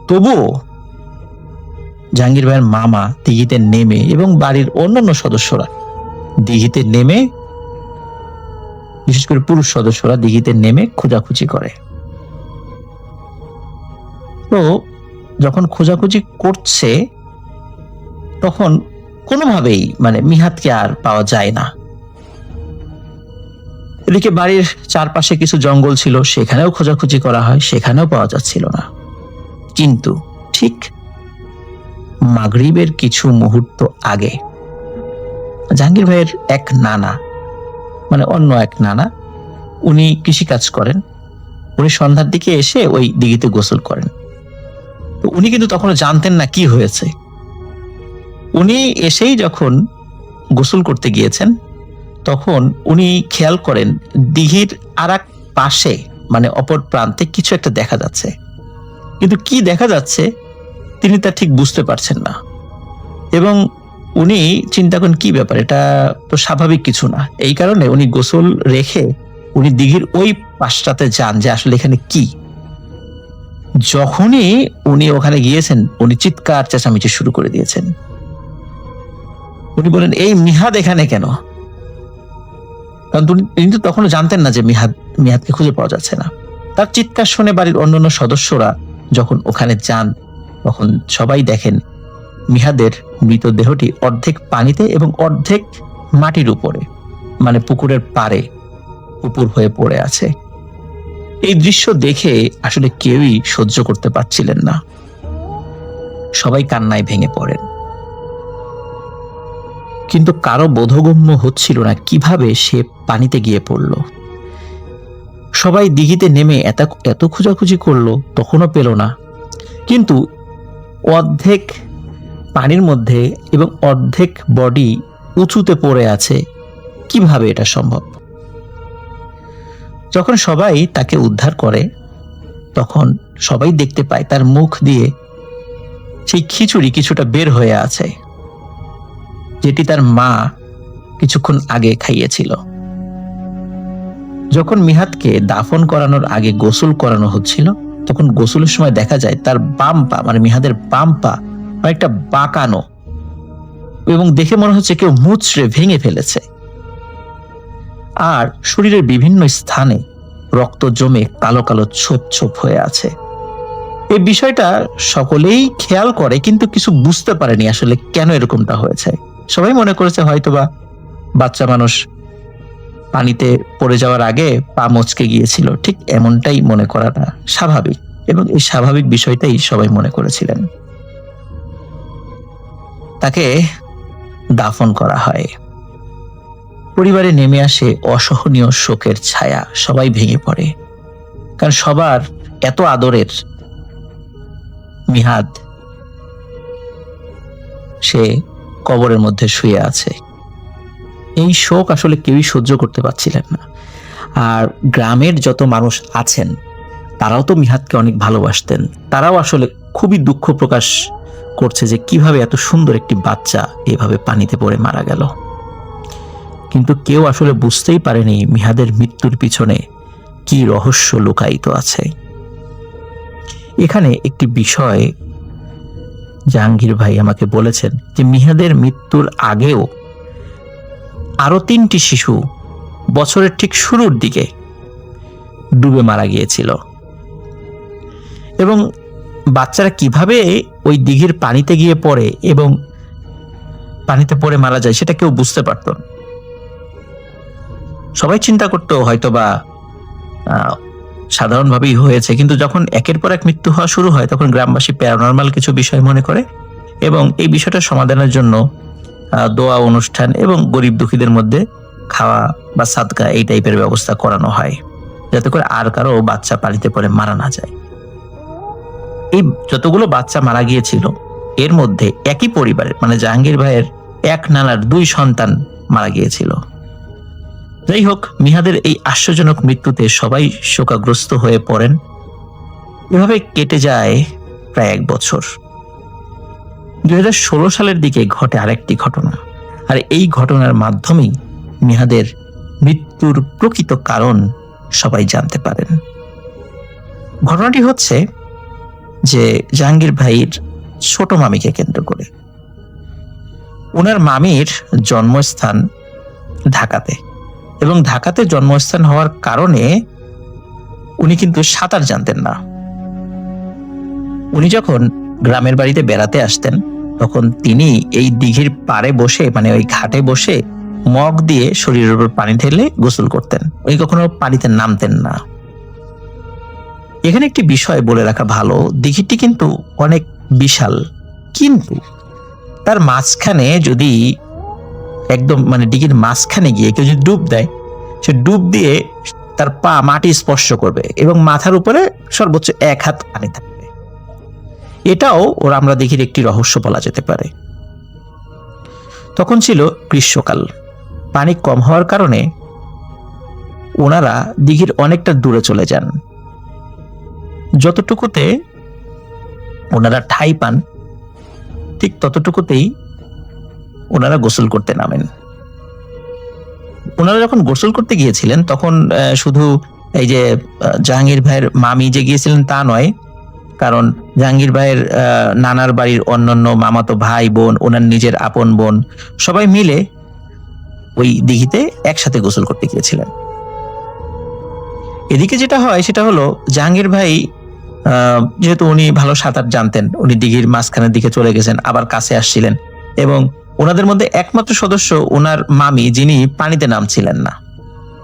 তবুও জাহাঙ্গীর ভাইয়ের মামা দিঘিতে নেমে এবং বাড়ির অন্যান্য সদস্যরা দিঘিতে নেমে, বিশেষ করে পুরুষ সদস্যরা দিঘিতে নেমে খোঁজাখুঁজি করে। তো যখন খোঁজাখুঁজি করছে, তখন কোনোভাবেই মিহাদকে আর পাওয়া যায় না। এদিকে বাড়ির চারপাশে কিছু জঙ্গল ছিল, সেখানেও খোঁজাখুঁজি করা হয়, সেখানেও পাওয়া যাচ্ছিল না। কিন্তু ঠিক মাগরিবের কিছু মুহূর্ত আগে জাহাঙ্গীর ভাইয়ের এক নানা, অন্য এক নানা, উনি কৃষিকাজ করেন। উনি সন্ধ্যার দিকে এসে ওই দিঘিতে গোসল করেন। তো উনি কিন্তু তখনও জানতেন না কি হয়েছে। উনি এসেই যখন গোসল করতে গিয়েছেন, তখন উনি খেয়াল করেন দিঘির আর এক পাশে, অপর প্রান্তে কিছু একটা দেখা যাচ্ছে, কিন্তু কি দেখা যাচ্ছে তিনি তা ঠিক বুঝতে পারছেন না। এবং উনি চিন্তা করেন কি ব্যাপার, এটা তো স্বাভাবিক কিছু না। এই কারণে উনি গোসল রেখে উনি দিঘির ওই পাশটাতে যান যে আসলে এখানে কি। যখনই উনি ওখানে গিয়েছেন, উনি চিৎকার চেঁচামেচি শুরু করে দিয়েছেন। উনি বলেন, এই মিহাদ এখানে কেন? কারণ তিনি তো তখনও জানতেন না যে মিহাদকে খুঁজে পাওয়া যাচ্ছে না। তার চিৎকার শুনে বাড়ির অন্যান্য সদস্যরা যখন ওখানে যান, তখন সবাই দেখেন মিহাদের মৃতদেহটি অর্ধেক পানিতে এবং অর্ধেক মাটির উপরে, পুকুরের পাড়ে উপর হয়ে পড়ে আছে। এই দৃশ্য দেখে আসলে কেউই সহ্য করতে পারছিলেন না। সবাই কান্নায় ভেঙে পড়েন, কিন্তু কারো বোধগম্য হচ্ছিল না কিভাবে সে পানিতে গিয়ে পড়ল। সবাই দিঘিতে নেমে এত খোঁজাখুঁজি করলো, তখনও পেল না। কিন্তু অর্ধেক পানির মধ্যে এবং অর্ধেক বডি উঁচুতে পড়ে আছে, কিভাবে এটা সম্ভব? যখন সবাই তাকে উদ্ধার করে, তখন সবাই দেখতে পায় তার মুখ দিয়ে সেই খিচুড়ি কিছুটা বের হয়ে আছে, যেটি তার মা কিছুক্ষণ আগে খাইয়েছিল। যখন মিহাদকে দাফন করানোর আগে গোসল করানো হচ্ছিল, তখন গোসলের সময় দেখা যায় তার বাম পা, মিহাদের বাম পা একটা বাঁকানো, এবং দেখে মনে হচ্ছে কেউ মুচড়ে ভেঙে ফেলেছে। আর শরীরের বিভিন্ন স্থানে রক্ত জমে কালো কালো ছোপ ছোপ হয়ে আছে। এই বিষয়টা সকলেই খেয়াল করে, কিন্তু কিছু বুঝতে পারেনি আসলে কেন এরকমটা হয়েছে। সবাই মনে করেছে হয়তোবা বাচ্চা মানুষ পানিতে পড়ে যাওয়ার আগে পা মচকে গিয়েছিল, ঠিক এমনটাই মনে করাটা স্বাভাবিক, এবং এই স্বাভাবিক বিষয়টাই সবাই মনে করেছিলেন। তাকে দাফন করা হয়। পরিবারে নেমে আসে অসহনীয় শোকের ছায়া, সবাই ভেঙে পড়ে, কারণ সবার এত আদরের মিহাদ সে কবরের মধ্যে শুয়ে আছে। এই শোক আসলে কেউই সহ্য করতে পারছিলেন না। আর গ্রামের যত মানুষ আছেন তারাও তো মিহাদকে অনেক ভালোবাসতেন, তারাও আসলে খুবই দুঃখ প্রকাশ করছে যে কিভাবে এত সুন্দর একটি বাচ্চা এভাবে পানিতে পড়ে মারা গেল। কিন্তু কেউ আসলে বুঝতেই পারেনি মিহাদের মৃত্যুর পিছনে কি রহস্য লুকায়িত আছে। এখানে একটি বিষয় জাহাঙ্গীর ভাই আমাকে বলেছেন যে মিহাদের মৃত্যুর আগেও আরো 3টি শিশু বছরের ঠিক শুরুর দিকে ডুবে মারা গিয়েছিল, এবং বাচ্চারা কিভাবে ওই দিঘির পানিতে গিয়ে পড়ে এবং পানিতে পড়ে মারা যায় সেটা কেউ বুঝতে পারত না। সবাই চিন্তা করতো হয়তোবা সাধারণভাবেই হয়েছে, কিন্তু যখন একের পর এক মৃত্যু হওয়া শুরু হয় তখন গ্রামবাসী প্যারানর্মাল কিছু বিষয় মনে করে এবং এই বিষয়টা সমাধানের জন্য দোয়া অনুষ্ঠান এবং গরিব দুঃখীদের মধ্যে খাওয়া বা সাদকা এই টাইপের ব্যবস্থা করানো হয়, যাতে করে আর কারো বাচ্চা পানিতে পড়ে মারা না যায়। এই যতগুলো বাচ্চা মারা গিয়েছিল এর মধ্যে একই পরিবারের মানে জাহাঙ্গীর ভাইয়ের এক নানার 2 সন্তান মারা গিয়েছিল। যাই হোক, মিহাদের এই আশ্চর্যজনক মৃত্যুতে সবাই শোকাগ্রস্ত হয়ে পড়েন। এভাবে কেটে যায় প্রায় 1 বছর। 2016 সালের দিকে ঘটে আরেকটি ঘটনা, আর এই ঘটনার মাধ্যমেই মিহাদের মৃত্যুর প্রকৃত কারণ সবাই জানতে পারেন। ঘটনাটি হচ্ছে যে জাহাঙ্গীর ভাইয়ের ছোট মামিকে কেন্দ্র করে। ওনার মামির জন্মস্থান ঢাকাতে, এবং ঢাকাতে জন্মস্থান হওয়ার কারণে উনি কিন্তু সাঁতার জানতেন না। উনি যখন গ্রামের বাড়িতে বেড়াতে আসতেন তখন তিনি এই দিঘির পাড়ে বসে মানে ওই ঘাটে বসে মগ দিয়ে শরীরের উপর পানি ঢেলে গোসল করতেন, উনি কখনো পানিতে নামতেন না। এখানে একটি বিষয় বলে রাখা ভালো, দিঘিটি কিন্তু অনেক বিশাল, কিন্তু তার মাঝখানে যদি একদম মানে দিঘির মাঝখানে গিয়ে কেউ যদি ডুব দেয়, সে ডুব দিয়ে তার পা মাটি স্পর্শ করবে এবং মাথার উপরে সর্বোচ্চ 1 হাত পানি থাকবে। এটাও ওরা আমরা দিঘির একটি রহস্য বলা যেতে পারে। তখন ছিল গ্রীষ্মকাল, পানি কম হওয়ার কারণে ওনারা দিঘির অনেকটা দূরে চলে যান। যতটুকুতে ওনারা ঠাঁই পান ঠিক ততটুকুতেই ওনারা গোসল করতে নামেন। ওনারা যখন গোসল করতে গিয়েছিলেন তখন শুধু এই যে জাহাঙ্গীর ভাইয়ের মামি যে গিয়েছিলেন তা নয়, কারণ জাহাঙ্গীর ভাইয়ের নানার বাড়ির অন্যান্য মামাতো ভাই বোন, ওনার নিজের আপন বোন সবাই মিলে ওই দিঘিতে একসাথে গোসল করতে গিয়েছিলেন। এদিকে যেটা হয় সেটা হলো জাহাঙ্গীর ভাই যেহেতু উনি ভালো সাঁতার জানতেন, উনি দিঘির মাঝখানের দিকে চলে গেছেন, আবার কাছে আসছিলেন, এবং ওনাদের মধ্যে একমাত্র সদস্য ওনার মামি যিনি পানিতে নামছিলেন না।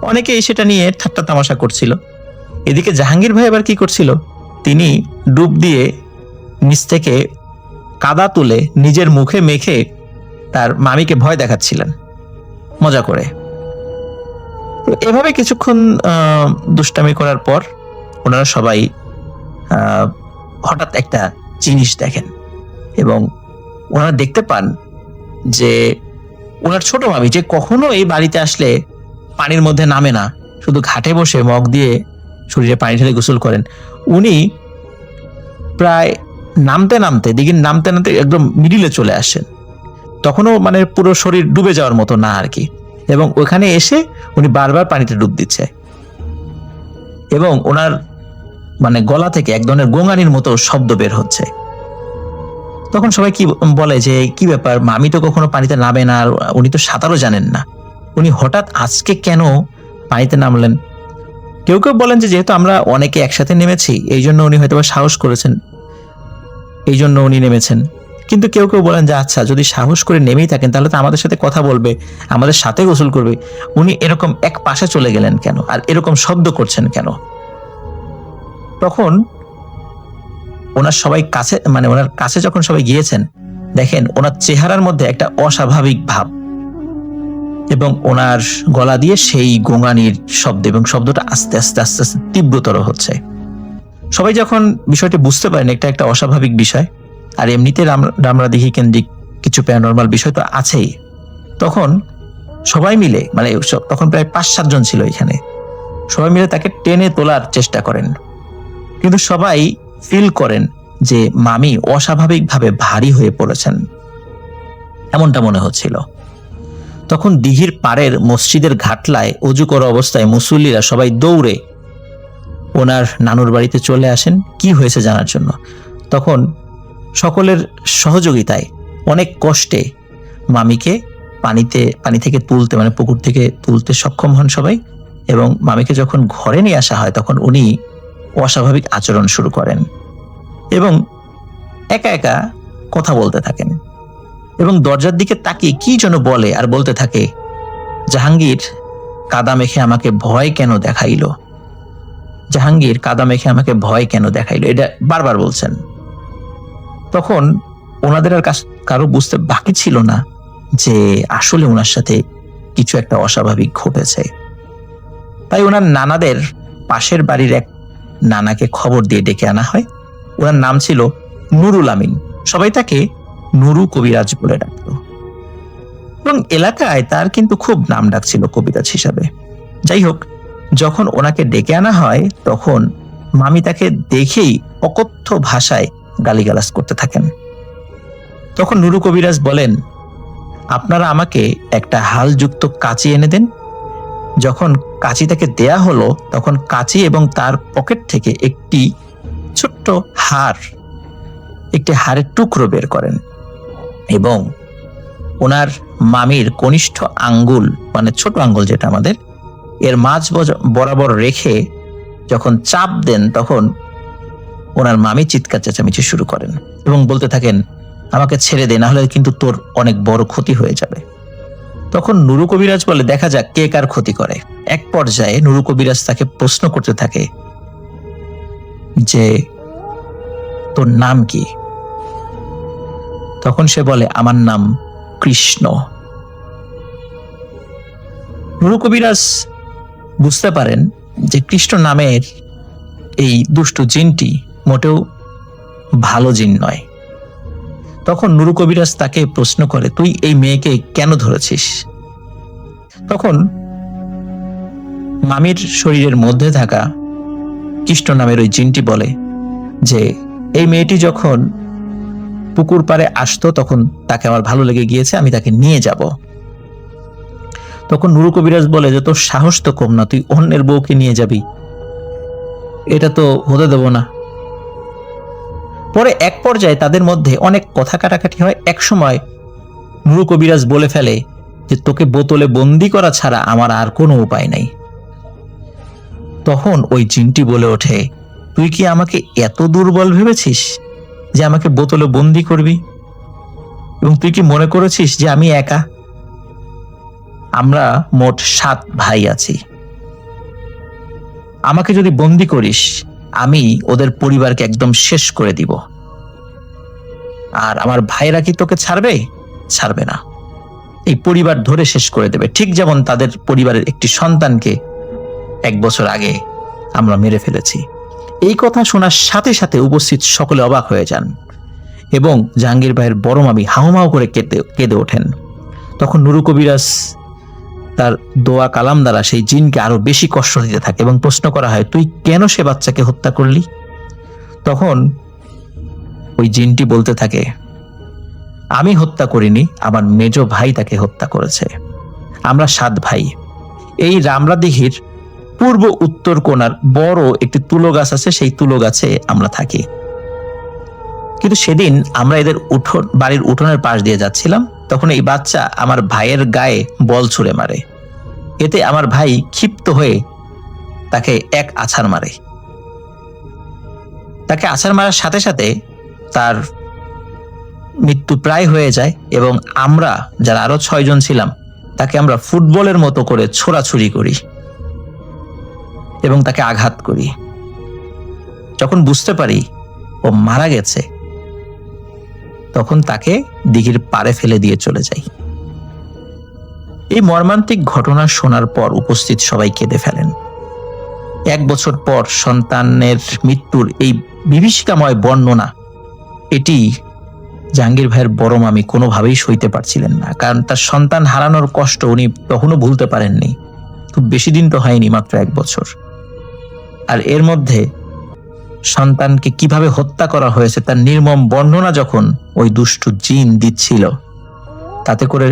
অনেকেই সেটা নিয়ে ঠাট্টা তামাশা করছিল। এদিকে জাহাঙ্গীর ভাই আবার কি করছিল, তিনি ডুব দিয়ে নিচ থেকে কাদা তুলে নিজের মুখে মেখে তার মামিকে ভয় দেখাচ্ছিলেন মজা করে। তো এভাবে কিছুক্ষণ দুষ্টামি করার পর ওনারা সবাই হঠাৎ একটা জিনিস দেখেন এবং ওনারা দেখতে পান যে ওনার ছোট মামি, যে কখনো এই বাড়িতে আসলে পানির মধ্যে নামে না, শুধু ঘাটে বসে মগ দিয়ে শরীরে পানি ঢেলে গোসল করেন, উনি প্রায় নামতে নামতে দিঘির নামতে নামতে একদম মিডিলে চলে আসেন। তখনও মানে পুরো শরীর ডুবে যাওয়ার মতো না আর কি, এবং ওখানে এসে উনি বারবার পানিতে ডুব দিচ্ছে এবং ওনার মানে গলা থেকে এক ধরনের গোঙানির মতো শব্দ বের হচ্ছে। তখন সবাই কি বলে যে কি ব্যাপার, মামি তো কখনো পানিতে নামে না, আর উনি তো সাঁতারও জানেন না, উনি হঠাৎ আজকে কেন পানিতে নামলেন? কেউ কেউ বলেন যে যেহেতু আমরা অনেকে একসাথে নেমেছি এই জন্য উনি হয়তো সাহস করেছেন, এই জন্য উনি নেমেছেন। কিন্তু কেউ কেউ বলেন যে আচ্ছা, যদি সাহস করে নেমেই থাকেন তাহলে তো আমাদের সাথে কথা বলবে, আমাদের সাথে গোসল করবে, উনি এরকম এক পাশে চলে গেলেন কেন, আর এরকম শব্দ করছেন কেন? তখন ওনার সবাই কাছে, মানে ওনার কাছে যখন সবাই গিয়েছেন, দেখেন ওনার চেহারার মধ্যে একটা অস্বাভাবিক ভাব এবং ওনার গলা দিয়ে সেই গোঙানির শব্দ, এবং শব্দটা আস্তে আস্তে আস্তে আস্তে তীব্রতর হচ্ছে। সবাই যখন বিষয়টি বুঝতে পারেন এটা একটা অস্বাভাবিক বিষয়, আর এমনিতে রামরাদিঘি কেন্দ্রিক কিছু প্যারানরমাল বিষয় তো আছেই, তখন সবাই মিলে, মানে তখন প্রায় 5-7 জন ছিল এখানে, সবাই মিলে তাকে টেনে তোলার চেষ্টা করেন। কিন্তু সবাই ফিল করেন যে মামি অস্বাভাবিকভাবে ভারী হয়ে পড়েছেন, এমনটা মনে হচ্ছিল। তখন দিঘির পাড়ের মসজিদের ঘাটলায় অজু করা অবস্থায় মুসল্লিরা সবাই দৌড়ে ওনার নানুর বাড়িতে চলে আসেন কি হয়েছে জানার জন্য। তখন সকলের সহযোগিতায় অনেক কষ্টে মামিকে পানি থেকে তুলতে, মানে পুকুর থেকে তুলতে সক্ষম হন সবাই, এবং মামিকে যখন ঘরে নিয়ে আসা হয় তখন উনি অস্বাভাবিক আচরণ শুরু করেন এবং একা একা কথা বলতে থাকেন, এবং দরজার দিকে তাকিয়ে কি যেন বলে আর বলতে থাকে, জাহাঙ্গীর কাদা মেখে আমাকে ভয় কেন দেখাইলো, জাহাঙ্গীর কাদা মেখে আমাকে ভয় কেন দেখাইলো, এটা বারবার বলছেন। তখন ওনাদের আর কারো বুঝতে বাকি ছিল না যে আসলে ওনার সাথে কিছু একটা অস্বাভাবিক ঘটেছে। তাই ওনার নানাদের পাশের বাড়ির এক নানাকে খবর দিয়ে ডেকে আনা হয়। ওনার নাম ছিল নুরুল আমিন, সবাই তাকে নুরু কবিরাজ বলে ডাকতো, এবং এলাকায় তার কিন্তু খুব নাম ডাক ছিল কবিরাজ হিসাবে। যাই হোক, যখন ওনাকে ডেকে আনা হয় তখন মামি তাকে দেখেই অকথ্য ভাষায় গালিগালাজ করতে থাকেন। তখন নুরু কবিরাজ বলেন, আপনারা আমাকে একটা হালযুক্ত কাঁচি এনে দেন। যখন কাঁচি তাকে দেয়া হলো তখন কাঁচি এবং তার পকেট থেকে একটি ছোট্ট একটি হাড়ের টুকরো বের করেন এবং ওনার মামির কনিষ্ঠ আঙ্গুল, মানে ছোট আঙ্গুল যেটা আমাদের, এর মাঝ বরাবর রেখে যখন চাপ দেন তখন ওনার মামি চিৎকার চেঁচামেচি শুরু করেন এবং বলতে থাকেন, আমাকে ছেড়ে দে, না হলে কিন্তু তোর অনেক বড় ক্ষতি হয়ে যাবে। তখন নুরু কবিরাজ বলে, দেখা যাক কে কার ক্ষতি করে। এক পর্যায়ে নুরু কবিরাজ তাকে প্রশ্ন করতে থাকে যে তোর নাম কি? তখন সে বলে, আমার নাম কৃষ্ণ। নুরু কবিরাজ বুঝতে পারেন যে কৃষ্ণ নামের এই দুষ্টু জিনটি মোটেও ভালো জিন নয়। তখন নুরু কবিরাজ তাকে প্রশ্ন করে, তুই এই মেয়েকে কেন ধরেছিস? তখন মামির শরীরের মধ্যে থাকা কৃষ্ণ নামের ওই জিনটি বলে যে এই মেয়েটি যখন পুকুর পাড়ে আসতো তখন তাকে আমার ভালো লেগে গিয়েছে, আমি তাকে নিয়ে যাব। তখন নুরু কবিরাজ বলে যে তোর সাহস তো কম না, তুই অন্যের বউকে নিয়ে যাবি, এটা তো হতে দেব না। পরে এক পর্যায়ে তাদের মধ্যে অনেক কথা কাটাকাটি হয়। এক সময় নুরু কবিরাজ বলে ফেলে যে তোকে বোতলে বন্দি করা ছাড়া আমার আর কোনো উপায় নাই। তখন ওই জিনটি বলে ওঠে, তুই কি আমাকে এত দুর্বল ভেবেছিস যে আমাকে বোতলে বন্দি করবি? এবং তুই কি মনে করেছিস যে আমি একা? আমরা মোট 7 ভাই আছি। আমাকে যদি বন্দি করিস আমি ওদের পরিবারকে একদম শেষ করে দিব, আর আমার ভাইরা কি তোকে ছাড়বে? ছাড়বে না, এই পরিবার ধরে শেষ করে দেবে, ঠিক যেমন তাদের পরিবারের একটি সন্তানকে 1 বছর আগে আমরা মেরে ফেলেছি। এই কথা শোনার সাথে সাথে উপস্থিত সকলে অবাক হয়ে যান এবং জাহাঙ্গীর ভাইয়ের বড় মামি হাউমাউ করে কেঁদে ওঠেন। তখন নুরু কবিরাজ তার দোয়া কালাম দ্বারা সেই জিনকে আরো বেশি কষ্ট দিতে থাকে এবং প্রশ্ন করা হয়, তুই কেন সে বাচ্চাকে হত্যা করলি? তখন ওই জিনটি বলতে থাকে, আমি হত্যা করিনি, আমার মেজ ভাই তাকে হত্যা করেছে। আমরা 7 ভাই। এই রামরাদিঘির পূর্ব উত্তর কোণার বড় একটি তুলো গাছ আছে, সেই তুলো গাছে আমরা থাকি। কিন্তু সেদিন আমরা এদের বাড়ির উঠোনের পাশ দিয়ে যাচ্ছিলাম, তখন এই বাচ্চা আমার ভাইয়ের গায়ে বল ছুঁড়ে মারে। এতে আমার ভাই ক্ষিপ্ত হয়ে তাকে এক আছাড় মারে। তাকে আছাড় মারার সাথে সাথে তার মৃত্যু প্রায় হয়ে যায় এবং আমরা যারা আরো 6 জন ছিলাম তাকে আমরা ফুটবলের মতো করে ছোড়াছুড়ি করি এবং তাকে আঘাত করি। যখন বুঝতে পারি ও মারা গেছে, তখন তাকে দিঘির পাড়ে ফেলে দিয়ে চলে যাই। এই মর্মান্তিক ঘটনা শোনার পর উপস্থিত সবাই কেঁদে ফেলেন। 1 বছর পর সন্তানের মৃত্যুর এই বিভীষিকাময় বর্ণনা, এটি জাহাঙ্গীর ভাইয়ের বড় মামি কোনোভাবেই সইতে পারছিলেন না, কারণ তার সন্তান হারানোর কষ্ট উনি তখনও ভুলতে পারেননি। খুব বেশি দিন তো হয়নি, মাত্র 1 বছর। আর এর মধ্যে সন্তানকে কিভাবে হত্যা করা হয়েছে তার নির্মম বর্ণনা যখন ওই দুষ্টু জিন দিচ্ছিল, তাতে করে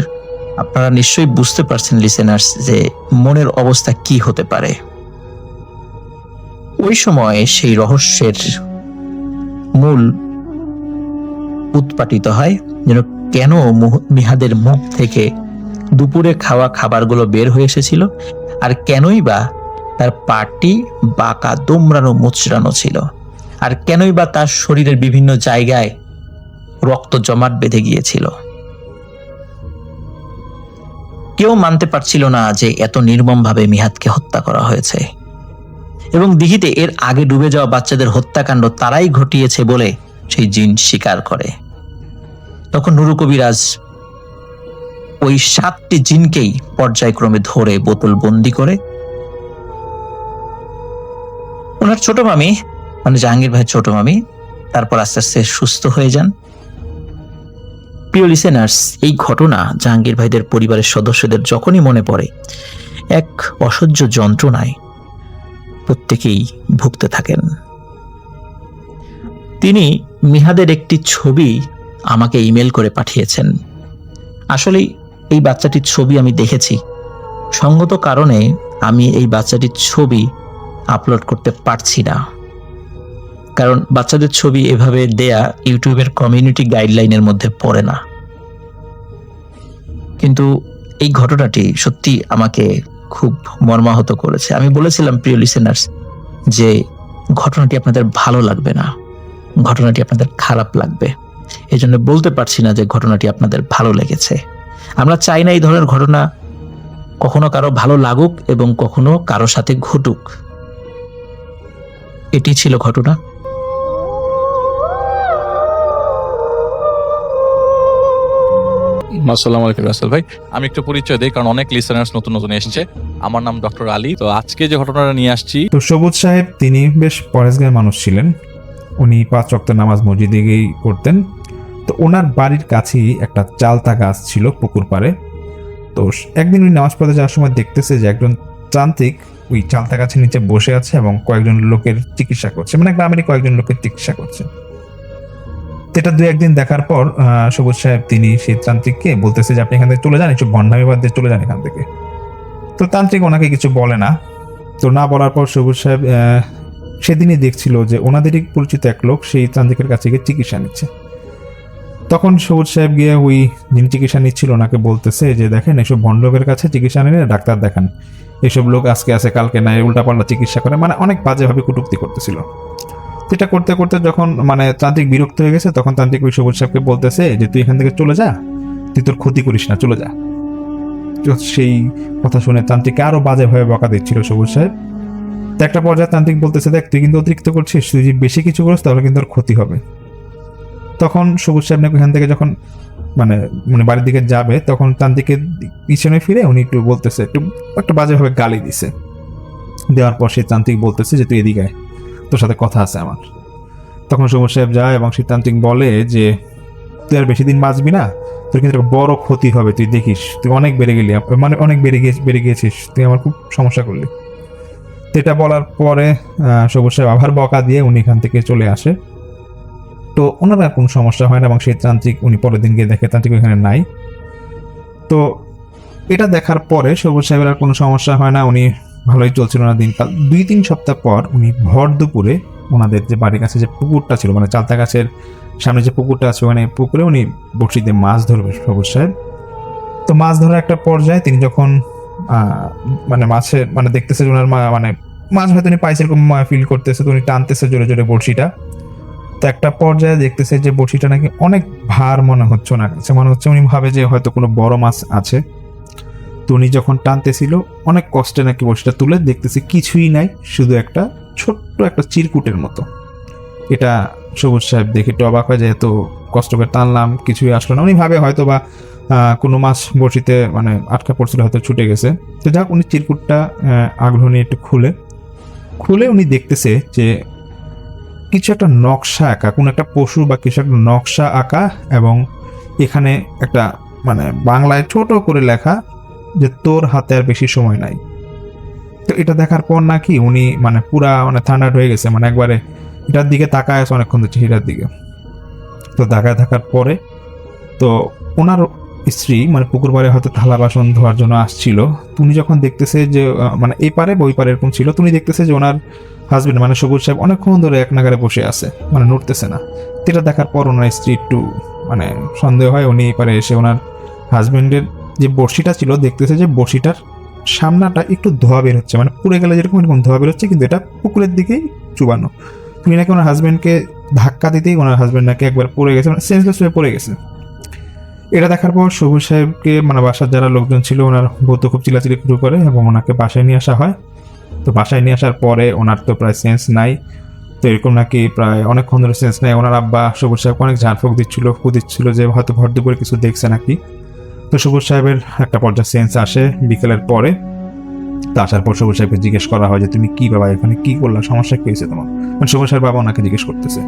আপনারা নিশ্চয়ই বুঝতে পারছেন লিসেনার্স যে মনের অবস্থা কি হতে পারে। ওই সময় সেই রহস্যের মূল উৎপাটিত হয়, যেন কেন মিহাদের মুখ থেকে দুপুরে খাওয়া খাবারগুলো বের হয়ে এসেছিল, আর কেনই বা তার পাটি বাঁকা দুমড়ানো মুচড়ানো ছিল, আর কেনই বা তার শরীরের বিভিন্ন জায়গায় রক্ত জমাট বেঁধে গিয়েছিল। কেউ মানতে পারছিল না যে এত নির্মমভাবে মিহাদকে হত্যা করা হয়েছে, এবং দিঘিতে এর আগে ডুবে যাওয়া বাচ্চাদের হত্যাকাণ্ড তারাই ঘটিয়েছে বলে সেই জিন স্বীকার করে। তখন নুরু কবিরাজ ওই 7টি জিনকেই পর্যায়ক্রমে ধরে বোতল বন্দি করে ওনার ছোট মামি, মানে জাহাঙ্গীর ভাইয়ের ছোট মামি, তারপর আস্তে আস্তে সুস্থ হয়ে যান। প্রিয় লিসেনার্স, এই ঘটনা জাহাঙ্গীর ভাইদের পরিবারের সদস্যদের যখনই মনে পড়ে, এক অসহ্য যন্ত্রণায় প্রত্যেকেই ভুগতে থাকেন। তিনি মিহাদের একটি ছবি আমাকে ইমেল করে পাঠিয়েছেন। আসলে এই বাচ্চাটির ছবি আমি দেখেছি, সঙ্গত কারণে আমি এই বাচ্চাটির ছবি আপলোড করতে পারছি না, কারণ বাচ্চাদের ছবি এভাবে দেয়া ইউটিউবের কমিউনিটি গাইডলাইনের মধ্যে পড়ে না। কিন্তু এই ঘটনাটি সত্যি আমাকে খুব মর্মাহত করেছে। আমি বলেছিলাম প্রিয় লিসেনার্স যে ঘটনাটি আপনাদের ভালো লাগবে না, ঘটনাটি আপনাদের খারাপ লাগবে। এই জন্য বলতে পারছি না যে ঘটনাটি আপনাদের ভালো লেগেছে। আমরা চাই না এই ধরনের ঘটনা কখনো কারো ভালো লাগুক এবং কখনো কারো সাথে ঘটুক। এটি ছিল ঘটনা। আসসালামু আলাইকুম রাসেল ভাই, আমি একটু পরিচয় দিই কারণ অনেক লিসেনার্স নতুন নতুন এসেছে। আমার নাম ডক্টর আলী। তো আজকে যে ঘটনাটা নিয়ে আসছি, তো সবুজ সাহেব তিনি বেশ পরেশগাঁয়ের মানুষ ছিলেন। উনি 5 ওয়াক্ত নামাজ মসজিদে গিয়েই পড়তেন। তো ওনার বাড়ির কাছেই একটা চালতা গাছ ছিল পুকুর পাড়ে। তো একদিন উনি নামাজ পড়তে যাওয়ার সময় দেখতেছে যে একজন তান্ত্রিক ওই চালতা গাছের নিচে বসে আছে এবং কয়েকজন লোকের চিকিৎসা করছে, মানে গ্রামেরই কয়েকজন লোকের চিকিৎসা করছে। এটা 2-1 দিন দেখার পর সবুজ সাহেব তিনি সেই তান্ত্রিককে বলতেছে যে আপনি এখান থেকে চলে যান, একটু ভণ্ডামি বাদ দিয়ে চলে যান এখান থেকে। তো তান্ত্রিক ওনাকে কিছু বলে না। তো না বলার পর সবুজ সাহেব সেদিনই দেখছিল যে ওনাদেরই পরিচিত এক লোক সেই তান্ত্রিকের কাছে গিয়ে চিকিৎসা নিচ্ছে। তখন সবুজ সাহেব গিয়ে ওই যিনি চিকিৎসা নিচ্ছিল ওনাকে বলতেছে যে দেখেন, এসব ভণ্ড লোকের কাছে চিকিৎসা নিলে ডাক্তার দেখান, এসব লোক আজকে আছে কালকে নাই, উল্টাপাল্টা চিকিৎসা করে, মানে অনেক বাজেভাবে কটূক্তি করতেছিল। যেটা করতে করতে যখন মানে তান্ত্রিক বিরক্ত হয়ে গেছে, তখন তান্ত্রিক ওই সবুজ সাহেবকে বলতেছে যে তুই এখান থেকে চলে যা, তুই তোর ক্ষতি করিস না, চলে যা। সেই কথা শুনে তান্ত্রিককে আরো বাজেভাবে বকা দিচ্ছিল সবুজ সাহেব। তো একটা পর্যায়ে তান্ত্রিক বলতেছে দেখ, তুই কিন্তু অতিরিক্ত করছিস, তুই যদি বেশি কিছু করিস তাহলে কিন্তু তোর ক্ষতি হবে। তখন সবুজ সাহেব নাকি এখান থেকে যখন মানে বাড়ির দিকে যাবে, তখন তান্ত্রিকের পিছনে ফিরে উনি একটু বলতেছে, একটা বাজেভাবে গালি দিছে। দেওয়ার পর সেই তান্ত্রিক বলতেছে যে তুই এদিকে আয়, তোর সাথে কথা আছে আমার। তখন সবুজ সাহেব যায় এবং সেই তান্ত্রিক বলে যে তুই আর বেশি দিন বাঁচবি না, তোর কিন্তু বড় ক্ষতি হবে, তুই দেখিস, তুই অনেক বেড়ে গেলি, মানে অনেক বেড়ে গিয়েছিস, তুই আমার খুব সমস্যা করলি। এটা বলার পরে সবুজ সাহেব আবার বকা দিয়ে উনি এখান থেকে চলে আসে। তো ওনার আর কোনো সমস্যা হয় না এবং সেই তান্ত্রিক উনি পরের দিন গিয়ে দেখে তান্ত্রিক এখানে নাই। তো এটা দেখার পরে সবুজ সাহেবের আর কোনো সমস্যা হয় না, উনি ভালোই চলছিল না দিনকাল। 2-3 সপ্তাহ পর উনি ভর দুপুরে ওনাদের যে বাড়ির কাছে যে পুকুরটা ছিল, মানে চালতা গাছের সামনে যে পুকুরটা আছে, ওখানে পুকুরে উনি বড়শি দিয়ে মাছ ধরবে সবুজ সাহেব। তো মাছ ধরার একটা পর্যায়ে তিনি যখন মানে মাছের মানে দেখতেছে ওনার মানে মাছ হয়তো উনি পাইছে এরকম ফিল করতেছে, তো উনি টানতেছে জোরে জোরে বড়শিটা। তো একটা পর্যায়ে দেখতেছে যে বড়শিটা নাকি অনেক ভার মনে হচ্ছে ওনার কাছে, মনে হচ্ছে উনি ভাবে যে হয়তো কোনো বড় মাছ আছে। তো উনি যখন টানতেছিল অনেক কষ্টে নাকি বড়শিটা তুলে দেখতেছে কিছুই নাই, শুধু একটা ছোট্ট একটা চিরকুটের মতো। এটা সবুজ সাহেব দেখে একটু অবাক হয় যে এত কষ্ট করে টানলাম কিছুই আসলো না। উনি ভাবে হয়তো বা কোনো মাছ বড়শিতে মানে আটকা পড়ছিল, হয়তো ছুটে গেছে। তো যাক, উনি চিরকুটটা আগ্রহ নিয়ে একটু খুলে উনি দেখতেছে যে কিছু একটা নকশা আঁকা, কোনো একটা পশু বা কিছু একটা নকশা আঁকা, এবং এখানে একটা মানে বাংলায় ছোট করে লেখা যে তোর হাতে আর বেশি সময় নাই। তো এটা দেখার পর নাকি উনি মানে পুরা মানে ঠান্ডা হয়ে গেছে, মানে একবারে এটার দিকে তাকায় আছে অনেকক্ষণ, চিঠিটার দিকে। তো তাকায় থাকার পরে তো ওনার স্ত্রী মানে পুকুর পাড়ে হয়তো থালা বাসন ধোয়ার জন্য আসছিল। তুমি যখন দেখতেছে যে মানে এই পারে বা ওই পারে এরকম ছিল, তুমি দেখতেছে যে ওনার হাজবেন্ড মানে সবুজ সাহেব অনেকক্ষণ ধরে এক নাগারে বসে আছে, মানে নড়তেছে না। এটা দেখার পর ওনার স্ত্রী একটু মানে সন্দেহ হয়। উনি এই পারে এসে ওনার হাজবেন্ডের যে বড়শিটা ছিল দেখতেছে যে বড়শিটার সামনাটা একটু ধোয়া বের হচ্ছে, মানে পুড়ে গেলে যেরকম এরকম ধোয়া বের হচ্ছে, কিন্তু এটা পুকুরের দিকেই চুবানো। তুমি নাকি ওনার হাজবেন্ডকে ধাক্কা দিতেই ওনার হাজবেন্ড নাকি একবার পড়ে গেছে, মানে সেন্সলেস হয়ে পড়ে গেছে। এটা দেখার পর সবুজ সাহেবকে মানে বাসার যারা লোকজন ছিল ওনার বউ তো খুব চিল্লাচিল্লি শুরু করে এবং ওনাকে বাসায় নিয়ে আসা হয়। তো বাসায় নিয়ে আসার পরে ওনার তো প্রায় সেন্স নাই, তো এরকম নাকি প্রায় অনেকক্ষণ ধরে সেন্স নেই। ওনার আব্বা সবুজ সাহেবকে অনেক ঝাড়ফুঁক দিচ্ছিল যে হয়তো ভর দুপুরে কিছু দেখছে নাকি। তো সবুজ সাহেবের একটা পর্যায়ে সেন্স আসে বিকেলের পরে। তো আসার পর সবুজ সাহেবকে জিজ্ঞেস করা হয় যে তুমি কি বাবা এখানে কি করলা, সমস্যা কি হয়েছে তোমার, মানে সবুজ সাহেব বাবা ওনাকে জিজ্ঞেস করতেছে।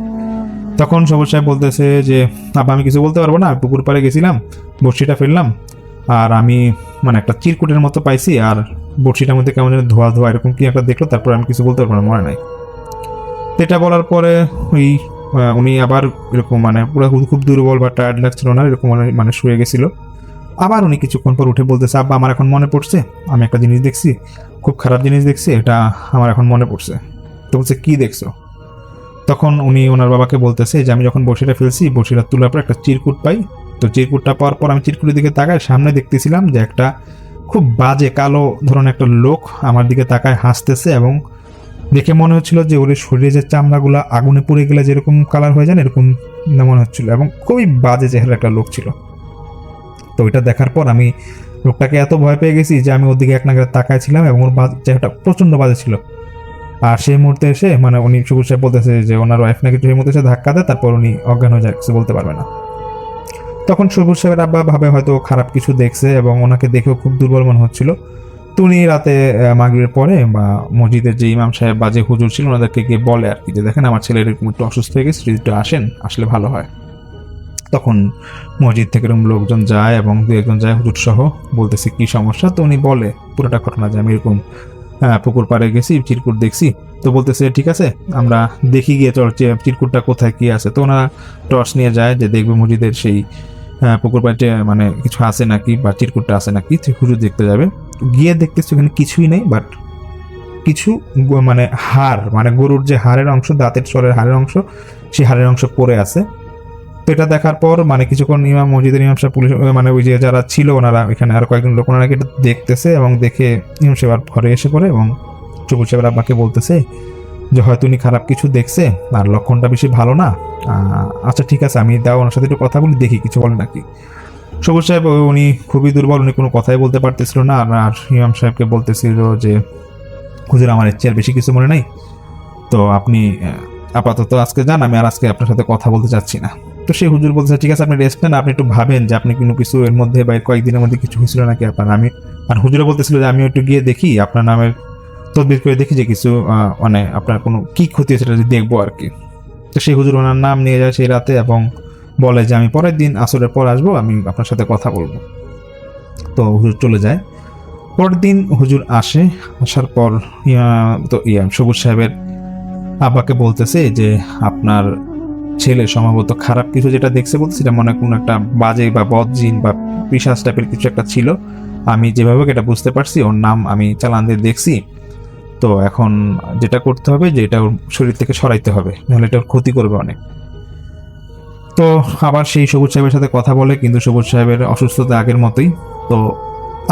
তখন সবুজ সাহেব বলতেছে যে আব্বা আমি কিছু বলতে পারবো না, পুকুর পাড়ে গেছিলাম, বড়শিটা ফেললাম, আর আমি মানে একটা চিরকুটের মতো পাইছি, আর বড়শিটার মধ্যে কেমন যেন ধোয়া ধোয়া এরকম কি একটা দেখলো, তারপর আমি কিছু বলতে পারবো না, মনে নাই। তো এটা বলার পরে ওই উনি আবার এরকম মানে পুরো খুব দুর্বল বা টায়ার্ড লাগছিল না, এরকম মানে শুয়ে গেছিল। আবার উনি কিছুক্ষণ পর উঠে বলতেছে আব্বা আমার এখন মনে পড়ছে, আমি একটা জিনিস দেখছি, খুব খারাপ জিনিস দেখছি, এটা আমার এখন মনে পড়ছে। তো বলছে কি দেখছো? তখন উনি ওনার বাবাকে বলতেছে যে আমি যখন বড়শিটা ফেলছি, বড়শিটা তোলার পর একটা চিরকুট পাই। তো চিরকুটটা পাওয়ার পর আমি চিরকুটের দিকে তাকাই, সামনে দেখতেছিলাম যে একটা খুব বাজে কালো ধরনের একটা লোক আমার দিকে তাকায় হাসতেছে, এবং দেখে মনে হচ্ছিল যে ওর শরীরে যে চামড়াগুলো আগুনে পুড়ে গেলে যেরকম কালার হয়ে যায় এরকম মনে হচ্ছিল, এবং খুবই বাজে চেহারা একটা লোক ছিল। তো ওইটা দেখার পর আমি লোকটাকে এত ভয় পেয়ে গেছি যে আমি ওর দিকে এক নাগারে তাকাইছিলাম, এবং ওর চেহারাটা প্রচণ্ড বাজে ছিল। আর সেই মুহূর্তে এসে মানে উনি সবুজ সাহেব বলতেছে যে ওনার ওয়াইফ নাকি সেই মুহূর্তে এসে ধাক্কা দেয়, তারপর উনি অজ্ঞান হয়ে যায়, কিছু বলতে পারবে না। তখন সবুজ সাহেবের আব্বা ভাবে হয়তো খারাপ কিছু দেখছে, এবং ওনাকে দেখেও খুব দুর্বল মনে হচ্ছিল। তো উনি রাতে মাগরিবের পরে বা মসজিদের যে ইমাম সাহেব বা যে হুজুর ছিল ওনাদেরকে গিয়ে বলে আর কি যে দেখেন আমার ছেলে এরকম একটু অসুস্থ হয়ে গেছে, যদি একটু আসেন আসলে ভালো হয়। তখন মসজিদ থেকে এরকম লোকজন যায় এবং দু একজন যায় হুজুর সহ, বলতেছে কি সমস্যা। তো উনি বলে পুরোটা ঘটনা যে আমি এরকম পুকুর পাড়ে গেছি, চিরকুট দেখছি। তো বলতেছে ঠিক আছে আমরা দেখি গিয়ে চিরকুটটা কোথায় কি আছে। তো ওনারা টর্চ নিয়ে যায় যে দেখবে মসজিদের সেই পুকুর পাড়ে মানে কিছু আছে নাকি বা চিরকুটটা আছে নাকি, হুজুর দেখতে যাবে। গিয়ে দেখতেছে ওখানে কিছুই নেই, বাট কিছু মানে হাড়, মানে গরুর যে হাড়ের অংশ, দাঁতের চরের হাড়ের অংশ, সেই হাড়ের অংশ পড়ে আছে। তো এটা দেখার পর মানে কিছুক্ষণ মসজিদের ইমাম সাহেব, পুলিশ মানে ওই যে যারা ছিল ওনারা এখানে আরো কয়েকজন লোক ওনারা এটা দেখতেছে, এবং দেখে ইমাম সাহেব আর ঘরে এসে পড়ে এবং সবুজ সাহেবের আব্বাকে বলতেছে যে হয়তো উনি খারাপ কিছু দেখছে আর লক্ষণটা বেশি ভালো না। আচ্ছা ঠিক আছে আমি দাও ওনার সাথে একটু কথা বলি, দেখি কিছু বলে নাকি। সবুজ সাহেব উনি খুবই দুর্বল, উনি কোনো কথাই বলতে পারতেছিল না। আর ইমাম সাহেবকে বলতেছিল যে হুজুর আমার ইচ্ছে আর বেশি কিছু মনে নাই, তো আপনি আপাতত আজকে যান, আমি আর আজকে আপনার সাথে কথা বলতে চাচ্ছি না। তো সেই হুজুর বলছে ঠিক আছে আপনি রেস্ট নেন, আপনি একটু ভাবেন যে আপনি কোনো কিছু এর মধ্যে বা কয়েকদিনের মধ্যে কিছু হয়েছিল নাকি আপনার। আর হুজুরে বলতেছিল যে আমি একটু গিয়ে দেখি আপনার নামের তদবির করে দেখি যে কিছু মানে আপনার কোনো কি ক্ষতি হয়েছে সেটা দেখবো আর কি। তো সেই হুজুর ওনার নাম নিয়ে যায় সেই রাতে এবং বলে যে আমি পরের দিন আসরের পর আসবো, আমি আপনার সাথে কথা বলবো। তো হুজুর চলে যায়। পরের দিন হুজুর আসে, আসার পর তো সবুজ সাহেবের আব্বাকে বলতেছে যে আপনার ছেলে সম্ভবত খারাপ কিছু যেটা দেখছে বলতে সেটা মনে কোনো একটা বাজে বা বদজিন বা পিশাচ টাইপের কিছু একটা ছিল। আমি যেভাবে এটা বুঝতে পারছি ওর নাম আমি চালান দিয়ে দেখছি। তো এখন যেটা করতে হবে যে এটা ওর শরীর থেকে সরাইতে হবে, নাহলে এটা ওর ক্ষতি করবে অনেক। তো আবার সেই সবুজ সাহেবের সাথে কথা বলে, কিন্তু সবুজ সাহেবের অসুস্থতা আগের মতোই। তো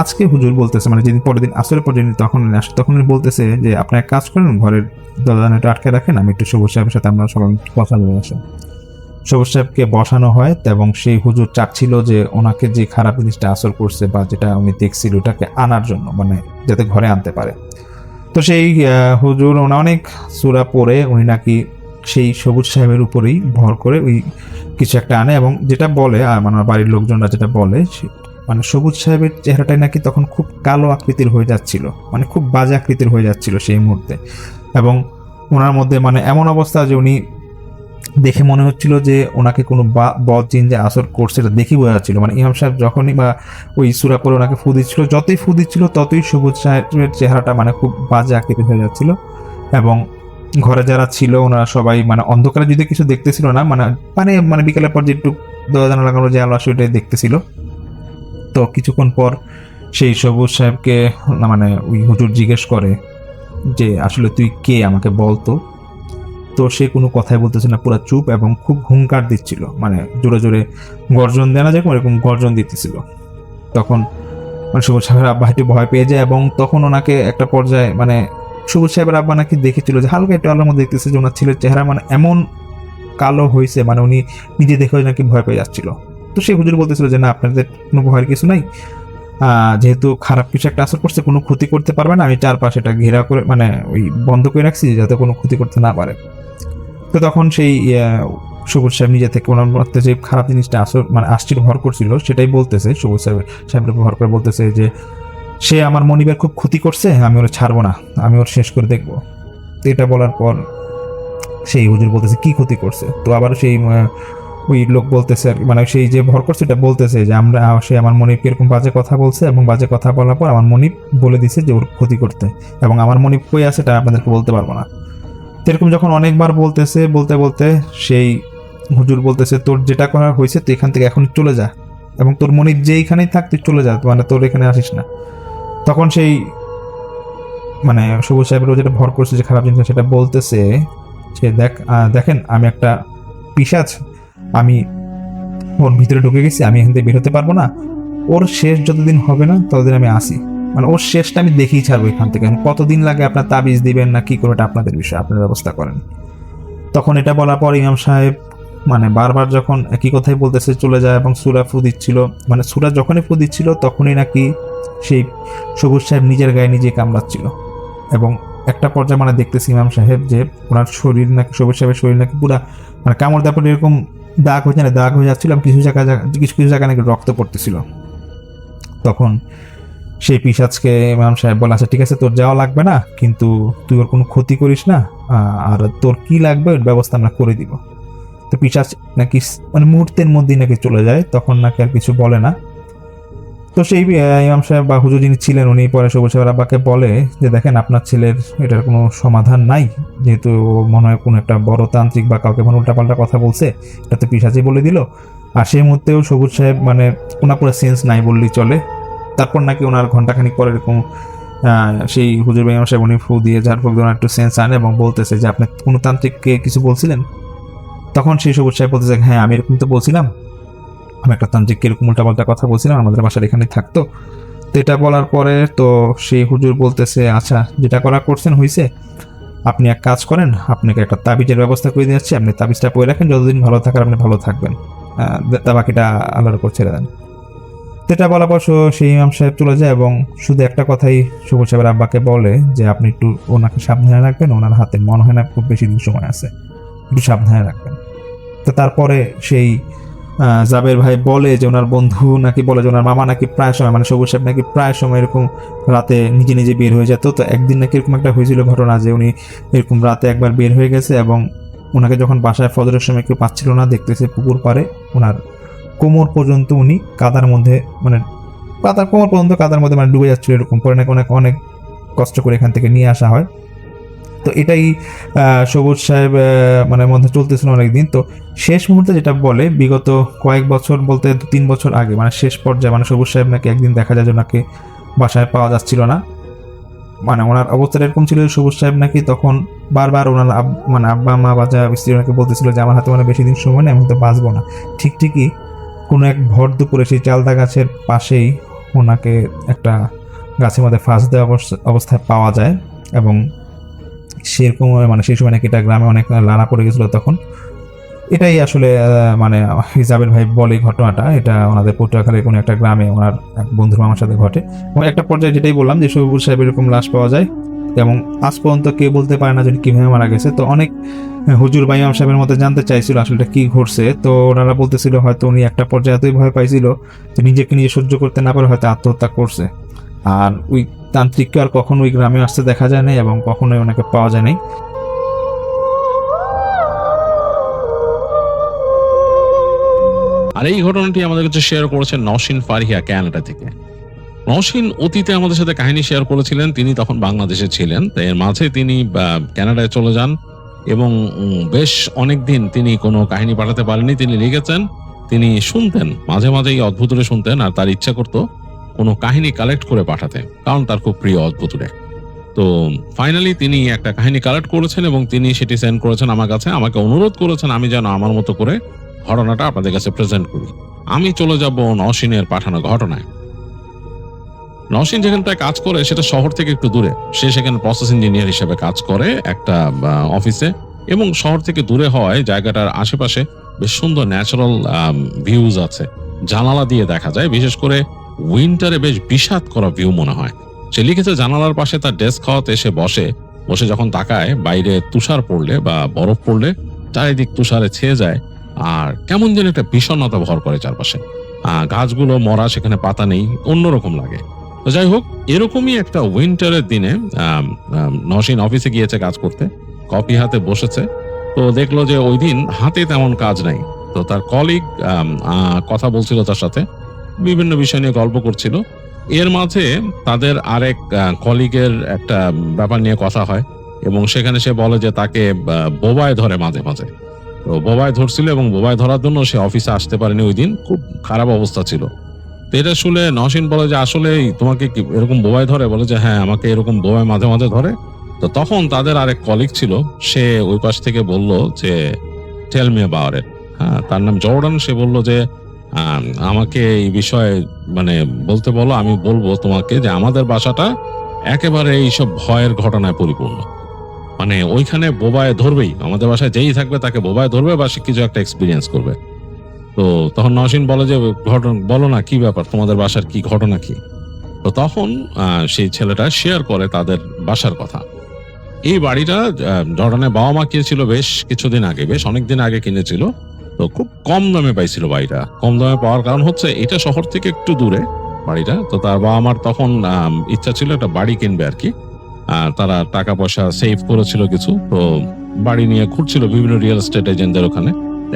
আজকে হুজুর বলতেছে, মানে যেদিন পরের দিন আসরের পর যেদিন তখন উনি আসে, তখন উনি বলতেছে যে আপনি এক কাজ করেন, ঘরের দরজাটা আটকে রাখেন, আমি একটু সবুজ সাহেবের সাথে আমরা সবাই কথা বলে আসেন। সবুজ সাহেবকে বসানো হয় এবং সেই হুজুর চাচ্ছিল যে ওনাকে যে খারাপ জিনিসটা আসর করছে বা যেটা উনি দেখছিল ওটাকে আনার জন্য, মানে যাতে ঘরে আনতে পারে। তো সেই হুজুর ওনা অনেক সূরা পড়ে উনি নাকি সেই সবুজ সাহেবের উপরেই ভর করে ওই কিছু একটা আনে, এবং যেটা বলে মানে আমার বাড়ির লোকজনরা যেটা বলে মানে সবুজ সাহেবের চেহারাটাই নাকি তখন খুব কালো আকৃতির হয়ে যাচ্ছিল, মানে খুব বাজে আকৃতির হয়ে যাচ্ছিল সেই মুহূর্তে। এবং ওনার মধ্যে মানে এমন অবস্থা যে উনি দেখে মনে হচ্ছিল যে ওনাকে কোনো বদ জিন যে আসর করছে এটা দেখেই বোঝা যাচ্ছিল। মানে ইমাম সাহেব যখনই বা ওই সূরা পড়ে ওনাকে ফু দিচ্ছিল, যতই ফু দিচ্ছিল ততই সবুজ সাহেবের চেহারাটা মানে খুব বাজে আকৃতি হয়ে যাচ্ছিল। এবং ঘরে যারা ছিল ওনারা সবাই মানে অন্ধকারে যদি কিছু দেখতেছিল না, মানে মানে মানে বিকেলের পর যে একটু দরজা জানালা লাগানো যে আলো আসে ওইটাই দেখতেছিল। তো কিছুক্ষণ পর সেই সবুজ সাহেবকে মানে ওই হুজুর জিজ্ঞেস করে যে আসলে তুই কে, আমাকে বলতো। তো সে কোনো কথাই বলতেছে না, পুরো চুপ এবং খুব হুঙ্কার দিচ্ছিল, মানে জোরে জোরে গর্জন দেয় না যেরকম এরকম গর্জন দিতেছিল। তখন মানে সবুজ সাহেবের আব্বা একটু ভয় পেয়ে যায়, এবং তখন ওনাকে একটা পর্যায়ে মানে সবুজ সাহেবের আব্বা নাকি দেখেছিল যে হালকা একটু আলোর মধ্যে দেখতেছে যে ওনার ছেলের চেহারা মানে এমন কালো হয়েছে, মানে উনি নিজে দেখে নাকি ভয় পেয়ে যাচ্ছিল। তো সেই হুজুর বলতেছিল যে না, আপনাদের কোনো ভয়ের কিছু নাই, যেহেতু খারাপ কিছু একটা আসর করছে কোনো ক্ষতি করতে পারবে না, আমি চারপাশে এটা ঘেরা করে মানে ওই বন্ধ করে রাখছি যাতে কোনো ক্ষতি করতে না পারে। তো তখন সেই সবুজ সাহেব নিজে থেকে ওনার মধ্যে যে খারাপ জিনিসটা আসর মানে আসছিল ভর করছিল সেটাই বলতেছে, সবুজ সাহেবের উপর ভর করে বলতেছে যে সে আমার মনিবের খুব ক্ষতি করছে, আমি ওরা ছাড়বো না, আমি ওর শেষ করে দেখবো। তো এটা বলার পর সেই হুজুর বলতেছে কি ক্ষতি করছে। তো আবার সেই ওই লোক বলতেছে আর কি, মানে সেই যে ভর করছে এটা বলতেছে যে আমরা সে আমার মনিবকে এরকম বাজে কথা বলছে, এবং বাজে কথা বলার পর আমার মনিব বলে দিছে যে ওর ক্ষতি করতে, এবং আমার মনিব কই আছে এটা আপনাদেরকে বলতে পারবো না। এরকম যখন অনেকবার বলতেছে, বলতে বলতে সেই হুজুর বলতেছে তোর যেটা করা হয়েছে তুই এখান থেকে এখন চলে যা, এবং তোর মনিব যেইখানেই থাক তুই চলে যা, মানে তোর এখানে আসিস না। তখন সেই মানে সবুজ সাহেবের যেটা ভর করছে যে খারাপ জিনিস সেটা বলতেছে সে দেখেন আমি একটা পিশাচ, আমি ওর ভিতরে ঢুকে গেছি, আমি এখান থেকে বের হতে পারবো না, ওর শেষ যতদিন হবে না ততদিন আমি আসি, মানে ওর শেষটা আমি দেখেই ছাড়বো এখান থেকে। কতদিন লাগে আপনার তাবিজ দিবেন না কি করবে এটা আপনাদের বিষয়, আপনার ব্যবস্থা করেন। তখন এটা বলার পর ইমাম সাহেব মানে বারবার যখন একই কথাই বলতেছে চলে যায়, এবং সূরা ফু দিচ্ছিল, মানে সূরা যখনই ফু দিচ্ছিল তখনই নাকি সেই সবুজ সাহেব নিজের গায়ে নিজে কামড়াচ্ছিল। এবং একটা পর্যায়ে মানে দেখতেছি ইমাম সাহেব যে ওনার শরীর নাকি সবুজ সাহেবের শরীর নাকি পুরা মানে কামড় দেওয়ার পরে এরকম দাগ হয়ে যায়, দাগ হয়ে যাচ্ছিল, কিছু জায়গায় নাকি রক্ত পড়তেছিল। তখন সেই পিশাচকে ইমাম সাহেব বলে আচ্ছা ঠিক আছে তোর যাওয়া লাগবে না, কিন্তু তুই ওর কোনো ক্ষতি করিস না, আর তোর কি লাগবে ওর ব্যবস্থা আমরা করে দিব। তো পিশাচ নাকি মানে মুহূর্তের মধ্যেই নাকি চলে যায়, তখন নাকি আর কিছু বলে না। তো সেই ইমাম সাহেব বা হুজুর যিনি ছিলেন উনি পরে সবুজ সাহেবের আব্বাকে বলে যে দেখেন আপনার ছেলের এটার কোনো সমাধান নাই, যেহেতু মনে হয় কোনো একটা বড় তান্ত্রিক বা কাউকে মনে উল্টাপাল্টা কথা বলছে, এটা তো পিশাচই বলে দিল। আর সেই মুহূর্তেও সবুজ সাহেব মানে ওনার পুরো সেন্স নাই বললেই চলে। তারপর নাকি ওনার ঘন্টাখানিক পরে এরকম সেই হুজুর ইমাম সাহেব উনি ফু দিয়ে ঝাড়ফুঁক দিয়ে ওনার একটু সেন্স আনে এবং বলতেছে যে আপনি কোনো তান্ত্রিককে কিছু বলছিলেন। তখন সেই সবুজ সাহেব বলতেছে হ্যাঁ আমি এরকম তো বলছিলাম, আমি একটা তান্ত্রিককে এরকম উল্টাপাল্টা কথা বলছিলাম, আমাদের বাসার এখানে থাকতো। তো এটা বলার পরে তো সেই হুজুর বলতেছে আচ্ছা যেটা করা করছেন হয়েছে, আপনি এক কাজ করেন, আপনাকে একটা তাবিজের ব্যবস্থা করে দিচ্ছি, আপনি তাবিজটা পরে রাখেন, যতদিন ভালো থাকার আপনি ভালো থাকবেন, তা বাকিটা আল্লাহর উপর ছেড়ে দেন। তো এটা বলার পর সেই ইমাম সাহেব চলে যায়, এবং শুধু একটা কথাই সবুজ সাহেবের আব্বাকে বলে যে আপনি একটু ওনাকে সাবধানে রাখবেন, ওনার হাতে মনে হয় না খুব বেশি দিন সময় আছে, একটু সাবধানে রাখবেন। তো তারপরে সেই জাবের ভাই বলে যে ওনার বন্ধু নাকি বলে যে ওনার মামা নাকি প্রায় সময় মানে সবুজ সাহেব নাকি প্রায় সময় এরকম রাতে নিজে নিজে বের হয়ে যেত। তো একদিন নাকি এরকম একটা হয়েছিল ঘটনা যে উনি এরকম রাতে একবার বের হয়ে গেছে, এবং ওনাকে যখন বাসায় ফজরের সময় কেউ পাচ্ছিল না দেখতেছে পুকুর পাড়ে ওনার কোমর পর্যন্ত উনি কাদার মধ্যে মানে কোমর পর্যন্ত কাদার মধ্যে মানে ডুবে যাচ্ছিল, এরকম পরে নাকি অনেক কষ্ট করে এখান থেকে নিয়ে আসা হয়। তো এটাই সবুজ সাহেব মানে মধ্যে চলতেছিল অনেকদিন। তো শেষ মুহূর্তে যেটা বলে বিগত কয়েক বছর বলতে 2-3 বছর আগে মানে শেষ পর্যায়ে মানে সবুজ সাহেব নাকি একদিন দেখা যায় যে ওনাকে বাসায় পাওয়া যাচ্ছিল না, মানে ওনার অবস্থাটা এরকম ছিল সবুজ সাহেব নাকি তখন বারবার ওনার মানে আব্বা মা বাজা স্ত্রী ওনাকে বলতেছিল যে আমার হাতে মানে বেশি দিন সময় নেই, আমি তো বাঁচবো না। ঠিকই কোনো এক ভর দুপুরে সেই চালদা গাছের পাশেই ওনাকে একটা গাছের মধ্যে ফাঁস দেওয়া অবস্থায় পাওয়া যায়, এবং সেরকম মানে সেই সময় নাকি এটা গ্রামে অনেক লানা পড়ে গেছিলো তখন। এটাই আসলে মানে জাবের ভাই বলে ঘটনাটা, এটা ওনাদের পটুয়াখালীর কোনো একটা গ্রামে ওনার এক বন্ধুর মামার সাথে ঘটে। এবং একটা পর্যায়ে যেটাই বললাম যে শহীবুল সাহেব এরকম লাশ পাওয়া যায়, এবং আজ পর্যন্ত কেউ বলতে পারে না যে উনি কিভাবে মারা গেছে। তো অনেক হুজুর বা ইমাম সাহেবের মধ্যে জানতে চাইছিল আসলে এটা কি ঘটছে, তো ওনারা বলতেছিল হয়তো উনি একটা পর্যায়ে এতই ভয় পাইছিল যে নিজেকে নিজে সহ্য করতে না পারে হয়তো আত্মহত্যা করছে। আর ওই তান্ত্রিককে আর কখনো ওই গ্রামে আসতে দেখা যায় নাই এবং কখনোই ওনাকে পাওয়া যায় নাই। আর এই ঘটনাটি আমাদের কাছে শেয়ার করেছেন নওশিন ফারিয়া, কানাডা থেকে। নওশিন অতীতে আমাদের সাথে কাহিনী শেয়ার করেছিলেন, তিনি তখন বাংলাদেশে ছিলেন, তাই এর মাঝে তিনি কানাডায় চলে যান এবং বেশ অনেকদিন তিনি কোনো কাহিনী পাঠাতে পারেননি। তিনি লিখেছেন, তিনি শুনতেন, মাঝে মাঝে এই অদ্ভুতরে শুনতেন, আর তার ইচ্ছা করতো কোনো কাহিনী কালেক্ট করে পাঠাতে, কারণ তার খুব প্রিয় অদ্ভুতরে। তো ফাইনালি তিনি একটা কাহিনী কালেক্ট করেছেন এবং তিনি সেটি সেন্ড করেছেন আমার কাছে। আমাকে অনুরোধ করেছেন আমি যেন আমার মতো করে ঘটনাটা আপনাদের কাছে প্রেজেন্ট করি। আমি চলে যাব নওশিনের পাঠানো ঘটনায়। নওশিন যেখানটায় কাজ করে সেটা শহর থেকে একটু দূরে। সে সেখানে প্রসেস ইঞ্জিনিয়ার হিসেবে কাজ করে একটা অফিসে, এবং শহর থেকে দূরে হওয়ায় জায়গাটার আশেপাশে বেশ সুন্দর ন্যাচারাল ভিউজ আছে, জানালা দিয়ে দেখা যায়। বিশেষ করে উইন্টারে বেশ বিষাদ করা ভিউ মনে হয়। সে লিখেছে জানালার পাশে তার ডেস্ক হাতে এসে বসে যখন তাকায় বাইরে তুষার পড়লে বা বরফ পড়লে চারিদিক তুষারে ছেয়ে যায়, আর কেমন যেন একটা বিষণ্ণতা ভর করে চারপাশে। গাছগুলো মরা, সেখানে পাতা নেই, অন্যরকম লাগে। তো যাই হোক, এরকমই একটা উইন্টারের দিনে নওশিন অফিসে গিয়েছে কাজ করতে, কপি হাতে বসেছে। তো দেখলো যে ওই দিন হাতে তেমন কাজ নাই। তো তার কলিগ কথা বলছিল তার সাথে, বিভিন্ন বিষয় নিয়ে গল্প করছিল। এর মাঝে তাদের আরেক কলিগের একটা ব্যাপার নিয়ে কথা হয়, এবং সেখানে সে বলে যে তাকে বোবায় ধরে মাঝে মাঝে। তো বোবায় ধরছিল এবং বোবায় ধরার জন্য সে অফিসে আসতে পারেনি ওই দিন, খুব খারাপ অবস্থা ছিল। তো এটা শুনে নওশিন বলে যে আসলে তোমাকে কি এরকম বোবায় ধরে? বলে যে হ্যাঁ, আমাকে এরকম বোবায় মাঝে মাঝে ধরে। তো তখন তাদের আরেক কলিগ ছিল, সে ওই পাশ থেকে বলল যে টেল মি অ্যাবাউট ইট। হ্যাঁ, তার নাম জর্ডান। সে বলল যে আমাকে এই বিষয়ে মানে বলতে বলো, আমি বলবো তোমাকে যে আমাদের বাসাটা একেবারে এইসব ভয়ের ঘটনায় পরিপূর্ণ। মানে ওইখানে বোবায় ধরবেই, আমাদের বাসায় যেই থাকবে তাকে বোবায় ধরবে বা সে কিছু একটা এক্সপিরিয়েন্স করবে। তো তখন নওশিন বলে যে বলো না কি ব্যাপার, তোমাদের বাসার কি ঘটনা কি? তো তখন সেই ছেলেটা শেয়ার করে তাদের বাসার কথা। এই বাড়িটা জর্ডানের বাবা মা কিনেছিল বেশ কিছুদিন আগে, বেশ অনেকদিন আগে কিনেছিল। তো খুব কম দামে পাইছিল বাড়িটা। কম দামে পাওয়ার কারণ হচ্ছে এটা শহর থেকে একটু দূরে বাড়িটা। তো তার বাবা মার তখন ইচ্ছা ছিল একটা বাড়ি কিনবে আর কি। তারা টাকা পয়সা সেভ করেছিল কিছু, তো বাড়ি নিয়ে ঘুরছিল বিভিন্ন রিয়েল এস্টেট এজেন্টদের ওখানে।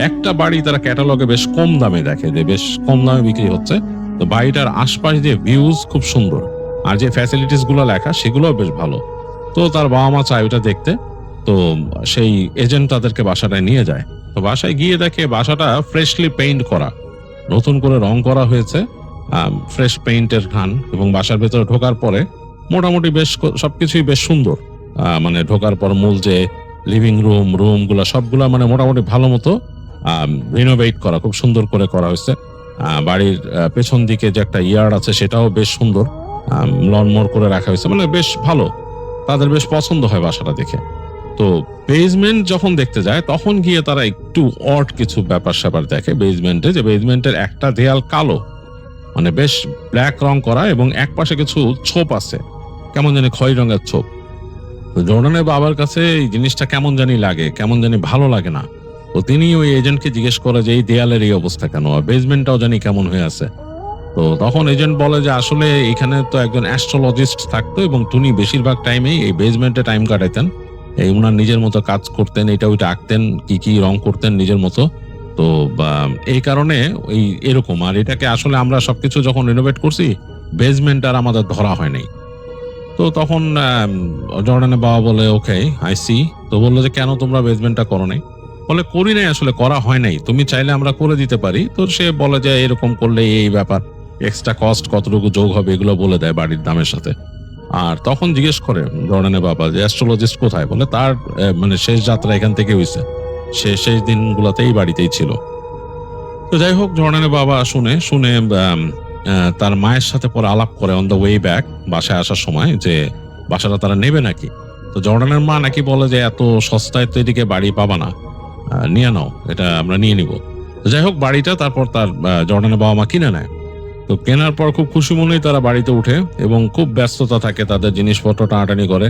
একটা বাড়ি তারা ক্যাটালগে বেশ কম দামে দেখে যে বেশ কম দামে বিক্রি হচ্ছে। তো বাড়িটার আশপাশ দিয়ে ভিউজ খুব সুন্দর, আর যে ফ্যাসিলিটিস গুলো লেখা সেগুলোও বেশ ভালো। তো তার বাবা মা চায় ওটা দেখতে। তো সেই এজেন্ট তাদেরকে বাসাটায় নিয়ে যায়। তো বাসায় গিয়ে দেখে বাসাটা ফ্রেশলি পেইন্ট করা, নতুন করে রং করা হয়েছে, ফ্রেশ পেইন্টের ঘ্রাণ। এবং বাসার ভেতরে ঢোকার পরে মোটামুটি বেশ সবকিছুই বেশ সুন্দর। মানে ঢোকার পর মূল যে লিভিং রুম গুলা সবগুলা মানে মোটামুটি ভালো মতো রিনোভেট করা, খুব সুন্দর করে করা হয়েছে। বাড়ির পেছন দিকে যে একটা ইয়ার্ড আছে সেটাও বেশ সুন্দর, লনমোর করে রাখা হয়েছে, মানে বেশ ভালো। তাদের বেশ পছন্দ হয় বাসাটা দেখে। তো বেসমেন্ট যখন দেখতে যায় তখন গিয়ে তারা একটু অড কিছু ব্যাপার স্যাপার দেখে বেসমেন্টে, যে বেসমেন্টের একটা দেয়াল কালো, মানে বেশ ব্ল্যাক রং করা, এবং এক পাশে কিছু ছোপ আছে, কেমন জানি খয়েরি রঙের ছোপ। তো জর্ডানের বাবার কাছে এই জিনিসটা কেমন জানি লাগে, কেমন জানি ভালো লাগে না। তো তিনি ওই এজেন্টকে জিজ্ঞেস করে যে এই দেয়ালের এই অবস্থা কেন, আর বেসমেন্টটাও জানি কেমন হয়ে আছে। তো তখন এজেন্ট বলে যে আসলে এখানে তো একজন অ্যাস্ট্রোলজিস্ট থাকতো এবং তিনি বেশিরভাগ টাইমেই এই বেসমেন্টে টাইম কাটাইতেন। এই উনার নিজের মতো কাজ করতেন, এটা ওইটা আঁকতেন, কি রং করতেন নিজের মতো। তো এই কারণে এই এরকম। আর এটাকে আসলে আমরা সবকিছু যখন রিনোভেট করছি, বেসমেন্ট আর আমাদের ধরা হয় নাই। তো তখন জর্ডানের বাবা বলে ওকে আই সি। তো বললো যে কেন তোমরা বেসমেন্টটা করো নাই? বলে করি নাই, আসলে করা হয় নাই, তুমি চাইলে আমরা করে দিতে পারি। তো সে বলে যে এরকম করলে এই ব্যাপার, এক্সট্রা কস্ট কতটুকু যোগ হবে এগুলো বলে দেয় বাড়ির দামের সাথে। আর তখন জিজ্ঞেস করে জর্ডানের বাবা যে অ্যাস্ট্রোলজিস্ট কোথায়? বলে তার মানে শেষ যাত্রা এখান থেকে হয়েছে, সে শেষ দিনগুলোতে এই বাড়িতেই ছিল। তো যাই হোক, জর্ডানের বাবা শুনে তার মায়ের সাথে পরে আলাপ করে অন দ্য ওয়ে ব্যাক বাসায় আসার সময় যে বাসাটা তারা নেবে নাকি। তো জর্ডানের মা নাকি বলে যে এত সস্তায় তো এদিকে বাড়ি পাবা না, নিয়ে নাও, এটা আমরা নিয়ে নিব। তো যাই হোক, বাড়িটা তারপর তার জর্ডানের বাবা মা কিনে নেয়। তো কেনার পর খুব খুশি মনেই তারা বাড়িতে উঠে এবং খুব ব্যস্ততা থাকে, তাদের জিনিসপত্র টানাটানি করে।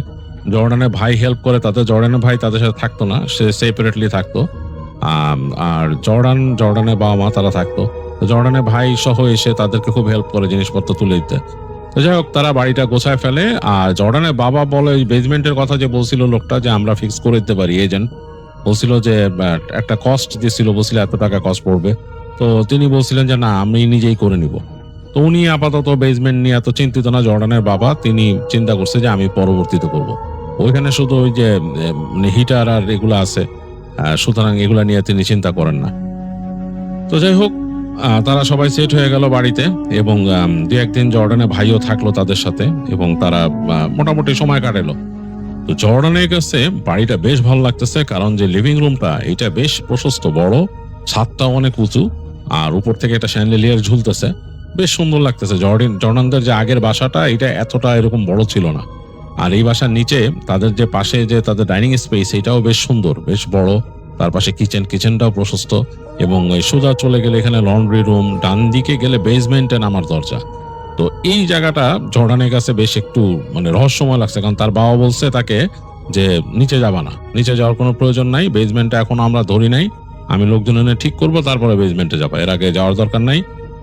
জর্ডানের ভাই হেল্প করে তাদের, জর্ডানের ভাই তাদের সাথে থাকতো না, সে সেপারেটলি থাকতো। আর জর্ডানের বাবা মা তারা থাকতো। তো জর্ডানের ভাই সহ এসে তাদেরকে খুব হেল্প করে জিনিসপত্র তুলে দিতে। তো যাই হোক, তারা বাড়িটা গোছায় ফেলে। আর জর্ডানের বাবা বলে, বেসমেন্টের কথা যে বলছিল লোকটা যে আমরা ফিক্স করে দিতে পারি, এজেন্ট বলছিল যে একটা কস্ট দিয়েছিল, বলছিল এত টাকা কস্ট পড়বে। তো তিনি বলছিলেন যে না, আমি নিজেই করে নিব। তো উনি আপাতত বেসমেন্ট নিয়ে এত চিন্তিত না, জর্ডানের বাবা। তিনি চিন্তা করছে যে আমি পরবর্তীতে করব। ওইখানে শুধু ওই যে হিটার আর এগুলো আছে, সুতরাং এগুলা নিয়ে তিনি চিন্তা করেন না। তো যাই হোক, তারা সবাই সেট হয়ে গেল বাড়িতে এবং দু একদিন জর্ডানের ভাইও থাকলো তাদের সাথে এবং তারা মোটামুটি সময় কাটালো। তো জর্ডানের কাছে বাড়িটা বেশ ভালো লাগতেছে, কারণ যে লিভিং রুমটা এটা বেশ প্রশস্ত, বড়, ছাদটা অনেক উঁচু, আর উপর থেকে একটা শ্যান্ডেলিয়ার ঝুলতেছে, বেশ সুন্দর লাগতেছে। জর্ডানদের যে আগের বাসাটা এটা এতটা এরকম বড় ছিল না। আর এই বাসার নিচে তাদের যে পাশে যে তাদের ডাইনিং স্পেস, এটাও বেশ সুন্দর, বেশ বড়। তার পাশে কিচেনটাও প্রশস্ত এবং সোজা চলে গেলে এখানে লন্ড্রি রুম, ডান দিকে গেলে বেসমেন্টে নামার দরজা। তো এই জায়গাটা জর্ডানের কাছে বেশ একটু মানে রহস্যময় লাগছে, কারণ তার বাবা বলছে তাকে যে নিচে যাবা না, নিচে যাওয়ার কোনো প্রয়োজন নাই, বেসমেন্টে এখন আমরা ধরি নাই, আমি লোকজন এনে ঠিক করবো তারপরে বেসমেন্টে যাবো, এর আগে যাওয়ার দরকার নাই।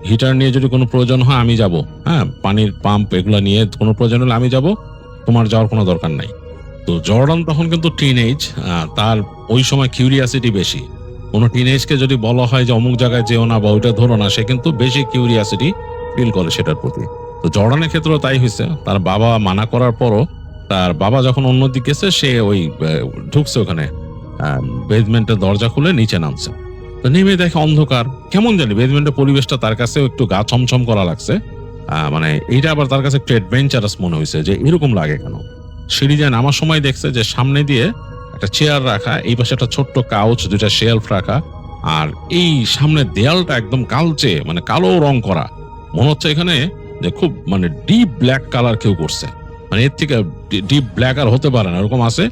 হিটার নিয়ে যদি কোনো প্রয়োজন হয় আমি যাব, হ্যাঁ, পানির পাম্প এগুলো নিয়ে কোনো প্রয়োজন হলে আমি যাব, তোমার যাওয়ার কোনো দরকার নাই। তো জর্ডান তখন কিন্তু টিনেজ, তার ওই সময় কিউরিয়াসিটি বেশি। কোনো টিনেজকে যদি বলা হয় যে অমুক জায়গায় যেও না বা ওইটা ধরো না, সে কিন্তু বেশি কিউরিয়াসিটি ফিল করে সেটার প্রতি। তো জর্ডানের ক্ষেত্রেও তাই হয়েছে। তার বাবা মানা করার পরও তার বাবা যখন অন্যদিকে গেছে, সে ওই ঢুকছে ওখানে, বেসমেন্টের দরজা খুলে নিচে নামছে। তো নেমে দেখে অন্ধকার, কেমন জানি বেসমেন্টের পরিবেশটা তার কাছে একটু গা ছমছম করা লাগছে। মানে এইটা আবার তার কাছে একটু অ্যাডভেঞ্চারাস মনে হয়েছে যে এরকম লাগে কেন। সিঁড়ি যায় নামার সময় দেখছে যে সামনে দিয়ে একটা চেয়ার রাখা, এই পাশে একটা ছোট্ট কাউচ, দুইটা শেলফ রাখা, আর এই সামনে দেয়ালটা একদম কালচে, মানে কালো রং করা, মনে হচ্ছে এখানে যে খুব মানে ডিপ ব্ল্যাক কালার কেউ করছে, মানে এর থেকে ডিপ ব্ল্যাক আর হতে পারে না, এরকম আছে।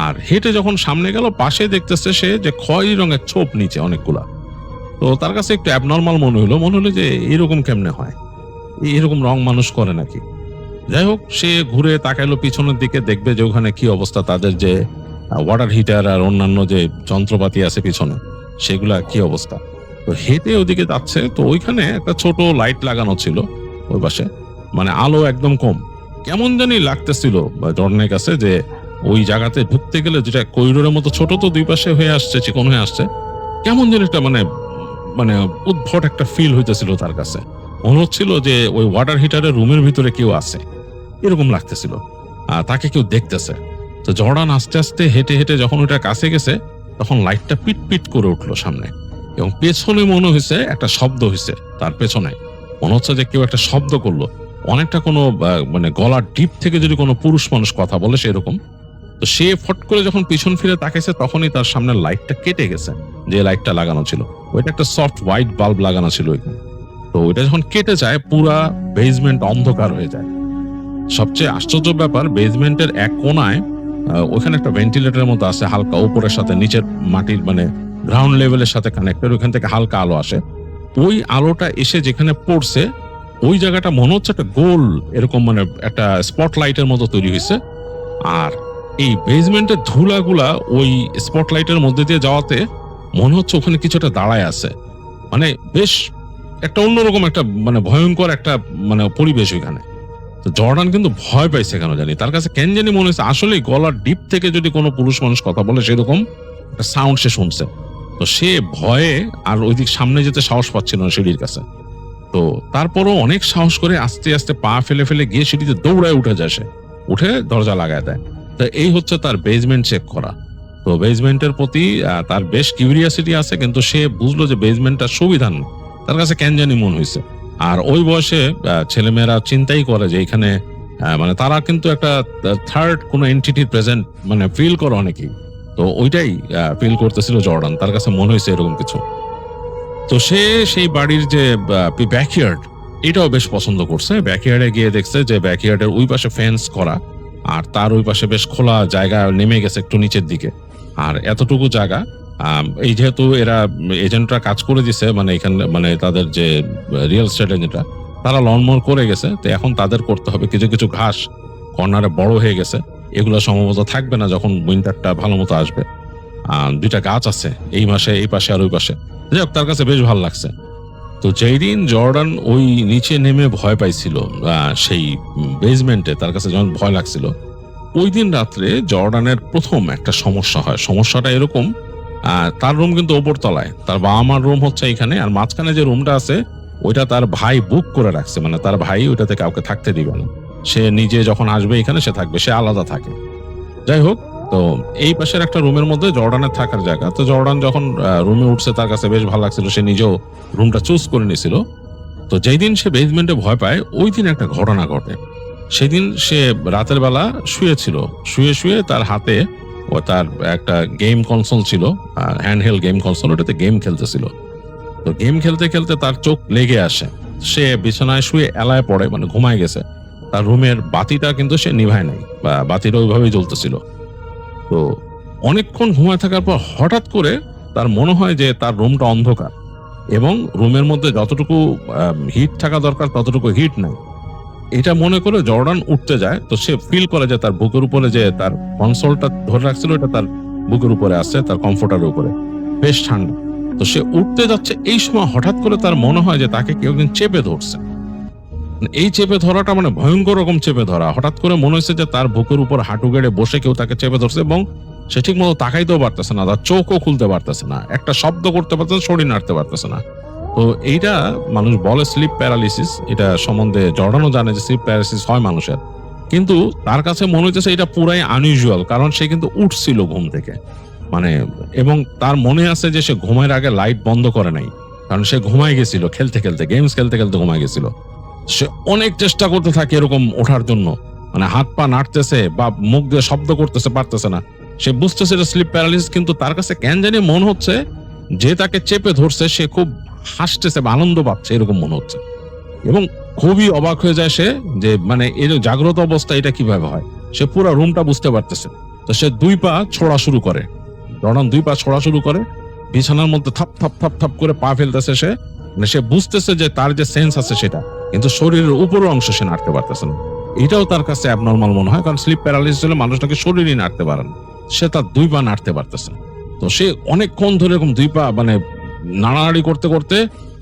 আর হেঁটে যখন সামনে গেল, পাশে দেখতেছে সে যে খয়েরি রঙের ছোপ নিচে অনেকগুলা। তো তার কাছে একটু অ্যাবনর্মাল মনে হলো যে এরকম কেমনে হয়, এরকম রং মানুষ করে নাকি। যাই হোক, সে ঘুরে তাকাইলো পিছনের দিকে, দেখবে যে ওখানে কি অবস্থা, তাদের যে ওয়াটার হিটার আর অন্যান্য যে যন্ত্রপাতি আছে পিছনে, সেগুলা কি অবস্থা। তো হেঁটে ওদিকে যাচ্ছে, তো ওইখানে একটা ছোট লাইট লাগানো ছিল ওই পাশে, মানে আলো একদম কম। কেমন জানি লাগতেছিল জর্ডানের কাছে যে ওই জায়গাতে ঢুকতে গেলে, যেটা করিডোরের মতো ছোট, তো দুই পাশে হয়ে আসছে, চিকন হয়ে আসছে, কেমন যেন একটা মানে উদ্ভট একটা ফিল হইতেছিল তার কাছে। মনে হচ্ছিল যে ওই ওয়াটার হিটারের রুমের ভিতরে কেউ আছে, এরকম লাগতেছিল, আর তাকে কেউ দেখতেছে। তো জর্ডান আস্তে আস্তে হেঁটে হেঁটে যখন ওইটার কাছে গেছে, তখন লাইটটা পিট পিট করে উঠলো সামনে, এবং পেছনে মনে হয়েছে একটা শব্দ হয়েছে। তার পেছনে মনে হচ্ছে যে কেউ একটা শব্দ করলো, অনেকটা কোনো মানে গলার ডিপ থেকে যদি কোনো পুরুষ মানুষ কথা বলে সেরকম। তো সে ফট করে যখন পিছন ফিরে তাকাইছে, তখনই তার সামনে লাইটটা কেটে গেছে, যে লাইটটা লাগানো ছিল ওইটা একটা সফট হোয়াইট বাল্ব লাগানো ছিল ওইখানে। তো ওইটা যখন কেটে যায়, পুরা বেসমেন্ট অন্ধকার হয়ে যায়। সবচেয়ে আশ্চর্য ব্যাপার, বেসমেন্টের এক কোনায় ওইখানে একটা ভেন্টিলেটরের মতো আছে, হালকা উপরের সাথে নিচের মাটির মানে গ্রাউন্ড লেভেলের সাথে কানেক্টেড, ওইখান থেকে হালকা আলো আসে। ওই আলোটা এসে যেখানে পড়ছে, ওই জায়গাটা মনে হচ্ছে একটা গোল এরকম মানে একটা স্পটলাইটের মতো তৈরি হয়েছে। আর এই বেসমেন্টের ধুলাগুলা ওই স্পটলাইটের মধ্যে দিয়ে যাওয়াতে মনে হচ্ছে ওখানে কিছুটা দাঁড়ায় আছে, মানে বেশ একটা অন্যরকম একটা মানে ভয়ঙ্কর একটা মানে পরিবেশ ওইখানে। তো জর্ডান কিন্তু ভয় পাইছে কেন জানি, তার কাছে কেন জানি মনে হচ্ছে আসলে গলার ডিপ থেকে যদি কোনো পুরুষ মানুষ কথা বলে সেরকম একটা সাউন্ড সে শুনছে। তো সে ভয়ে আর ওইদিক সামনে যেতে সাহস পাচ্ছিল না সিঁড়ির কাছে। তো তারপরও অনেক সাহস করে আস্তে আস্তে পা ফেলে ফেলে গিয়ে সিঁড়িতে দৌড়ায় উঠে যায়, সে উঠে দরজা লাগায় দেয়। তো এই হচ্ছে তার বেসমেন্ট চেক করা। তো বেসমেন্টের প্রতি তার বেশ কিউরিয়াসিটি আছে, কিন্তু সে বুঝলো যে বেসমেন্টটা সুবিধা নেই, তার কাছে কেন জানি মনে হয়েছে। আর ওই বয়সে ছেলেমেয়েরা চিন্তাই করে যে এখানে মানে তারা কিন্তু একটা থার্ড কোনো এন্টিটি প্রেজেন্ট মানে ফিল করে অনেকেই। তো ওইটাই ফিল করতেছিল জর্ডান, তার কাছে মনে হয়েছে এরকম কিছু। তো সে সেই বাড়ির যে ব্যাকইয়ার্ড, এটাও বেশ পছন্দ করছে। ব্যাকইয়ার্ডে গিয়ে দেখছে যে ব্যাকইয়ার্ডের ওই পাশে ফেন্স করা, আর তার ওই পাশে বেশ খোলা জায়গা নেমে গেছে একটু নিচের দিকে। আর এতটুকু জায়গা এই যেহেতু এরা এজেন্টরা কাজ করে দিছে, মানে এখানে মানে তাদের যে রিয়েল এস্টেট এজেন্টরা তারা লনমোর করে গেছে, তো এখন তাদের করতে হবে। কিছু কিছু ঘাস কর্নারে বড় হয়ে গেছে, এগুলো সম্ভবত থাকবে না যখন উইন্টারটা ভালো মতো আসবে। দুইটা গাছ আছে এই মাসে এই পাশে আর ওই পাশে, যাই হোক তার কাছে বেশ ভালো লাগছে। তো যেই দিন জর্ডান ওই নিচে নেমে ভয় পাইছিল সেই বেসমেন্টে, তার কাছে যখন ভয় লাগছিল, ওই দিন রাত্রে জর্ডানের প্রথম একটা সমস্যা হয়। সমস্যাটা এরকম, তার রুম কিন্তু ওপর তলায়, তার বাবা মার রুম হচ্ছে এখানে, আর মাঝখানে যে রুমটা আছে ওইটা তার ভাই বুক করে রাখছে, মানে তার ভাই ওইটাতে কাউকে থাকতে দিবে না। সে নিজে যখন আসবে এখানে সে থাকবে, সে আলাদা থাকে। যাই হোক, তো এই পাশের একটা রুমের মধ্যে জর্ডানের থাকার জায়গা। তো জর্ডান যখন রুমে উঠছে তার কাছে বেশ ভালো লাগছিল, সে নিজেও রুমটা চুজ করে নিয়েছিল। তো যেই দিন সে বেসমেন্টে ভয় পায় ওই দিন একটা ঘটনা ঘটে। সেদিন সে রাতের বেলা শুয়েছিল, শুয়ে শুয়ে তার হাতে ও তার একটা গেম কনসোল ছিল, হ্যান্ডহেল্ড গেম কনসোল, ওটাতে গেম খেলতেছিল। তো গেম খেলতে খেলতে তার চোখ লেগে আসে, সে বিছানায় শুয়ে এলায় পড়ে, মানে ঘুমায় গেছে। তার রুমের বাতিটা কিন্তু সে নিভায় নাই, বা বাতিটা ওইভাবেই জ্বলতেছিল। তো অনেকক্ষণ ঘুমায় থাকার পর হঠাৎ করে তার মনে হয় যে তার রুমটা অন্ধকার এবং রুমের মধ্যে যতটুকু হিট থাকা দরকার ততটুকু হিট নাই। এটা মনে করে জর্ডান উঠতে যায়, তো সে ফিল করে যে তার বুকের উপরে যে তার কনসোলটা ধরে রাখছিল এটা তার বুকের উপরে আসছে, তার কমফোর্টারের উপরে, বেশ ঠান্ডা। তো সে উঠতে যাচ্ছে, এই সময় হঠাৎ করে তার মনে হয় যে তাকে কেউ একজন চেপে ধরছে। এই চেপে ধরাটা মানে ভয়ঙ্কর রকম চেপে ধরা। হঠাৎ করে মনে হচ্ছে যে তার বুকের উপর হাঁটু গেড়ে বসে কেউ তাকে চেপে ধরছে, এবং সে ঠিক মতো তাকাইতেও পারতেছে না, তার চোখও খুলতে পারতেছে না, একটা শব্দ করতে পারতেছে না, শরীর নাড়তে পারতেছে না। তো এইটা মানুষ বলে স্লিপ প্যারালিসিস, এটা সম্বন্ধে জর্ডানও জানে যে স্লিপ প্যারালিসিস হয় মানুষের, কিন্তু তার কাছে মনে হচ্ছে এটা পুরাই আনইউজুয়াল, কারণ সে কিন্তু উঠছিল ঘুম থেকে, মানে, এবং তার মনে আছে যে সে ঘুমের আগে লাইট বন্ধ করে নাই, কারণ সে ঘুমায় গেছিল খেলতে খেলতে, গেমস খেলতে খেলতে ঘুমায় গেছিল। সে অনেক চেষ্টা করতে থাকে এরকম ওঠার জন্য, মানে হাত পা নাড়তেছে বা মুখ দিয়ে শব্দ করতেছে, পারতেছে না। সে বুঝতেছে এটা স্লিপ প্যারালিসিস, কিন্তু তার কাছে কেন জানি মনে হচ্ছে যে তাকে চেপে ধরছে সে খুব হাসতেছে বা আনন্দ পাচ্ছে, এরকম মনে হচ্ছে। এবং খুবই অবাক হয়ে যায় সে, যে মানে এই যে জাগ্রত অবস্থা এটা কিভাবে হয়, সে পুরো রুমটা বুঝতে পারতেছে। তো সে 2 পা ছোড়া শুরু করে, জর্ডান 2 পা ছোড়া শুরু করে, বিছানার মধ্যে থাপ থাপ থাপ থাপ করে পা ফেলতেছে সে, মানে সে বুঝতেছে যে তার যে সেন্স আছে সেটা, কিন্তু শরীরের উপরের অংশ সে নাড়তে পারতেছে না। এটাও তার কাছে অ্যাবনর্মাল মনে হয়, কারণ স্লিপ প্যারালিসিস হলে মানুষটাকে শরীরই নাড়তে পারে না, সে তার 2 পা নাড়তে পারতেছে না। তো সে অনেকক্ষণ ধরে এরকম 2 পা মানে নাড়ানাড়ি করতে করতে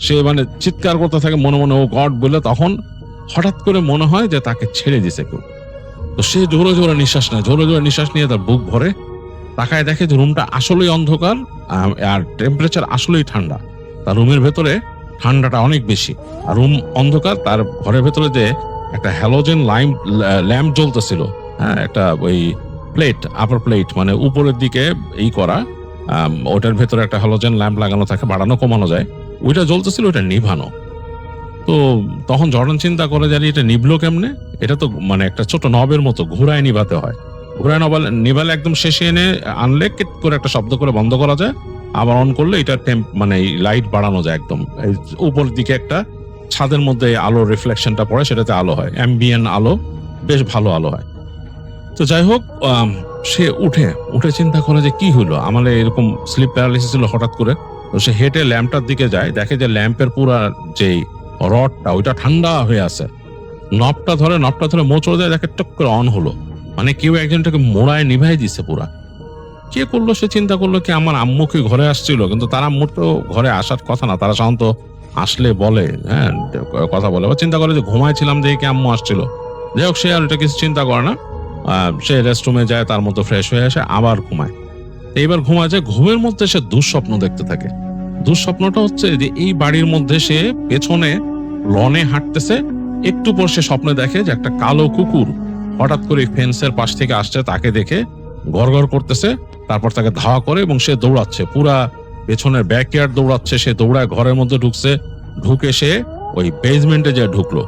সে মানে চিৎকার করতে থাকে মনে মনে, ও গড বলে। তখন হঠাৎ করে মনে হয় যে তাকে ছেড়ে দিছে কেউ। তো সে জোরে জোরে নিঃশ্বাস নেয়, জোরে জোরে নিঃশ্বাস নিয়ে তার বুক ভরে, তাকায় দেখে যে রুমটা আসলেই অন্ধকার আর টেম্পারেচার আসলেই ঠান্ডা। তার রুমের ভেতরে ঠান্ডাটা অনেক বেশি, আর রুম অন্ধকার। তার ঘরের ভেতরে যে একটা হ্যালোজেন ল্যাম্প জ্বলতেছিল, হ্যাঁ, একটা ওই প্লেট, আপার প্লেট, মানে উপরের দিকে এই করা, ওটার ভেতরে একটা হ্যালোজেন ল্যাম্প লাগানো থাকে, বাড়ানো কমানো যায়, ওইটা জ্বলতেছিল, ওইটা নিভানো। তো তখন জর্ডান চিন্তা করে জানি এটা নিভলো কেমনে, এটা তো মানে একটা ছোট নবের মতো ঘুরায় নিভাতে হয়, ঘুরায় নিভালে একদম শেষে এনে আনলে কিট করে একটা শব্দ করে বন্ধ করা যায়, আবার অন করলে এটা মানে লাইট বাড়ানো যায় একদম। উপর দিকে একটা ছাদের মধ্যে আলোর রিফ্লেকশনটা পড়ে, সেটাতে আলো হয়, অ্যাম্বিয়েন্ট আলো, বেশ ভালো আলো হয়। তো যাই হোক, সে উঠে চিন্তা করে যে কি হলো, আমার এরকম স্লিপ প্যারালিসিস হলো হঠাৎ করে। তো সে হেঁটে ল্যাম্পটার দিকে যায়, দেখে যে ল্যাম্পের পুরা যে রডটা ওইটা ঠান্ডা হয়ে আছে। নবটা ধরে মোচড় দেয়, দেখে টক করে অন হলো, মানে কেউ একজনটাকে মোড়ায় নিভাই দিছে পুরা। কে করলো সে চিন্তা করলো কি আমার আম্মু কি ঘরে আসছিল, কিন্তু তার আম্মুর তো ঘরে আসার কথা না, তারা সাধারণত আসলে বলে, হ্যাঁ, কথা বলে, বা চিন্তা করে যে ঘুমাইছিলাম দেখে কি আম্মু আসছিল। যাই হোক, সে আর এটা কিছু চিন্তা করে না, সে রেস্টরুমে যায়, তার মতো ফ্রেশ হয়ে আসে, আবার ঘুমায়। এইবার ঘুমায় যায়, ঘুমের মধ্যে সে দুঃস্বপ্ন দেখতে থাকে। দুঃস্বপ্নটা হচ্ছে যে এই বাড়ির মধ্যে সে পেছনে লনে হাঁটতেছে, একটু পর সে স্বপ্নে দেখে যে একটা কালো কুকুর হঠাৎ করে ফেন্সের পাশ থেকে আসছে, তাকে দেখে গড়গড় করতেছে, তারপর তাকে ধাওয়া করে এবং সে দৌড়াচ্ছে, পুরা পেছনের ব্যাকইয়ার্ড দৌড়াচ্ছে, সে দৌড়ায় ঘরের মধ্যে ঢুকে সে ওই বেসমেন্টে যে ঢুকলো,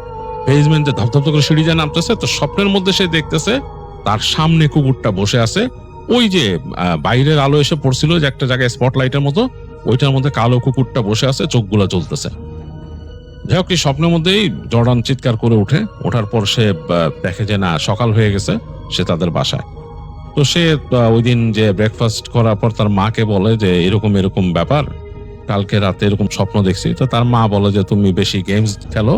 বেসমেন্টে ধপধপ করে সিঁড়ি যায় নামতেছে। তো স্বপ্নের মধ্যে সে দেখতেছে তার সামনে কুকুরটা বসে আছে, ওই যে বাইরের আলো এসে পড়ছিল যে একটা জায়গায় স্পটলাইটের মতো, ওইটার মধ্যে কালো কুকুরটা বসে আছে, চোখগুলা জ্বলতেছে। যাই হোক, এই স্বপ্নের মধ্যেই জর্ডান চিৎকার করে ওঠার পর সে দেখে যে না, সকাল হয়ে গেছে, সে তাদের বাসায়। তো সে ওই দিন যে ব্রেকফাস্ট করার পর তার মাকে বলে যে এরকম এরকম ব্যাপার, কালকে রাতে এরকম স্বপ্ন দেখছি। তো তার মা বলে যে তুমি বেশি গেমস খেলো,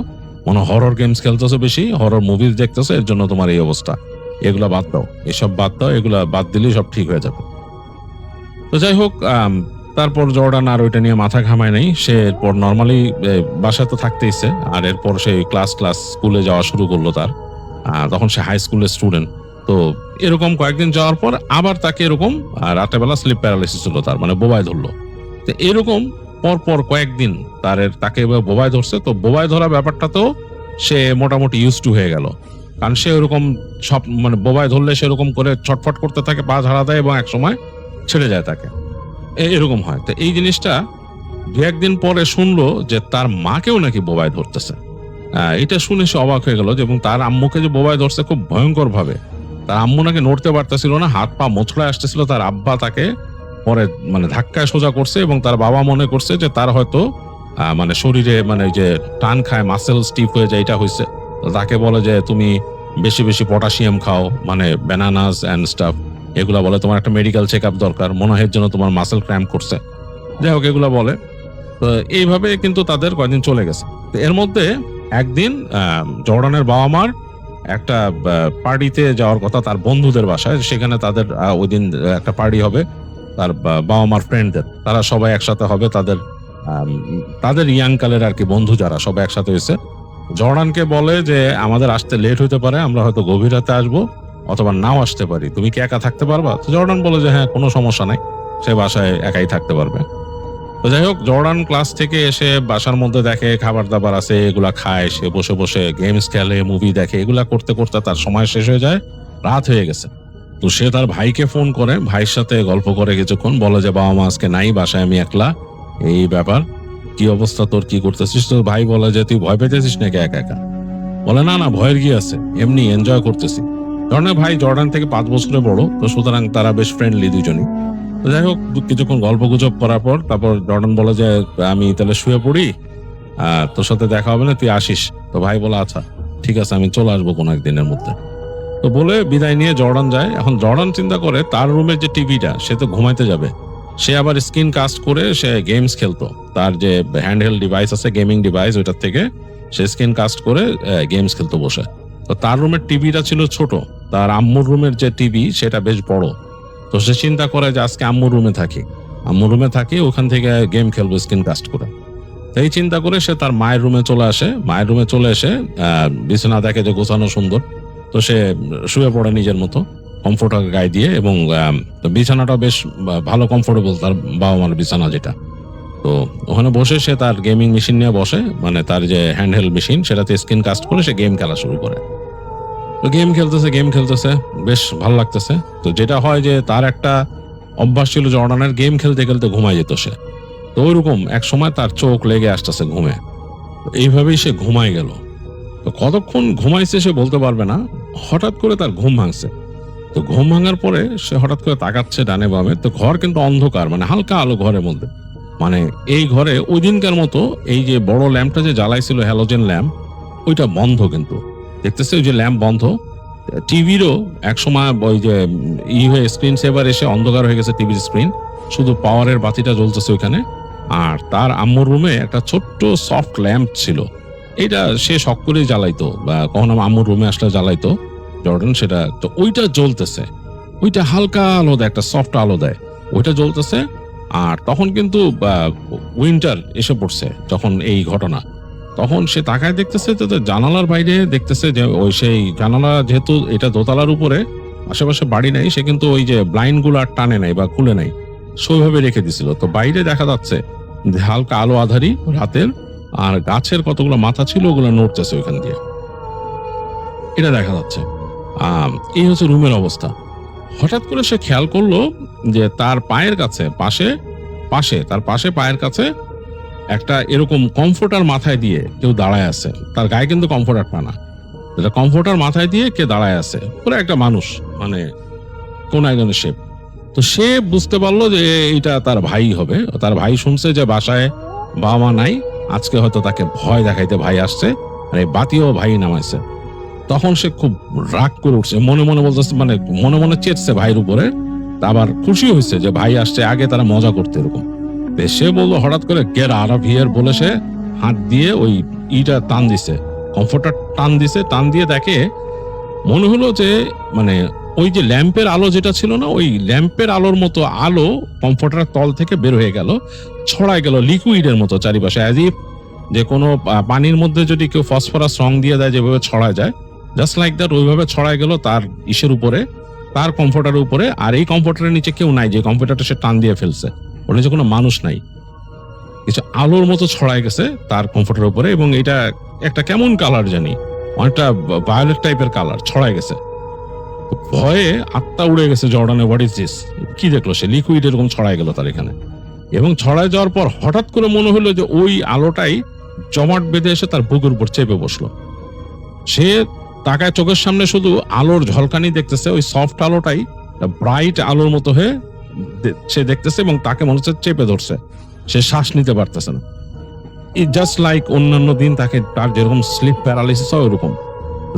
মনে হরর গেমস খেলতেছো, বেশি হরর মুভিজ দেখতেছো, এর জন্য তোমার এই অবস্থা। এগুলা বাদ দাও, এসব বাদ দাও, এগুলা বাদ দিলেই সব ঠিক হয়ে যাবে। তো যাই হোক, তারপর জর্ডান আর ওইটা নিয়ে মাথা ঘামায় নাই। সে এরপর নর্মালি বাসায় তো থাকতেইছে, আর এরপর সে ক্লাস স্কুলে যাওয়া শুরু করলো। তার তখন সে হাই স্কুলের স্টুডেন্ট। তো এরকম কয়েকদিন যাওয়ার পর আবার তাকে এরকম রাতেবেলা স্লিপ প্যারালাইসিস হলো, তার মানে বোবায় ধরলো। তো এরকম পর কয়েকদিন তাকে বোবায় ধরছে। তো বোবায় ধরা ব্যাপারটাতেও সে মোটামুটি ইউজ টু হয়ে গেল, কারণ সে ওরকম সব মানে বোবায় ধরলে সেরকম করে ছটফট করতে থাকে, পা ঝাড়া দেয় এবং এক সময় ছেড়ে যায় তাকে, এরকম হয়। তো এই জিনিসটা দু একদিন পরে শুনলো যে তার মাকেও নাকি বোবায় ধরতেছে। এটা শুনে সে অবাক হয়ে গেল, এবং তার আম্মুকে যে বোবায় ধরছে খুব ভয়ঙ্কর ভাবে। তার আম্মু নাকি নড়তে পারতেছিল না, হাত পা মোচড়ায় আসতেছিল। তার আব্বা তাকে পরে মানে ধাক্কায় সোজা করছে, এবং তার বাবা মনে করছে যে তার হয়তো মানে শরীরে মানে যে টান খায়, মাসেল স্টিফ হয়ে যায়, এটা হয়েছে। তাকে বলে যে তুমি বেশি বেশি পটাশিয়াম খাও, মানে ব্যানানাস অ্যান্ড স্টাফ, এগুলা বলে। তোমার একটা মেডিকেল চেক আপ দরকার, মনে হয় জন্য তোমার মাসেল ক্র্যাম্প করছে। যাই হোক, এগুলা বলে। তো এইভাবে কিন্তু তাদের কয়েকদিন চলে গেছে। তো এর মধ্যে একদিন জর্ডানের বাবা মার একটা পার্টিতে যাওয়ার কথা, তার বন্ধুদের বাসায়। সেখানে তাদের ওই দিন একটা পার্টি হবে তার বাবা মার ফ্রেন্ডদের, তারা সবাই একসাথে হবে। তাদের ইয়াং কালের আর কি বন্ধু যারা, সবাই একসাথে হয়েছে। জর্ডানকে বলে যে আমাদের আসতে লেট হইতে পারে, আমরা হয়তো গভীর রাতে আসবো অথবা নাও আসতে পারি, তুমি কি একা থাকতে পারবা? তো জর্ডান বলে যে হ্যাঁ, কোনো সমস্যা নাই, সে বাসায় একাই থাকতে পারবে। তো যাই হোক, জর্ডান ক্লাস থেকে এসে বাসার মধ্যে দেখে খাবার দাবার আছে, এগুলা খায়, সে বসে বসে গেমস খেলে, মুভি দেখে। এগুলা করতে করতে তার সময় শেষ হয়ে যায়, রাত হয়ে গেছে। তো সে তার ভাইকে ফোন করে, ভাইয়ের সাথে গল্প করে কিছুক্ষণ, বলে যে বাবা মা আজকে নাই, বাসায় আমি একলা, এই ব্যাপার, কি অবস্থা তোর, কি করতেছিস? তো ভাই বলে যে তুই ভয় পেতেছিস নাকি একা একা? বলে না না, ভয়ের কি আছে, এমনি এনজয় করতেছি। জর্ডানের ভাই জর্ডান থেকে 5 বছরের বড়, তো সুতরাং তারা বেশ ফ্রেন্ডলি দুজনই। তো যাই হোক, কিছুক্ষণ গল্প গুজব করার পর তারপর জর্ডান বলে যে আমি তাহলে শুয়ে পড়ি, তোর সাথে দেখা হবে না, তুই আসিস। তো ভাই বলে আচ্ছা ঠিক আছে, আমি চলে আসবো কোনো একদিনের মধ্যে। তো বলে বিদায় নিয়ে জর্ডান যায়। এখন জর্ডান চিন্তা করে তার রুমের যে টিভিটা, সে তো ঘুমাইতে যাবে, সে আবার স্ক্রিন কাস্ট করে সে গেমস খেলতো। তার যে হ্যান্ডহেল্ড ডিভাইস আছে, গেমিং ডিভাইস, ওইটার থেকে সে স্ক্রিন কাস্ট করে গেমস খেলতো বসে। তো তার রুমের টিভিটা ছিল ছোট, তার আম্মুর রুমের যে টিভি সেটা বেশ বড়। তো সে চিন্তা করে যে আজকে আম্মুর রুমে থাকি, ওখান থেকে গেম খেলবো স্ক্রিন কাস্ট করে। এই চিন্তা করে সে তার মায়ের রুমে চলে আসে। মায়ের রুমে চলে এসে বিছানা দেখে যে গোছানো সুন্দর, তো সে শুয়ে পড়ে নিজের মতো, কমফোর্টার গায়ে দিয়ে, এবং বিছানাটা বেশ ভালো কমফোর্টেবল, তার বাবা মার বিছানা যেটা। তো ওখানে বসে সে তার গেমিং মেশিন নিয়ে বসে, মানে তার যে হ্যান্ডহেল্ড মেশিন, সেটাতে স্ক্রিন কাস্ট করে সে গেম খেলা শুরু করে। তো গেম খেলতেছে, বেশ ভালো লাগতেছে। তো যেটা হয় যে তার একটা অভ্যাস ছিল জর্ডানের, গেম খেলতে খেলতে ঘুমায় যেত সে। তো ওইরকম এক সময় তার চোখ লেগে আসতেছে ঘুমে, এইভাবেই সে ঘুমায় গেল। তো কতক্ষণ ঘুমাইছে সে বলতে পারবে না, হঠাৎ করে তার ঘুম ভাঙছে। তো ঘুম ভাঙার পরে সে হঠাৎ করে তাকাচ্ছে ডানে বামে, তো ঘর কিন্তু অন্ধকার, মানে হালকা আলো ঘরের মধ্যে। মানে এই ঘরে ওই দিনকার মতো এই যে বড় ল্যাম্পটা যে জ্বালাইছিল, হ্যালোজেন ল্যাম্প, ওইটা বন্ধ। কিন্তু দেখতেছে ওই যে ল্যাম্প বন্ধ। টিভিরও এক সময় ওই যে হয়ে স্ক্রিন সেভার এসে অন্ধকার হয়ে গেছে টিভির স্ক্রিন, শুধু পাওয়ারের বাতিটা জ্বলতেছে ওইখানে। আর তার আম্মুর রুমে একটা ছোট্ট সফট ল্যাম্প ছিল, এটা সে শখ করেই জ্বালাইতো, বা কখনো আম্মুর রুমে আসলে জ্বালাইতো জর্ডান সেটা। তো ওইটা জ্বলতেছে, ওইটা হালকা আলো দেয়, একটা সফট আলো দেয়, ওইটা জ্বলতেছে। আর তখন কিন্তু উইন্টার এসে পড়ছে যখন এই ঘটনা, তখন সে তাকায় দেখতেছে তো জানালার বাইরে, দেখতেছে যে ওই সেই জানালা, যেহেতু এটা দোতলার উপরে, আশেপাশে বাড়ি নাই, সে কিন্তু ওই যে ব্লাইন্ড গুলো আর টানে নাই বা খুলে নাই, সেইভাবে রেখে দিছিল। তো বাইরে দেখা যাচ্ছে হালকা আলো আধারি রাতের, আর গাছের কতগুলো মাথা ছিল ওগুলো নড়তেছে ওইখান দিয়ে, এটা দেখা যাচ্ছে। এই হচ্ছে রুমের অবস্থা। হঠাৎ করে সে খেয়াল করলো যে তার পায়ের কাছে তার পায়ের কাছে একটা এরকম কমফোর্টার মাথায় দিয়ে কেউ দাঁড়ায় আছে। তার গায়ে কিন্তু কমফোর্টারটা না, যেটা কমফোর্টার মাথায় দিয়ে কে দাঁড়ায় আছে, পুরো একটা মানুষ, মানে কোন একজনের শেপ। তো সে বুঝতে পারলো যে এটা তার ভাই হবে। তার ভাই শুনছে যে বাসায় বাবা মা নাই, আজকে হয়তো তাকে ভয় দেখাইতে ভাই আসছে, আর এই বাতিও ভাই নামাইছে। তখন সে খুব রাগ করে উঠছে, মনে মনে বলতেছে, মানে মনে মনে চেতছে ভাইয়ের উপরে, আবার খুশি হয়েছে যে ভাই আসছে, আগে তারা মজা করতে এরকম। সে বললো হঠাৎ করে গেট আউট অফ হিয়ার বলে সে হাত দিয়ে ওই ইটা টান দিছে, কমফোর্টার টান দিছে, টান দিয়ে দেখে মনে হলো যে মানে ওই যে ল্যাম্পের আলো যেটা ছিল না, ওই ল্যাম্পের আলোর মতো আলো কমফোর্টারের তল থেকে বের হয়ে গেল, ছড়ায় গেল লিকুইডের মতো চারিপাশে, অ্যাজ ইফ যে কোনো পানির মধ্যে যদি কেউ ফসফরাস রং দিয়ে দেয় যেভাবে ছড়ায় যায়, জাস্ট লাইক দ্যাট ওইভাবে ছড়ায় গেল তার ইসের উপরে, তার কমফোর্টারের উপরে। আর এই কমফোর্টারের নিচে কেউ নাই, যে কমফোর্টারটা সে টান দিয়ে ফেলছে ওর নিচে কোনো মানুষ নাই, কিছু আলোর মতো ছড়ায় গেছে তার কমফোর্টারের উপরে, এবং এটা একটা কেমন কালার জানি, অনেকটা ভায়োলেট টাইপের কালার ছড়ায় গেছে। ভয়ে আত্মা উড়ে গেছে জর্ডানের, হোয়াট ইজ দিস, কি দেখলো সে, লিকুইড এরকম ছড়ায় গেল তার এখানে। এবং ছড়ায় যাওয়ার পর হঠাৎ করে মনে হলো যে ওই আলোটাই জমাট বেঁধে এসে তার বুকের উপর চেপে বসলো। সে তাকায়, চোখের সামনে শুধু আলোর ঝলকানি দেখতেছে, ওই সফট আলোটাই ব্রাইট আলোর মতো হয়ে সে দেখতেছে, এবং তাকে মনে হচ্ছে চেপে ধরছে, সে শ্বাস নিতে পারতেছে না। ইট জাস্ট লাইক অন্যান্য দিন তাকে তার যেরকম স্লিপ প্যারালাইসিস হয় ওরকম।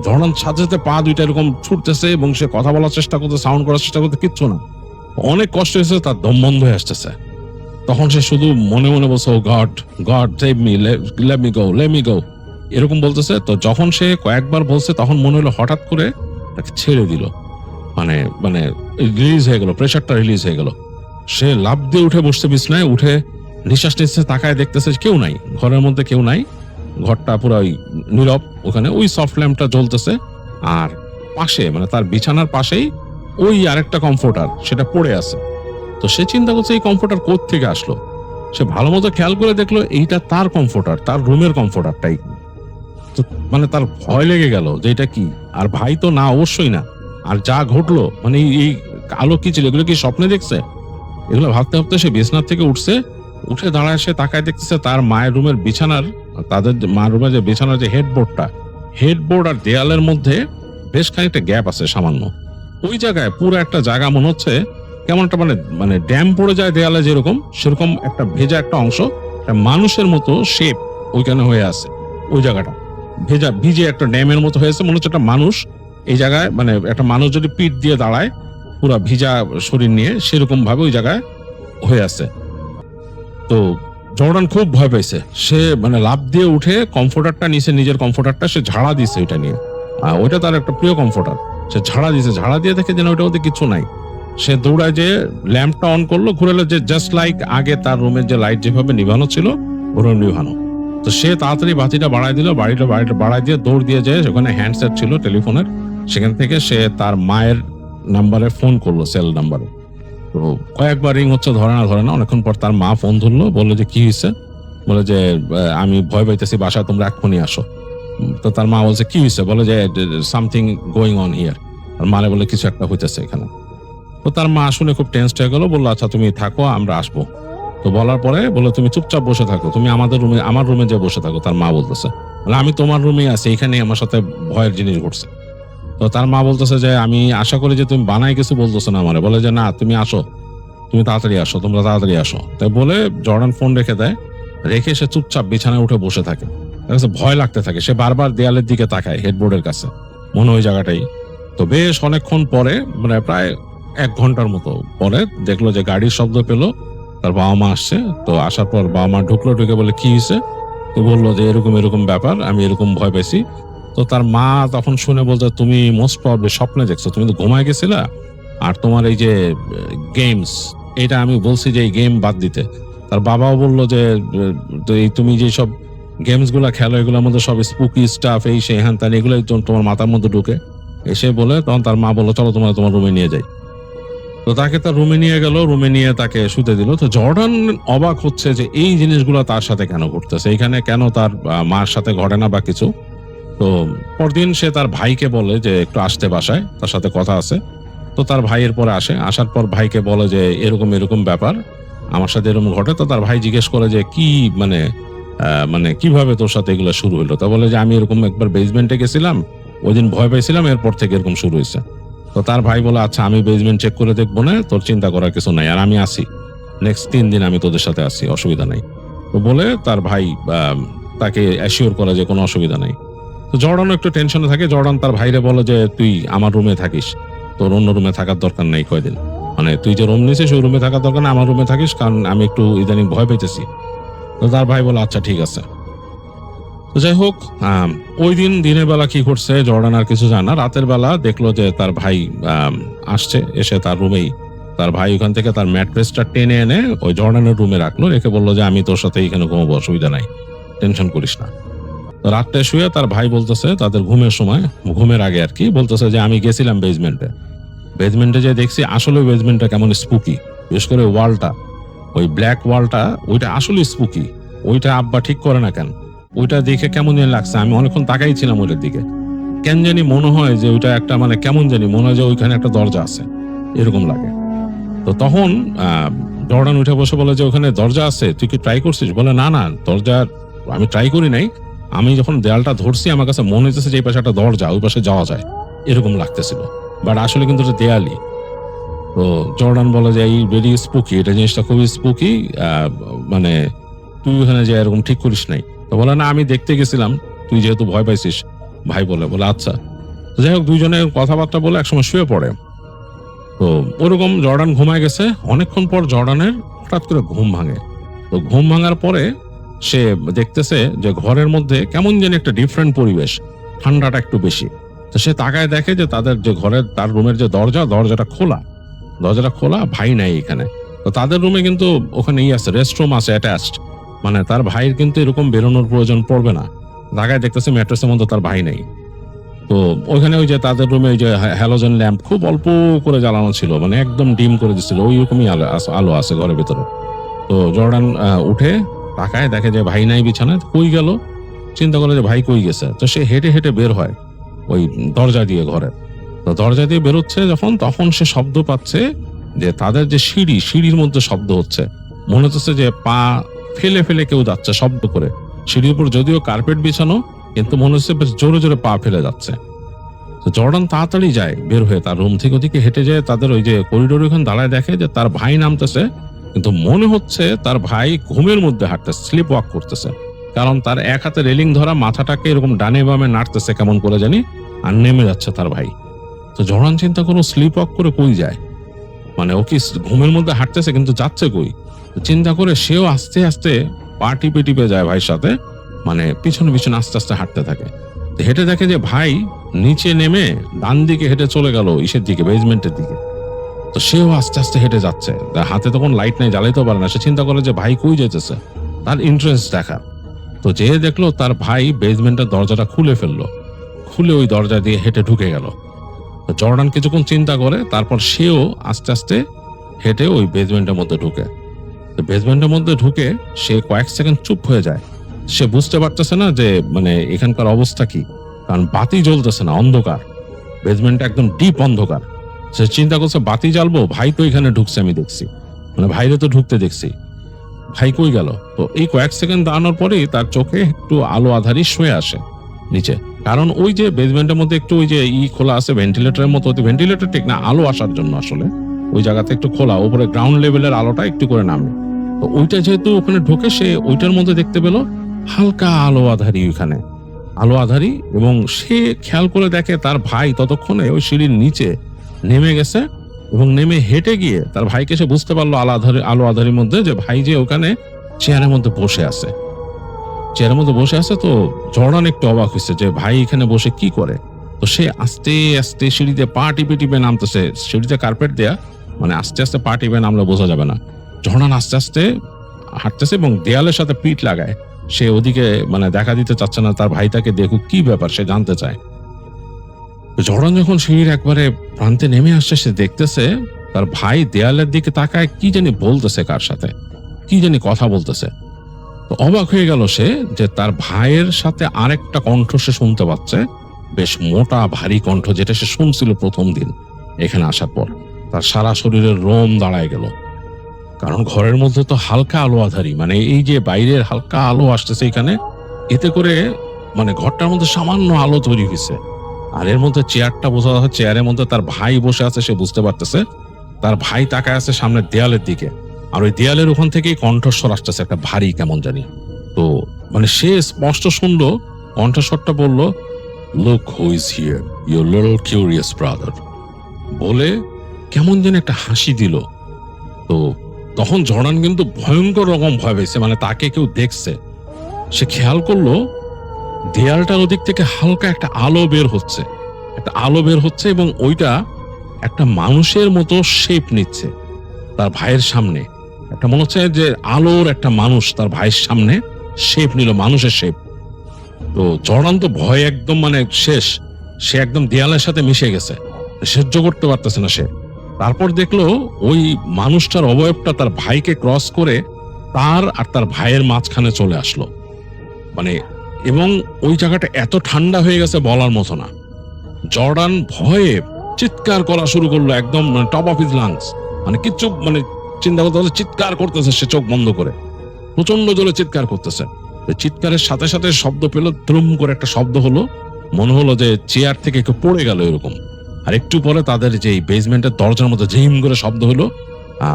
ধরন সাথে সাথে পা দুইটা এরকম ছুটতেছে, এবং সে কথা বলার চেষ্টা করতে, সাউন্ড করার চেষ্টা করতে, কিচ্ছু না, অনেক কষ্ট হয়েছে, তার দম বন্ধ হয়ে আসতেছে। তখন সে শুধু মনে মনে বলছে, oh god god save me, let me go, let me go, এরকম বলতেছে। তো যখন সে কয়েকবার বলছে তখন মনে হলো হঠাৎ করে তাকে ছেড়ে দিল, মানে মানে রিলিজ হয়ে গেল, প্রেশারটা রিলিজ হয়ে গেল। সে লাফ দিয়ে উঠে বসছে বিছনায়, উঠে নিঃশ্বাস নিচ্ছে, তাকায় দেখতেছে কেউ নাই, ঘরের মধ্যে কেউ নাই, ঘরটা পুরো নীরব। ওখানে ওই সফট ল্যাম্পটা জ্বলতেছে, আর পাশে মানে তার বিছানার পাশেই ওই আরেকটা কমফোর্টার সেটা পড়ে আছে। তো সে চিন্তা করছে এই কমফোর্টার কোথা থেকে আসলো। সে ভালো মতো খেয়াল করে দেখলো এইটা তার কমফোর্টার, তার রুমের কমফোর্টারটাই। তো মানে তার ভয় লেগে গেল যে এটা কি, আর ভাই তো না, অবশ্যই না। আর যা ঘটলো মানে এই আলো কি ছিল, এগুলো কি স্বপ্নে দেখছে, এগুলো ভাবতে ভাবতে সে বিছানার থেকে উঠছে, উঠে দাঁড়ায়, সে তাকায় দেখতেছে তার মায়ের রুমের বিছানার, তাদের মায়ের রুমের যে বিছানার যে হেডবোর্ড আর দেয়ালের মধ্যে বেশ খানিকটা গ্যাপ আছে সামান্য। ওই জায়গায় পুরো একটা জায়গা মনে হচ্ছে কেমন একটা মানে ড্যাম পড়ে যায় দেয়ালে যেরকম, সেরকম একটা ভেজা একটা অংশ, একটা মানুষের মতো শেপ ওইখানে হয়ে আছে। ওই জায়গাটা ভিজে একটা ড্যামের মতো হয়েছে, মনে হচ্ছে একটা মানুষ এই জায়গায়, মানে একটা মানুষ যদি পিঠ দিয়ে দাঁড়ায় পুরা ভিজা শরীর নিয়ে, সেরকম ভাবে ওই জায়গায় হয়ে আছে। তো জর্ডান খুব ভয় পাইছে, সে মানে লাফ দিয়ে উঠে কমফোর্টারটা নিচে, নিজের কমফোর্টারটা সে ঝাড়া দিছে ওইটা নিয়ে, ওইটা তার একটা প্রিয় কমফোর্টার, সে ঝাড়া দিছে, ঝাড়া দিয়ে দেখে যেন ওইটা ওদের কিছু নাই। সে দৌড়ায় যে ল্যাম্পটা অন করলো, ঘুরেলো, যে জাস্ট লাইক আগে তার রুমের যে লাইট যেভাবে নিভানো ছিল ওরকম নিভানো। তো সে তাড়াতাড়ি বাতিটা বাড়ায় দিল, বাড়িটা বাড়ায় দিয়ে দৌড় দিয়ে যায়, সেখানে হ্যান্ডসেট ছিল টেলিফোনের, সেখান থেকে সে তার মায়ের নাম্বারে ফোন করলো, সেল নাম্বারে। তো কয়েকবার রিং হচ্ছে, ধরে না, অনেকক্ষণ পর তার মা ফোন ধরলো, বললো যে কি হয়েছে, বলে যে আমি ভয় পাইতেছি, বাসায় তোমরা এক্ষুনি আসো। তো তার মা বলছে কি হয়েছে, বলে যে সামথিং গোয়িং অন হিয়ার, আর মানে বলে কিছু একটা হইতেছে এখানে। তো তার মা শুনে খুব টেনসড হয়ে গেল, বললো আচ্ছা তুমি থাকো, আমরা আসবো। তো বলার পরে বললো তুমি চুপচাপ বসে থাকো, তুমি আমার রুমে যে বসে থাকো। তার মা বলতেছে আমি তোমার রুমেই আছি, এখানে আমার সাথে ভয়ের জিনিস ঘটছে। তো তার মা বলতেছে যে আমি আশা করি যে তুমি বানাই কিছু বলতেছো না আমারে, বলে যে না তুমি আসো, তুমি তাড়াতাড়ি আসো, তোমরা তাড়াতাড়ি আসো। তাই বলে জর্ডান ফোন রেখে দেয়, রেখে সে চুপচাপ বিছানায় উঠে বসে থাকে। তার কাছে ভয় লাগতে থাকে, সে বারবার দেয়ালের দিকে তাকায়, হেডবোর্ডের কাছে, মনে ওই জায়গাটাই। তো বেশ অনেকক্ষণ পরে, মানে প্রায় 1 ঘন্টার মতো পরে দেখলো যে গাড়ির শব্দ পেলো, তার বাবা মা আসছে। তো আসার পর বাবা মা ঢুকলো, ঢুকে বলে কি হয়েছে, তো বললো যে এরকম ব্যাপার, আমি এরকম ভয় পেয়েছি। তো তার মা তখন শুনে বলতে তুমি মোস্ট প্রবাবলি স্বপ্নে দেখছো, তুমি তো ঘুমায় গেছিলা, আর তোমার এই যে গেমস, এটা আমি বলছি যে এই গেম বাদ দিতে। তার বাবাও বললো যে তুমি যে সব গেমস গুলা খেলো, এগুলোর মধ্যে সব স্পুকি স্টাফ, এই সেই হ্যান ত্যান, এগুলো তোমার মাথার মধ্যে ঢুকে। এসে বলে তখন তার মা বললো চলো তোমার রুমে নিয়ে যাই। তো তাকে তার রুমে নিয়ে গেল, রুমে নিয়ে তাকে শুতে দিল। তো জর্ডান অবাক হচ্ছে যে এই জিনিসগুলো তার সাথে কেন ঘটতেছে, এইখানে কেন তার মার সাথে ঘটে না বা কিছু। তো পরদিন সে তার ভাইকে বলে যে একটু আসতে বাসায়, তার সাথে কথা আছে। তো তার ভাইয়ের পরে আসে, আসার পর ভাইকে বলে যে এরকম ব্যাপার, আমার সাথে এরকম ঘটে। তো তার ভাই জিজ্ঞেস করে যে কি মানে কিভাবে তোর সাথে এগুলো শুরু হলো। তা বলে যে আমি এরকম একবার বেসমেন্টে গেছিলাম, ওই দিন ভয় পাইছিলাম, এরপর থেকে এরকম শুরু হয়েছে। তো তার ভাই বলে আচ্ছা আমি বেসমেন্ট চেক করে দেখবো না, তোর চিন্তা করার কিছু নাই, আর আমি আসি নেক্সট 3 দিন, আমি তোদের সাথে আসি, অসুবিধা নাই। তো বলে তার ভাই তাকে অ্যাসিওর করে যে কোনো অসুবিধা নেই। তো জর্ডানও একটু টেনশনে থাকে। জর্ডান তার ভাইরে বলে যে তুই আমার রুমে থাকিস, তোর অন্য রুমে থাকার দরকার নেই কয়দিন, মানে তুই যে রুম নিয়েছিস ওই রুমে থাকার দরকার নেই, আমার রুমে থাকিস, কারণ আমি একটু ইদানিং ভয় পেতেছি। তো তার ভাই বলে আচ্ছা ঠিক আছে। তো যাই হোক, ওই দিন দিনের বেলা কি করছে জর্ডান আর কিছু জানে না। রাতের বেলা দেখলো যে তার ভাই আসছে, এসে তার রুমেই তার ভাই ওখান থেকে তার ম্যাট্রেসটা টেনে এনে ওই জর্ডানের রুমে রাখলো, রেখে বললো যে আমি তোর সাথে এখানে ঘুমাবো, অসুবিধা নাই, টেনশন করিস না। তো রাতটা শুয়ে তার ভাই বলতেছে, তাদের ঘুমের সময়, ঘুমের আগে আর কি, বলতেছে যে আমি গেছিলাম বেজমেন্টে যে দেখছি আসলে বেজমেন্টটা কেমন স্পুকি, বিশেষ করে ওয়ালটা, ওই ব্ল্যাক ওয়ালটা, ওইটা আসলে স্পুকি। ওইটা আব্বা ঠিক করে না কেন, ওইটা দেখে কেমন জানি লাগছে। আমি অনেকক্ষণ তাকাই ছিলাম ওইটার দিকে, কেন জানি মনে হয় যে ওইটা একটা মানে কেমন জানি মনে হয় যে ওইখানে একটা দরজা আছে, এরকম লাগে। তো তখন জর্ডান উঠে বসে বলে যে ওখানে দরজা আছে, তুই কি ট্রাই করছিস? বলে না না, দরজা আমি ট্রাই করি নাই, আমি যখন দেয়ালটা ধরছি আমার কাছে মনে হচ্ছে যে এই পাশে একটা দরজা, ওই পাশে যাওয়া যায় এরকম লাগতেছিল, বাট আসলে কিন্তু এটা দেয়ালই। তো জর্ডান বলে যে এই ভেরি স্পুকি, এটা জিনিসটা খুবই স্পুকি, মানে তুই ওখানে যে এরকম ঠিক করিস নাই। তো বলে না আমি দেখতে গেছিলাম, তুই যেহেতু ভয় পাইছিস। ভাই বলে আচ্ছা। তো যাই হোক, দুইজনে কথাবার্তা বলে একসময় শুয়ে পড়ে। তো ওরকম জর্ডান ঘুমায় গেছে। অনেকক্ষণ পর জর্ডানের হঠাৎ করে ঘুম ভাঙে। তো ঘুম ভাঙার পরে সে দেখতেছে যে ঘরের মধ্যে কেমন যেন একটা ডিফারেন্ট পরিবেশ, ঠান্ডাটা একটু বেশি। তো সে তাকায় দেখে যে তাদের যে ঘরের তার রুমের যে দরজাটা খোলা, ভাই নাই এখানে। তো তাদের রুমে কিন্তু ওখানে আছে, রেস্টরুম আছে অ্যাটাচড, মানে তার ভাইয়ের কিন্তু এরকম বেরোনোর প্রয়োজন পড়বে না। তাকায় দেখতেছে ম্যাট্রেসের মধ্যে তার ভাই নেই। তো ওইখানে ওই যে তাদের রুমে ওই যে হ্যালোজেন ল্যাম্প খুব অল্প করে জ্বালানো ছিল, মানে একদম ডিম করে দিচ্ছিল, ওই রকমই আলো আছে ঘরের ভিতরে। তো জর্ডান উঠে তাকায় দেখে যে ভাই নাই বিছানায়, কই গেল, চিন্তা করে যে ভাই কই গেছে। তো সে হেঁটে হেঁটে বের হয় ওই দরজা দিয়ে ঘরে। তো দরজা দিয়ে বেরোচ্ছে যখন, তখন সে শব্দ পাচ্ছে যে তাদের যে সিঁড়ির মধ্যে শব্দ হচ্ছে, মনে হচ্ছে যে পা ফেলে ফেলে কেউ যাচ্ছে শব্দ করে। সিঁড়ির উপর যদিও কার্পেট বিছানো, কিন্তু মনে হচ্ছে বেশ জোরে জোরে পা ফেলে যাচ্ছে। তো জর্ডান তাড়াতাড়ি যায় বের হয়ে, তার রুম থেকে ওদিকে হেঁটে যায়, তাদের ওই যে করিডোর ওখানে দাঁড়ায় দেখে যে তার ভাই নামতেছে, কিন্তু মনে হচ্ছে তার ভাই ঘুমের মধ্যে হাঁটতেছে, স্লিপ ওয়াক করতেছে, কারণ তার এক হাতে রেলিং ধরা, মাথাটাকে এরকম ডানে বামে নাড়তেছে কেমন করে জানি, আর নেমে যাচ্ছে তার ভাই। তো জর্ডান চিন্তা করো স্লিপ ওয়াক করে কই যায়, মানে ও কি ঘুমের মধ্যে হাঁটতেছে কিন্তু যাচ্ছে কই। চিন্তা করে সেও আস্তে আস্তে পা টিপে টিপে যায় ভাইয়ের সাথে, মানে পিছনে পিছনে আস্তে আস্তে হাঁটতে থাকে। হেঁটে দেখে যে ভাই নিচে নেমে ডান দিকে হেঁটে চলে গেল ইসের দিকে, বেজমেন্টের দিকে। তো সেও আস্তে আস্তে হেঁটে যাচ্ছে, তার হাতে তখন লাইট নাই, জ্বালাইতেও পারে না। সে চিন্তা করে যে ভাই কই যেতেছে, তার ইন্টারেস্ট দেখা। তো যে দেখলো তার ভাই বেজমেন্টের দরজাটা খুলে ফেললো, খুলে ওই দরজা দিয়ে হেঁটে ঢুকে গেল। তো জর্ডান কিছুক্ষণ চিন্তা করে, তারপর সেও আস্তে আস্তে হেঁটে ওই বেজমেন্টের মধ্যে ঢুকে। তো বেজমেন্টের মধ্যে ঢুকে সে কয়েক সেকেন্ড চুপ হয়ে যায়। সে বুঝতে পারতেছে না যে মানে এখানকার অবস্থা কি, কারণ বাতি জ্বলতেছে না, অন্ধকার, বেজমেন্টটা একদম ডিপ অন্ধকার। সে চিন্তা করছে বাতি জ্বালবো, ভাই তো এখানে ঢুকছে, আমি দেখছি, মানে ভাইরে তো ঢুকতে দেখছি, ভাই কই গেল। তো এই কয়েক সেকেন্ড দাঁড়ানোর পরেই তার চোখে একটু আলো আধারি শুয়ে আসে নিচে, কারণ ওই যে বেজমেন্টের মধ্যে একটু ওই যে খোলা আছে ভেন্টিলেটরের মতো, ভেন্টিলেটর ঠিক না, আলো আসার জন্য আসলে ওই জায়গাতে একটু খোলা, উপরে গ্রাউন্ড লেভেলের আলোটা একটু করে নামে। তো ওইটা যেহেতু ওখানে ঢোকে, সে ওইটার মধ্যে দেখতে পেল হালকা আলো আধারি, ওইখানে আলো আধারি, এবং সে খেয়াল করে দেখে তার ভাই ততক্ষণে ওই সিঁড়ির নিচে নেমে গেছে, এবং নেমে হেঁটে গিয়ে তার ভাইকে সে বুঝতে পারলো আলো আধারির মধ্যে যে ভাই যে ওখানে চেয়ারের মধ্যে বসে আছে। তো জর্ডান একটু অবাক হয়েছে যে ভাই এখানে বসে কি করে। তো সে আস্তে আস্তে সিঁড়িতে পা টিপে টিপে নামতেছে, সিঁড়িতে কার্পেট দেয়া, মানে আস্তে আস্তে পা টিপে নামলে বোঝা যাবে না। জর্ডান আস্তে আস্তে হাঁটতেছে এবং দেয়ালের সাথে পিঠ লাগায়, সে ওদিকে মানে দেখা দিতে চাচ্ছে না তার ভাই তাকে দেখুক, কি ব্যাপার সে জানতে চায়। জর্ডান যখন সিঁড়ির একবারে প্রান্তে নেমে আসছে, সে দেখতেছে তার ভাই দেয়ালের দিকে তাকায় কি জানি বলতেছে, কার সাথে কি জানি কথা বলতেছে। তো অবাক হয়ে গেল সে যে তার ভাইয়ের সাথে আরেকটা কণ্ঠ সে শুনতে পাচ্ছে, বেশ মোটা ভারী কণ্ঠ, যেটা সে শুনছিল প্রথম দিন এখানে আসার পর। তার সারা শরীরের রোম দাঁড়ায় গেল, কারণ ঘরের মধ্যে তো হালকা আলো আধারি, মানে এই যে বাইরের হালকা আলো আসতেছে এখানে, এতে করে মানে ঘরটার মধ্যে সামান্য আলো তৈরি হয়েছে। আর এর মধ্যে চেয়ারটা বোঝা যাচ্ছে, চেয়ারের মধ্যে তার ভাই বসে আছে, সে বুঝতে পারতেছে তার ভাই তাকায় আছে সামনের দেয়ালের দিকে, আর ওই দেয়ালের ওখান থেকেই কণ্ঠস্বর আসতেছে একটা ভারী কেমন জানি। তো মানে সে স্পষ্ট শুনলো, কণ্ঠস্বরটা বলল, look who is here, your little curious brother, বলে কেমন যেন একটা হাসি দিল। তো তখন জর্ডান কিন্তু ভয়ঙ্কর রকম ভয় পেয়েছে, মানে তাকে কেউ দেখছে। সে খেয়াল করলো দেয়ালটার ওদিক থেকে হালকা একটা আলো বের হচ্ছে, একটা আলো বের হচ্ছে, এবং ওইটা একটা মানুষের মতো শেপ নিচ্ছে তার ভাইয়ের সামনে। একটা মনে হচ্ছে যে আলোর একটা মানুষ তার ভাইয়ের সামনে শেপ নিল, মানুষের শেপ। তো জর্ডান তো ভয় একদম মানে শেষ, সে একদম দেয়ালের সাথে মিশে গেছে, সহ্য করতে পারতেছে না সে। তারপর দেখলো ওই মানুষটার অবয়বটা তার ভাইকে ক্রস করে তার আর তার ভাইয়ের মাঝখানে চলে আসলো, মানে এবং ওই জায়গাটা এত ঠান্ডা হয়ে গেছে বলার মতো না। জর্ডান ভয়ে চিৎকার করা শুরু করলো, একদম টপ অফ হিজ লাংস, মানে কিচ্ছু মানে চিন্তা করতে হলে চিৎকার করতেছে সে চোখ বন্ধ করে, প্রচন্ড জোরে চিৎকার করতেছে। চিৎকারের সাথে সাথে শব্দ পেল, দ্রুম করে একটা শব্দ হলো, মনে হলো যে চেয়ার থেকে কেউ পড়ে গেল এরকম। আর একটু পরে তাদের যে বেসমেন্টের দরজার মধ্যে ঝিম করে শব্দ হলো,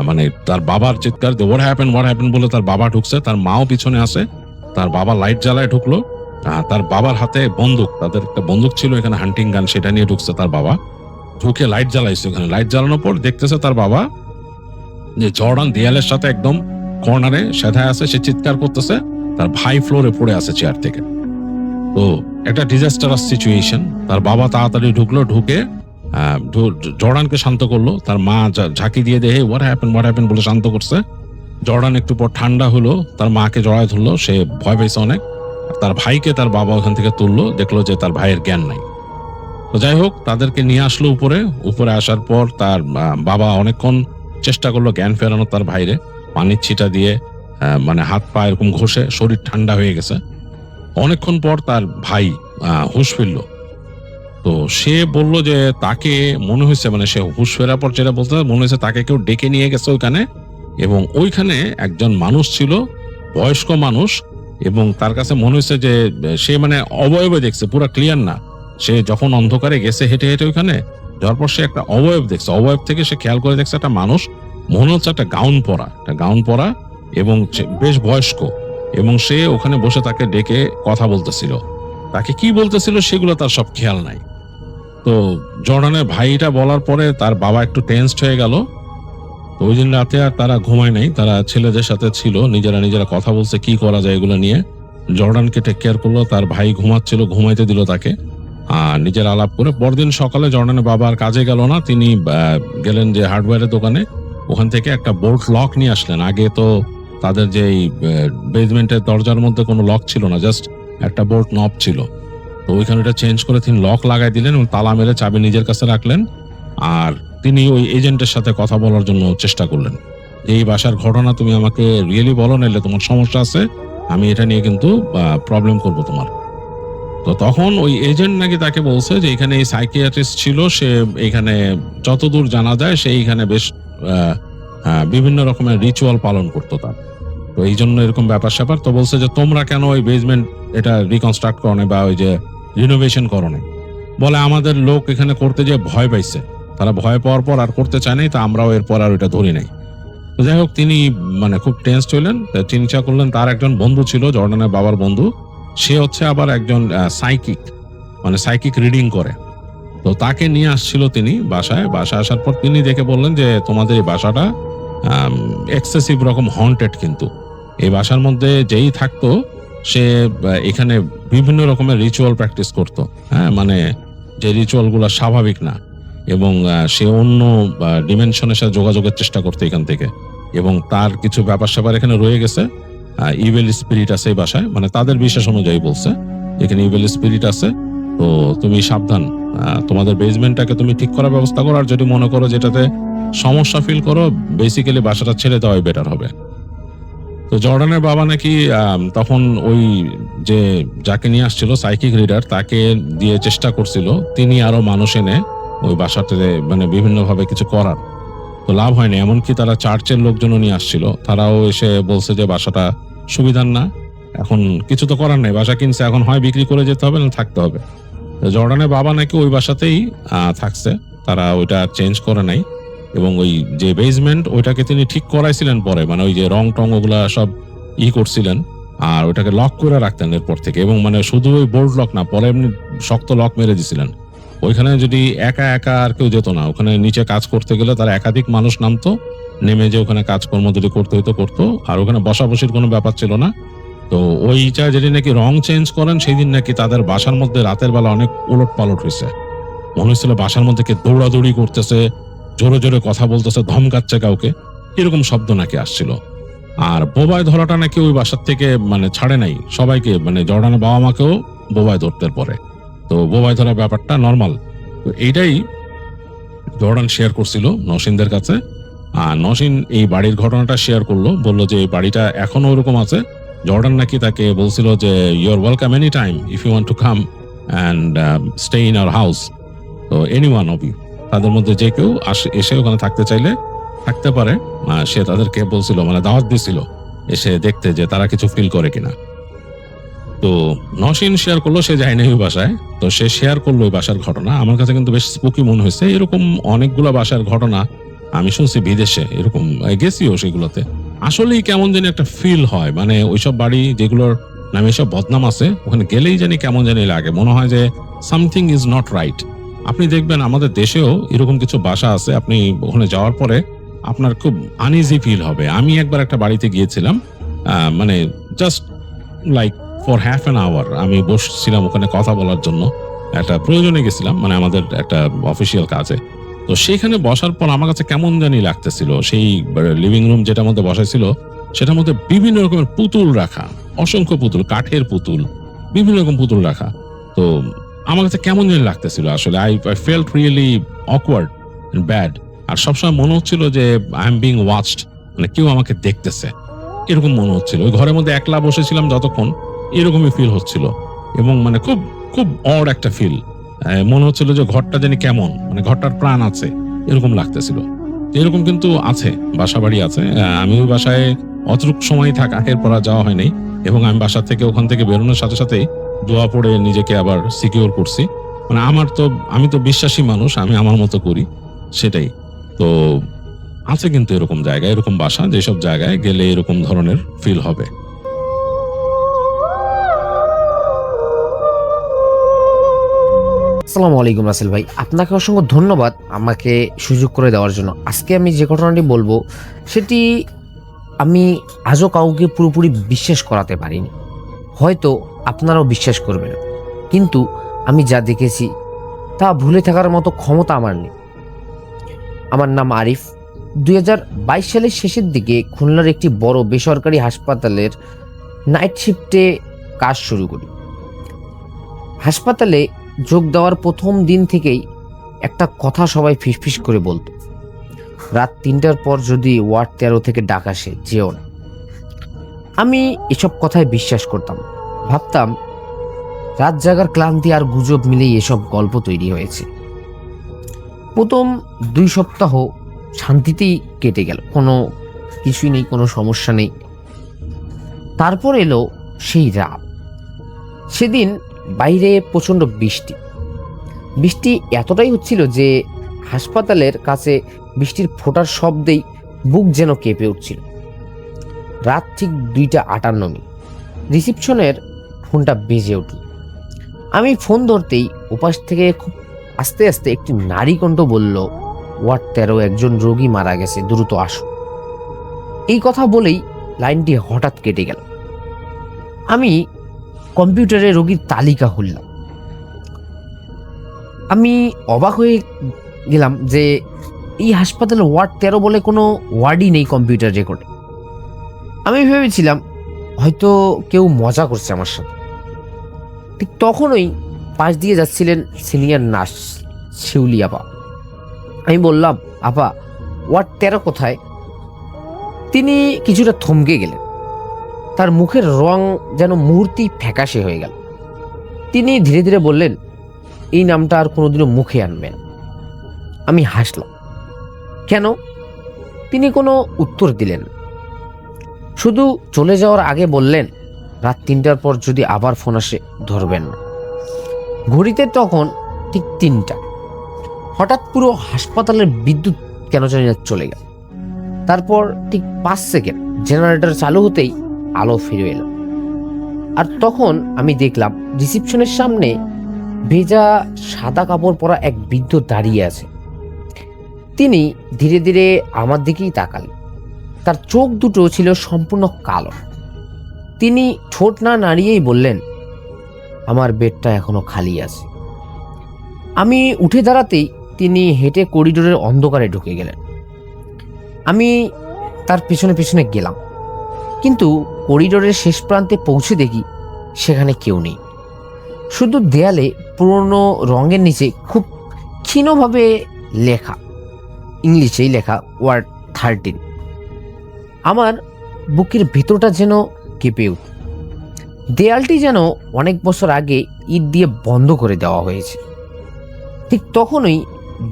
মানে তার বাবার চিৎকার, হোয়াট হ্যাপেন বলে তার বাবা ঢুকছে, তার মাও পিছনে আসে। তার বাবা লাইট জ্বালায় ঢুকলো, তার বাবার হাতে বন্দুক, তাদের একটা বন্দুক ছিল এখানে, হান্টিং গান, সেটা নিয়ে ঢুকছে তার বাবা। ঢুকে লাইট জ্বালাইছে ওখানে, লাইট জ্বালানোর পর দেখতেছে তার বাবা যে জর্ডান দেয়ালের সাথে একদম কর্নারে সেধায় আছে, সে চিৎকার করতেছে, তার ভাই ফ্লোরে পড়ে আছে চেয়ার থেকে। তো একটা ডিজাস্টারাস সিচুয়েশন। তার বাবা তাড়াতাড়ি ঢুকলো, ঢুকে জর্ডানকে শান্ত করলো। তার মা ঝাঁকি দিয়ে দেহে হোয়াট হ্যাপেন বলে শান্ত করছে। জর্ডান একটু পর ঠান্ডা হলো, তার মাকে জড়ায় ধরলো, সে ভয় পেয়েছে অনেক। তার ভাইকে তার বাবা ওখান থেকে তুললো, দেখলো যে তার ভাইয়ের জ্ঞান নাই। তো যাই হোক, তাদেরকে নিয়ে আসলো উপরে আসার পর তার বাবা অনেকক্ষণ চেষ্টা করলো জ্ঞান ফেরানো তার ভাইরে, পানির ছিটা দিয়ে মানে হাত পা এরকম ঘষে, শরীর ঠান্ডা হয়ে গেছে। অনেকক্ষণ পর তার ভাই হুঁশ ফিরল। তো সে বলল যে তাকে মনে হয়েছে, মানে সে হুঁশ ফেরার পর যেটা বলতে মনে হয়েছে তাকে কেউ ডেকে নিয়ে গেছে ওইখানে, এবং ওইখানে একজন মানুষ ছিল, বয়স্ক মানুষ, এবং তার কাছে মনে হয়েছে যে সে মানে অবয়বে দেখছে, পুরো ক্লিয়ার না। সে যখন অন্ধকারে গেছে হেঁটে হেঁটে ওইখানে যাওয়ার পর সে একটা অবয়ব দেখছে, অবয়ব থেকে সে খেয়াল করে দেখছে একটা মানুষ, মনে হচ্ছে একটা গাউন পরা এবং বেশ বয়স্ক, এবং সে ওখানে বসে তাকে ডেকে কথা বলতেছিল। তাকে কি বলতেছিল সেগুলো তার সব খেয়াল নাই। তো জর্ডানের ভাইটা বলার পরে তার বাবা একটু টেনসড হয়ে গেল। তো ওই দিন রাতে আর তারা ঘুমায় নাই, তারা ছেলেদের সাথে ছিল, নিজেরা কথা বলছে কি করা যায় এগুলো নিয়ে। জর্ডানকে টেক কেয়ার করলো, তার ভাই ঘুমাচ্ছিল, ঘুমাইতে দিল তাকে, আর নিজের আলাপ করে। পরদিন সকালে জর্ডানের বাবা আর কাজে গেল না, তিনি গেলেন যে হার্ডওয়্যারের দোকানে, ওখান থেকে একটা বোল্ট লক নিয়ে আসলেন। আগে তো তাদের যে বেসমেন্টের দরজার মধ্যে কোনো লক ছিল না, জাস্ট একটা বোল্ট নব ছিল। তো ওইখানে এটা চেঞ্জ করে তিনি লক লাগাই দিলেন এবং তালা মেরে চাবি নিজের কাছে রাখলেন। আর তিনি ওই এজেন্টের সাথে কথা বলার জন্য চেষ্টা করলেন যে এই বাসার ঘটনা তুমি আমাকে রিয়েলি বলো, নাইলে তোমার সমস্যা আছে, আমি এটা নিয়ে কিন্তু প্রবলেম করব তোমার। তো তখন ওই এজেন্ট নাকি তাকে বলছে যে এখানে এই সাইকিয়াট্রিস্ট ছিল, সে এখানে যতদূর জানা যায় সে এইখানে বেশ বিভিন্ন রকমের রিচুয়াল পালন করতো তার, তো এই জন্য এরকম ব্যাপার স্যাপার। তো বলছে যে তোমরা কেন ওই বেসমেন্ট এটা রিকনস্ট্রাক্ট করো না বা ওই যে রিনোভেশন করো না? বলে আমাদের লোক এখানে করতে যে ভয় পাইছে, তারা ভয় পাওয়ার পর আর করতে চায় নাই, তা আমরাও এরপর আর ওইটা ধরি নাই। তো যাই হোক, তিনি মানে খুব টেন্সড হইলেন, চিন্তা করলেন তার একজন বন্ধু ছিল, জর্ডানের বাবার বন্ধু, সে হচ্ছে আবার একজন সাইকিক রিডিং করে। তো তাকে নিয়ে আসছিল তিনি বাসায় আসার পর তিনি দেখে বললেন যে তোমাদের এই বাসাটা এক্সেসিভ রকম হন্টেড, কিন্তু এই বাসার মধ্যে যেই থাকতো সে এখানে বিভিন্ন রকমের রিচুয়াল প্র্যাকটিস করতো, হ্যাঁ, মানে যে রিচুয়াল গুলো স্বাভাবিক না, এবং সে অন্য ডিমেনশনের সাথে যোগাযোগের চেষ্টা করতো এখান থেকে, এবং তার কিছু ব্যাপার স্যাপার এখানে রয়ে গেছে। ইভেল স্পিরিট আছে এই বাসায়, মানে তাদের বিশ্বাস অনুযায়ী বলছে এখানে ইভেল স্পিরিট আছে। তো তুমি সাবধান, তোমাদের বেসমেন্টটাকে তুমি ঠিক করার ব্যবস্থা করো, আর যদি মনে করো যেটাতে সমস্যা ফিল করো, বেসিক্যালি বাসাটা ছেড়ে দেওয়াই বেটার হবে। তো জর্ডানের বাবা নাকি তখন ওই যে যাকে নিয়ে আসছিল সাইকিক রিডার, তাকে দিয়ে চেষ্টা করছিল তিনি আরো মানুষ এনে ওই বাসাতে মানে বিভিন্নভাবে কিছু করার, তো লাভ হয়নি। এমনকি তারা চার্চের লোকজনও নিয়ে আসছিল, তারাও এসে বলছে যে বাসাটা সুবিধার না, এখন কিছু তো করার নেই, বাসা কিনছে, এখন হয় বিক্রি করে যেতে হবে না থাকতে হবে। জর্ডানের বাবা নাকি ওই বাসাতেই থাকছে, তারা ওইটা চেঞ্জ করে নাই। এবং ওই যে বেসমেন্ট ওইটাকে তিনি ঠিক করাইছিলেন পরে, মানে ওই যে রং টং ওগুলা সব করছিলেন, আর ওটাকে লক করে রাখতেন এরপর থেকে, এবং মানে শুধু ওই বোল্ট লক না, পরে এমনি শক্ত লক মেরে দিছিলেন। ওইখানে যদি একা একা আর কেউ যেত না, ওখানে নিচে কাজ করতে গেলে তারা একাধিক মানুষ নামতো, নেমে যে ওখানে কাজকর্ম যদি করতে হইতো করতো, আর ওখানে বসাবসির কোনো ব্যাপার ছিল না। তো ওইটা যেদিন নাকি রং চেঞ্জ করেন সেই দিন নাকি তাদের বাসার মধ্যে রাতের বেলা অনেক উলট পালট হয়েছে, মনে হচ্ছিল বাসার মধ্যে কে দৌড়াদৌড়ি করতেছে, জোরে জোরে কথা বলতেছে, ধমকাচ্ছে কাউকে, এরকম শব্দ নাকি আসছিল। আর বোবায় ধরাটা নাকি ওই বাসার থেকে মানে ছাড়ে নাই সবাইকে, মানে জর্ডানের বাবা মাকেও বোবায় ধরতে পরে। তো বোবায় ধরা ব্যাপারটা নর্মাল। তো এইটাই জর্ডান শেয়ার করছিল নওশীনদের কাছে। আর নওশীন এই বাড়ির ঘটনাটা শেয়ার করলো, বললো যে এই বাড়িটা এখনো ওরকম আছে। জর্ডান নাকি তাকে বলছিল যে you are welcome any time if you want to come and stay in our house. তো এনি ওয়ান অফ ইউ, তাদের মধ্যে যে কেউ এসে ওখানে থাকতে চাইলে থাকতে পারে। সে তাদেরকে বলছিল, মানে দাওয়াত দিছিল এসে দেখতে যে তারা কিছু ফিল করে কিনা। তো নওশীন শেয়ার করলো সে যায় না ওই বাসায়, তো সে শেয়ার করলো ওই বাসার ঘটনা। আমার কাছে কিন্তু বেশ স্পুকি মনে হয়েছে। এরকম অনেকগুলো বাসার ঘটনা আমি শুনছি বিদেশে, এরকম গেছিও, সেগুলোতে আসলেই কেমন জানি একটা ফিল হয়, মানে ওইসব বাড়ি যেগুলোর নামে এসব বদনাম আছে, ওখানে গেলেই জানি কেমন জানি লাগে, মনে হয় যে সামথিং ইজ নট রাইট। আপনি দেখবেন আমাদের দেশেও এরকম কিছু বাসা আছে, আপনি ওখানে যাওয়ার পরে আপনার খুব আনইজি ফিল হবে। আমি একবার একটা বাড়িতে গিয়েছিলাম, মানে just like for half an hour আমি বসছিলাম ওখানে কথা বলার জন্য, একটা প্রয়োজনে গেছিলাম, মানে আমাদের একটা অফিসিয়াল কাজে। তো সেখানে বসার পর আমার কাছে কেমন জানি লাগতেছিল, সেই লিভিং রুম যেটার মধ্যে বসাইছিল সেটার মধ্যে বিভিন্ন রকমের পুতুল রাখা, অসংখ্য পুতুল, কাঠের পুতুল, বিভিন্ন রকম পুতুল রাখা। তো আমার কাছে কেমন জানি লাগতেছিল আসলে, I felt really awkward and bad. আর সবসময় মনে হচ্ছিল যে আই এম বিং ওয়াচড, মানে কেউ আমাকে দেখতেছে, এরকম মনে হচ্ছিল। ওই ঘরের মধ্যে একলা বসেছিলাম যতক্ষণ, এরকমই ফিল হচ্ছিল, এবং মানে খুব খুব অড একটা ফিল, মনে হচ্ছিল যে ঘরটা জানি কেমন, মানে ঘরটার প্রাণ আছে এরকম লাগতেছিল। এরকম কিন্তু আছে, বাসা বাড়ি আছে। আমি ওই বাসায় অতটুক সময় থাকা, এরপর আর যাওয়া হয়নি, এবং আমি বাসা থেকে ওখান থেকে বেরোনোর সাথে সাথেই দোয়া পড়ে নিজেকে আবার সিকিউর করছি। মানে আমি তো বিশ্বাসী মানুষ, আমি আমার মতো করি, সেটাই। তো আছে কিন্তু এরকম জায়গায়, এরকম বাসা, যেসব জায়গায় গেলে এরকম ধরনের ফিল হবে। আসসালামু আলাইকুম রাসেল ভাই, আপনাকে অসংখ্য ধন্যবাদ আমাকে সুযোগ করে দেওয়ার জন্য। আজকে আমি যে ঘটনাটি বলবো সেটি আমি আজও কাউকে পুরোপুরি বিশ্বাস করাতে পারিনি, হয়তো আপনারাও বিশ্বাস করবেন, কিন্তু আমি যা দেখেছি তা ভুলে থাকার মতো ক্ষমতা আমার নেই। আমার নাম আরিফ। 2022 সালের শেষের দিকে খুলনার একটি বড় বেসরকারি হাসপাতালের নাইট শিফটে কাজ শুরু করি। হাসপাতালে যোগ দেওয়ার প্রথম দিন থেকেই একটা কথা সবাই ফিসফিস করে বলতো, রাত 3টার পর যদি ওয়ার্ড 13 থেকে ডাক আসে যেও না। আমি এসব কথায় বিশ্বাস করতাম, ভাবতাম রাত জাগার ক্লান্তি আর গুজব মিলেই এসব গল্প তৈরি হয়েছে। প্রথম 2 সপ্তাহ শান্তিতেই কেটে গেল, কোনো কিছুই নেই, কোনো সমস্যা নেই। তারপর এলো সেই রাত। সেদিন বাইরে প্রচণ্ড বৃষ্টি এতটাই হচ্ছিল যে হাসপাতালের কাছে বৃষ্টির ফোঁটার শব্দেই বুক যেন কেঁপে উঠছিল। রাত ঠিক 2:58 রিসিপশনের ফোনটা বেজে উঠল। আমি ফোন ধরতেই ওপাশ থেকে খুব আস্তে আস্তে একটি নারী কণ্ঠ বলল, ওয়ার্ড 13 একজন রোগী মারা গেছে, দ্রুত আসো। এই কথা বলেই লাইনটি হঠাৎ কেটে গেল। আমি কম্পিউটারে রোগীর তালিকা খুললাম। আমি অবাক হয়ে গেলাম যে এই হাসপাতালে ওয়ার্ড 13 বলে কোনো ওয়ার্ডই নেই কম্পিউটার রেকর্ডে। আমি ভেবেছিলাম হয়তো কেউ মজা করছে আমার সাথে। ঠিক তখনই পাশ দিয়ে যাচ্ছিলেন সিনিয়র নার্স শিউলি আপা। আমি বললাম, আপা ওয়ার্ড 13 কোথায়? তিনি কিছুটা থমকে গেলেন, তার মুখের রং যেন মুহূর্তেই ফ্যাকাশে হয়ে গেল। তিনি ধীরে ধীরে বললেন, এই নামটা আর কোনোদিনও মুখে আনবেন। আমি হাসলাম। কেন? তিনি কোনো উত্তর দিলেন, শুধু চলে যাওয়ার আগে বললেন, রাত 3টার পর যদি আবার ফোন আসে ধরবেন না। ঘড়িতে তখন ঠিক 3টা। হঠাৎ পুরো হাসপাতালের বিদ্যুৎ কেন জানি না চলে গেল। তারপর ঠিক 5 সেকেন্ড জেনারেটর চালু হতেই আলো ফিরে এলো। আর তখন আমি দেখলাম রিসিপশনের সামনে ভেজা সাদা কাপড় পরা এক বৃদ্ধ দাঁড়িয়ে আছে। তিনি ধীরে ধীরে আমার দিকেই তাকালেন। তার চোখ দুটো ছিল সম্পূর্ণ কালো। তিনি ঠোঁট না নাড়িয়েই বললেন, আমার বেডটা এখনো খালি আছে। আমি উঠে দাঁড়াতেই তিনি হেঁটে করিডোরের অন্ধকারে ঢুকে গেলেন। আমি তার পেছনে পেছনে গেলাম, কিন্তু করিডোরের শেষ প্রান্তে পৌঁছে দেখি সেখানে কেউ নেই। শুধু দেয়ালে পুরনো রঙের নিচে খুব ক্ষীণভাবে লেখা, ইংলিশেই লেখা ওয়ার্ড 13। আমার বুকের ভেতরটা যেন কেঁপে উঠল। দেয়ালটি যেন অনেক বছর আগে ইট দিয়ে বন্ধ করে দেওয়া হয়েছে। ঠিক তখনই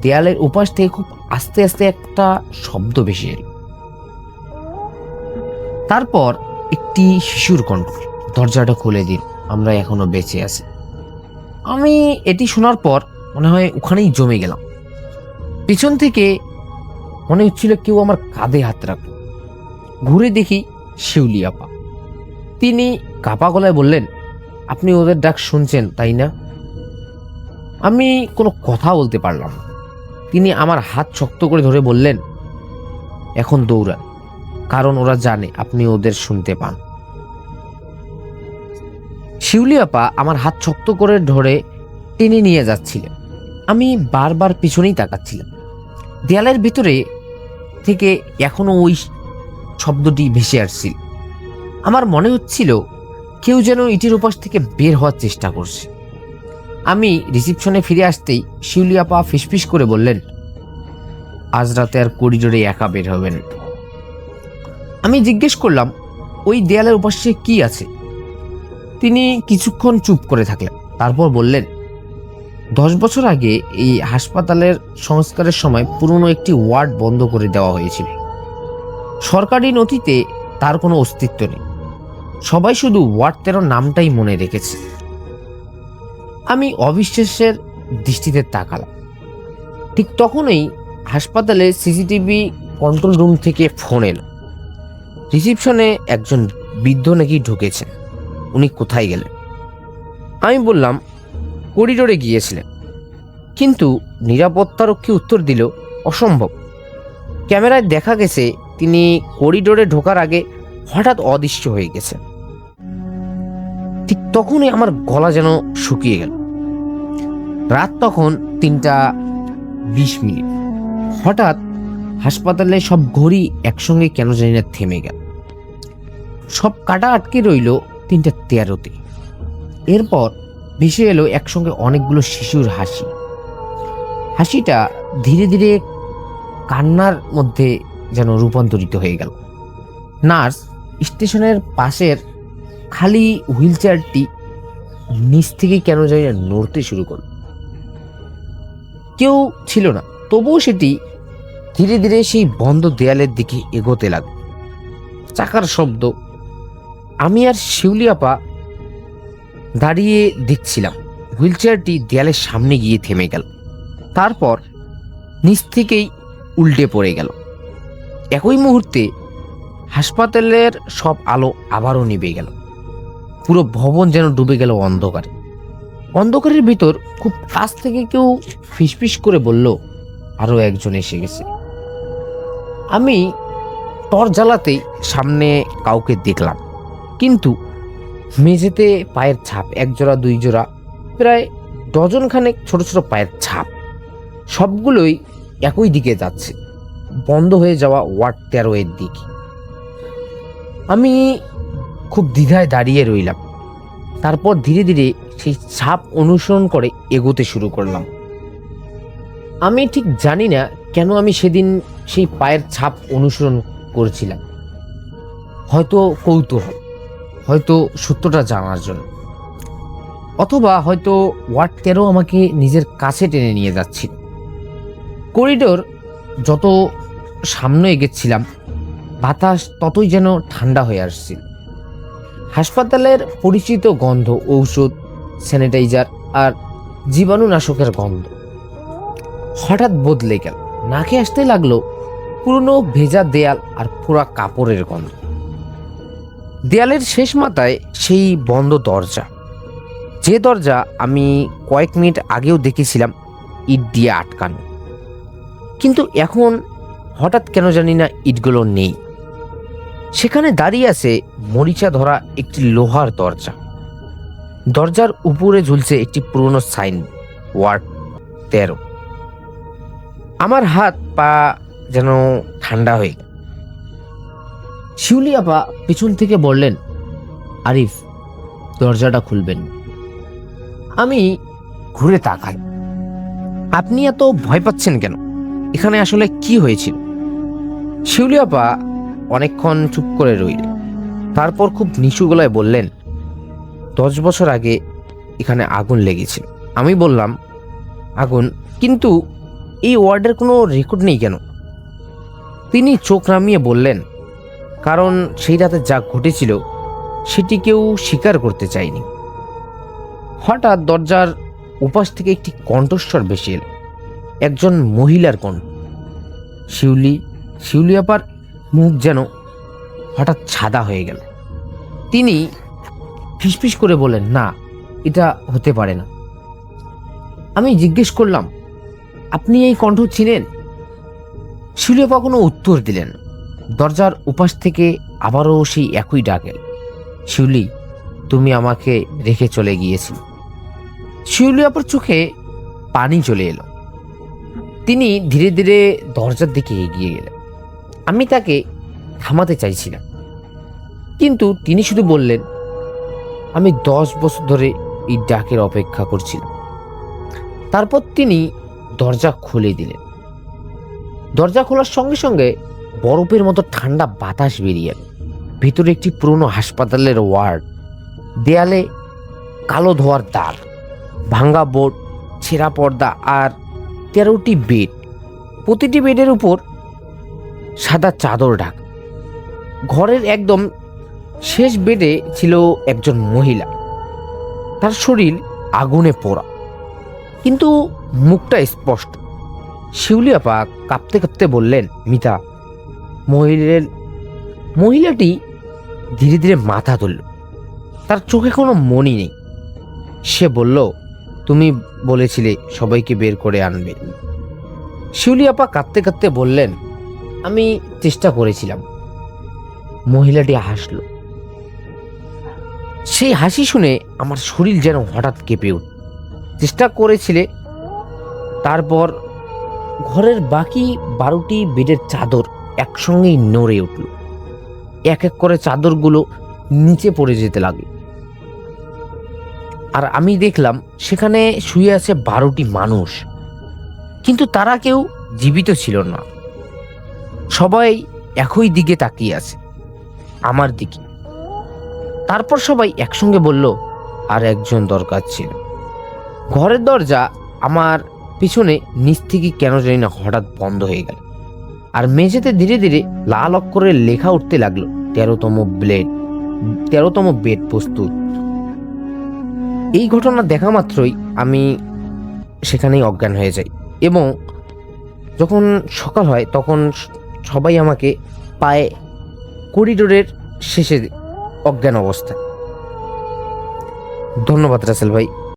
দেয়ালের উপাস থেকে খুব আস্তে আস্তে একটা শব্দ ভেসে এল। তারপর একটি শিশুর কণ্ঠ, দরজাটা খুলে দিন, আমরা এখনো বেঁচে আছি। আমি এটি শোনার পর মনে হয় ওখানেই জমে গেলাম। পিছন থেকে মনে হচ্ছিল কেউ আমার কাঁধে হাত রাখল। ঘুরে দেখি শিউলি আপা। তিনি কাপা গলায় বললেন, আপনি ওদের ডাক শুনছেন তাই না? আমি কোনো কথা বলতে পারলাম না। তিনি আমার হাত শক্ত করে ধরে বললেন, এখন দৌড়ান, কারণ ওরা জানে আপনি ওদের শুনতে পান। শিউলি আপা আমার হাত শক্ত করে ধরে টেনে নিয়ে যাচ্ছিলেন। আমি বারবার পিছনেই তাকাচ্ছিলাম। দেয়ালের ভিতরে থেকে এখনো ওই শব্দটি ভেসে আসছিল। আমার মনে হচ্ছিল কেউ যেন ইটের উপাস থেকে বের হওয়ার চেষ্টা করছে। আমি রিসিপশনে ফিরে আসতেই শিউলি আপা ফিসফিস করে বললেন, আজ রাতে আর করিডোরে একা বের হবেন। আমি জিজ্ঞেস করলাম, ওই দেয়ালের উপাসে কি আছে? তিনি কিছুক্ষণ চুপ করে থাকলেন, তারপর বললেন, 10 বছর আগে এই হাসপাতালের সংস্কারের সময় পুরনো একটি ওয়ার্ড বন্ধ করে দেওয়া হয়েছিল। সরকারি নথিতে তার কোনো অস্তিত্ব নেই। সবাই শুধু ওয়ার্ড 13 নামটাই মনে রেখেছে। আমি অবিশ্বাসের দৃষ্টিতে তাকালাম। ঠিক তখনই হাসপাতালে সিসিটিভি কন্ট্রোল রুম থেকে ফোন এলো। রিসিপশনে একজন বৃদ্ধ নাকি ঢুকেছেন, উনি কোথায় গেলেন? আমি বললাম, করিডোরে গিয়েছিলেন। কিন্তু নিরাপত্তারক্ষী উত্তর দিল, অসম্ভব। ক্যামেরায় দেখা গেছে তিনি করিডোরে ঢোকার আগে হঠাৎ অদৃশ্য হয়ে গেছে। ঠিক তখনই আমার গলা যেন শুকিয়ে গেল। রাত তখন 3:20। হঠাৎ হাসপাতালে সব ঘড়ি একসঙ্গে কেন জানি না থেমে গেল। সব কাটা আটকে রইল 3:13-তে। এরপর ভেসে এলো একসঙ্গে অনেকগুলো শিশুর হাসি। হাসিটা ধীরে ধীরে কান্নার মধ্যে যেন রূপান্তরিত হয়ে গেল। নার্স স্টেশনের পাশের খালি হুইল চেয়ারটি নিচ থেকে কেন জানি না নড়তে শুরু করল। কেউ ছিল না, তবুও সেটি ধীরে ধীরে সেই বন্ধ দেয়ালের দিকে এগোতে লাগল। চাকার শব্দ। আমি আর শিউলি আপা দাঁড়িয়ে দেখছিলাম। হুইল চেয়ারটি দেয়ালের সামনে গিয়ে থেমে গেল, তারপর নিচ থেকেই উল্টে পড়ে গেল। একই মুহূর্তে হাসপাতালের সব আলো আবারও নিভে গেল। পুরো ভবন যেন ডুবে গেল অন্ধকারে। অন্ধকারের ভিতর খুব কাছ থেকে কেউ ফিসফিস করে বলল, আরো একজন এসে গেছে। আমি টর্চ জ্বালাতেই সামনে কাউকে দেখলাম, কিন্তু মেঝেতে পায়ের ছাপ, 1 জোড়া 2 জোড়া, প্রায় ডজনখানেক ছোট ছোট পায়ের ছাপ। সবগুলোই একই দিকে যাচ্ছে, বন্ধ হয়ে যাওয়া ওয়ার্ড 13 এর দিকে। আমি খুব দ্বিধায় দাঁড়িয়ে রইলাম। তারপর ধীরে ধীরে সেই ছাপ অনুসরণ করে এগোতে শুরু করলাম। আমি ঠিক জানি না কেন আমি সেদিন সেই পায়ের ছাপ অনুসরণ করেছিলাম। হয়তো কৌতূহল, হয়তো সত্যটা জানার জন্য, অথবা হয়তো ওয়ার্ড 13 আমাকে নিজের কাছে টেনে নিয়ে যাচ্ছিল। করিডোর যত সামনে এগেছিলাম, বাতাস ততই যেন ঠান্ডা হয়ে আসছিল। হাসপাতালের পরিচিত গন্ধ, ঔষধ, স্যানিটাইজার আর জীবাণুনাশকের গন্ধ হঠাৎ বদলে গেল। নাকে আসতে লাগলো পুরনো ভেজা দেয়াল আর পোড়া কাপড়ের গন্ধ। দেয়ালের শেষ মাথায় সেই বন্ধ দরজা, যে দরজা আমি কয়েক মিনিট আগেও দেখেছিলাম ইট দিয়ে আটকানো, কিন্তু এখন হঠাৎ কেন জানি না ইটগুলো নেই। সেখানে দাঁড়িয়ে আছে মরিচা ধরা একটি লোহার দরজা। দরজার উপরে ঝুলছে একটি পুরনো সাইন, ওয়ার্ড 13। আমার হাত পা যেন ঠান্ডা হয়ে গেল। শিউলি আপা পিছন থেকে বললেন, আরিফ, দরজাটা খুলবেন। আমি ঘুরে তাকাই। আপনি এত ভয় পাচ্ছেন কেন? এখানে আসলে কি হয়েছিল? শিউলি আপা অনেকক্ষণ চুপ করে রইলেন। তারপর খুব নিচু গলায় বললেন, 10 বছর আগে এখানে আগুন লেগেছিল। আমি বললাম, আগুন? কিন্তু এই ওয়ার্ডের কোনো রেকর্ড নেই কেন? তিনি চোখ নামিয়ে বললেন, কারণ সেই রাতে যা ঘটেছিল সেটি কেউ স্বীকার করতে চায়নি। হঠাৎ দরজার উপাস থেকে একটি কণ্ঠস্বর ভেসে এলো, একজন মহিলার কণ্ঠ। শিউলি আপার মুখ যেন হঠাৎ সাদা হয়ে গেল। তিনি ফিসফিস করে বললেন, না, এটা হতে পারে না। আমি জিজ্ঞেস করলাম, আপনি এই কণ্ঠ চিনেন? শিউলি আপা কোনো উত্তর দিলেন। দরজার উপাস থেকে আবারও সেই একই ডাক এল, শিউলি, তুমি আমাকে রেখে চলে গিয়েছি। শিউলি আপার চোখে পানি চলে এলো। তিনি ধীরে ধীরে দরজার দিকে এগিয়ে গেলেন। আমি তাকে থামাতে চাইছিলাম, কিন্তু তিনি শুধু বললেন, আমি 10 বছর ধরে এই ডাকের অপেক্ষা করছিলাম। তারপর তিনি দরজা খুলে দিলেন। দরজা খোলার সঙ্গে সঙ্গে বরফের মতো ঠান্ডা বাতাস বেরিয়ে এল। ভিতরে একটি পুরনো হাসপাতালের ওয়ার্ড, দেয়ালে কালো ধোয়ার দাগ, ভাঙ্গা বোর্ড, ছেঁড়া পর্দা আর 13টি বেড। প্রতিটি বেডের উপর সাদা চাদর ঢাকা। ঘরের একদম শেষ বেডে ছিল একজন মহিলা। তার শরীর আগুনে পোড়া, কিন্তু মুখটা স্পষ্ট। শিউলি আপা কাঁপতে কাঁপতে বললেন, মিতা। মহিলাটি ধীরে ধীরে মাথা তুলল। তার চোখে কোনো মনি নেই। সে বলল, তুমি বলেছিলে সবাইকে বের করে আনবে। শিউলি আপা কাঁদতে কাঁদতে বললেন, আমি চেষ্টা করেছিলাম। মহিলাটি হাসল। সেই হাসি শুনে আমার শরীর যেন হঠাৎ কেঁপে উঠল। চেষ্টা করেছিলে? তারপর ঘরের বাকি 12টি বেডের চাদর একসঙ্গেই নড়ে উঠল। এক এক করে চাদরগুলো নিচে পড়ে যেতে লাগলো। আর আমি দেখলাম সেখানে শুয়ে আছে 12টি মানুষ, কিন্তু তারা কেউ জীবিত ছিল না। সবাই একই দিকে তাকিয়ে আছে, আমার দিকে। তারপর সবাই একসঙ্গে বলল, আর একজন দরকার ছিল। ঘরের দরজা আমার পিছনে নিচ থেকে কেন জানি না হঠাৎ বন্ধ হয়ে গেল, আর মেঝেতে ধীরে ধীরে লাল অক্ষরে লেখা উঠতে লাগলো, 13তম বেড প্রস্তুত। এই ঘটনা দেখা মাত্রই আমি সেখানেই অজ্ঞান হয়ে যাই, এবং যখন সকাল হয় তখন সবাই আমাকে পায়ে করিডোরের শেষে অজ্ঞান অবস্থায়। ধন্যবাদ রাসেল ভাই।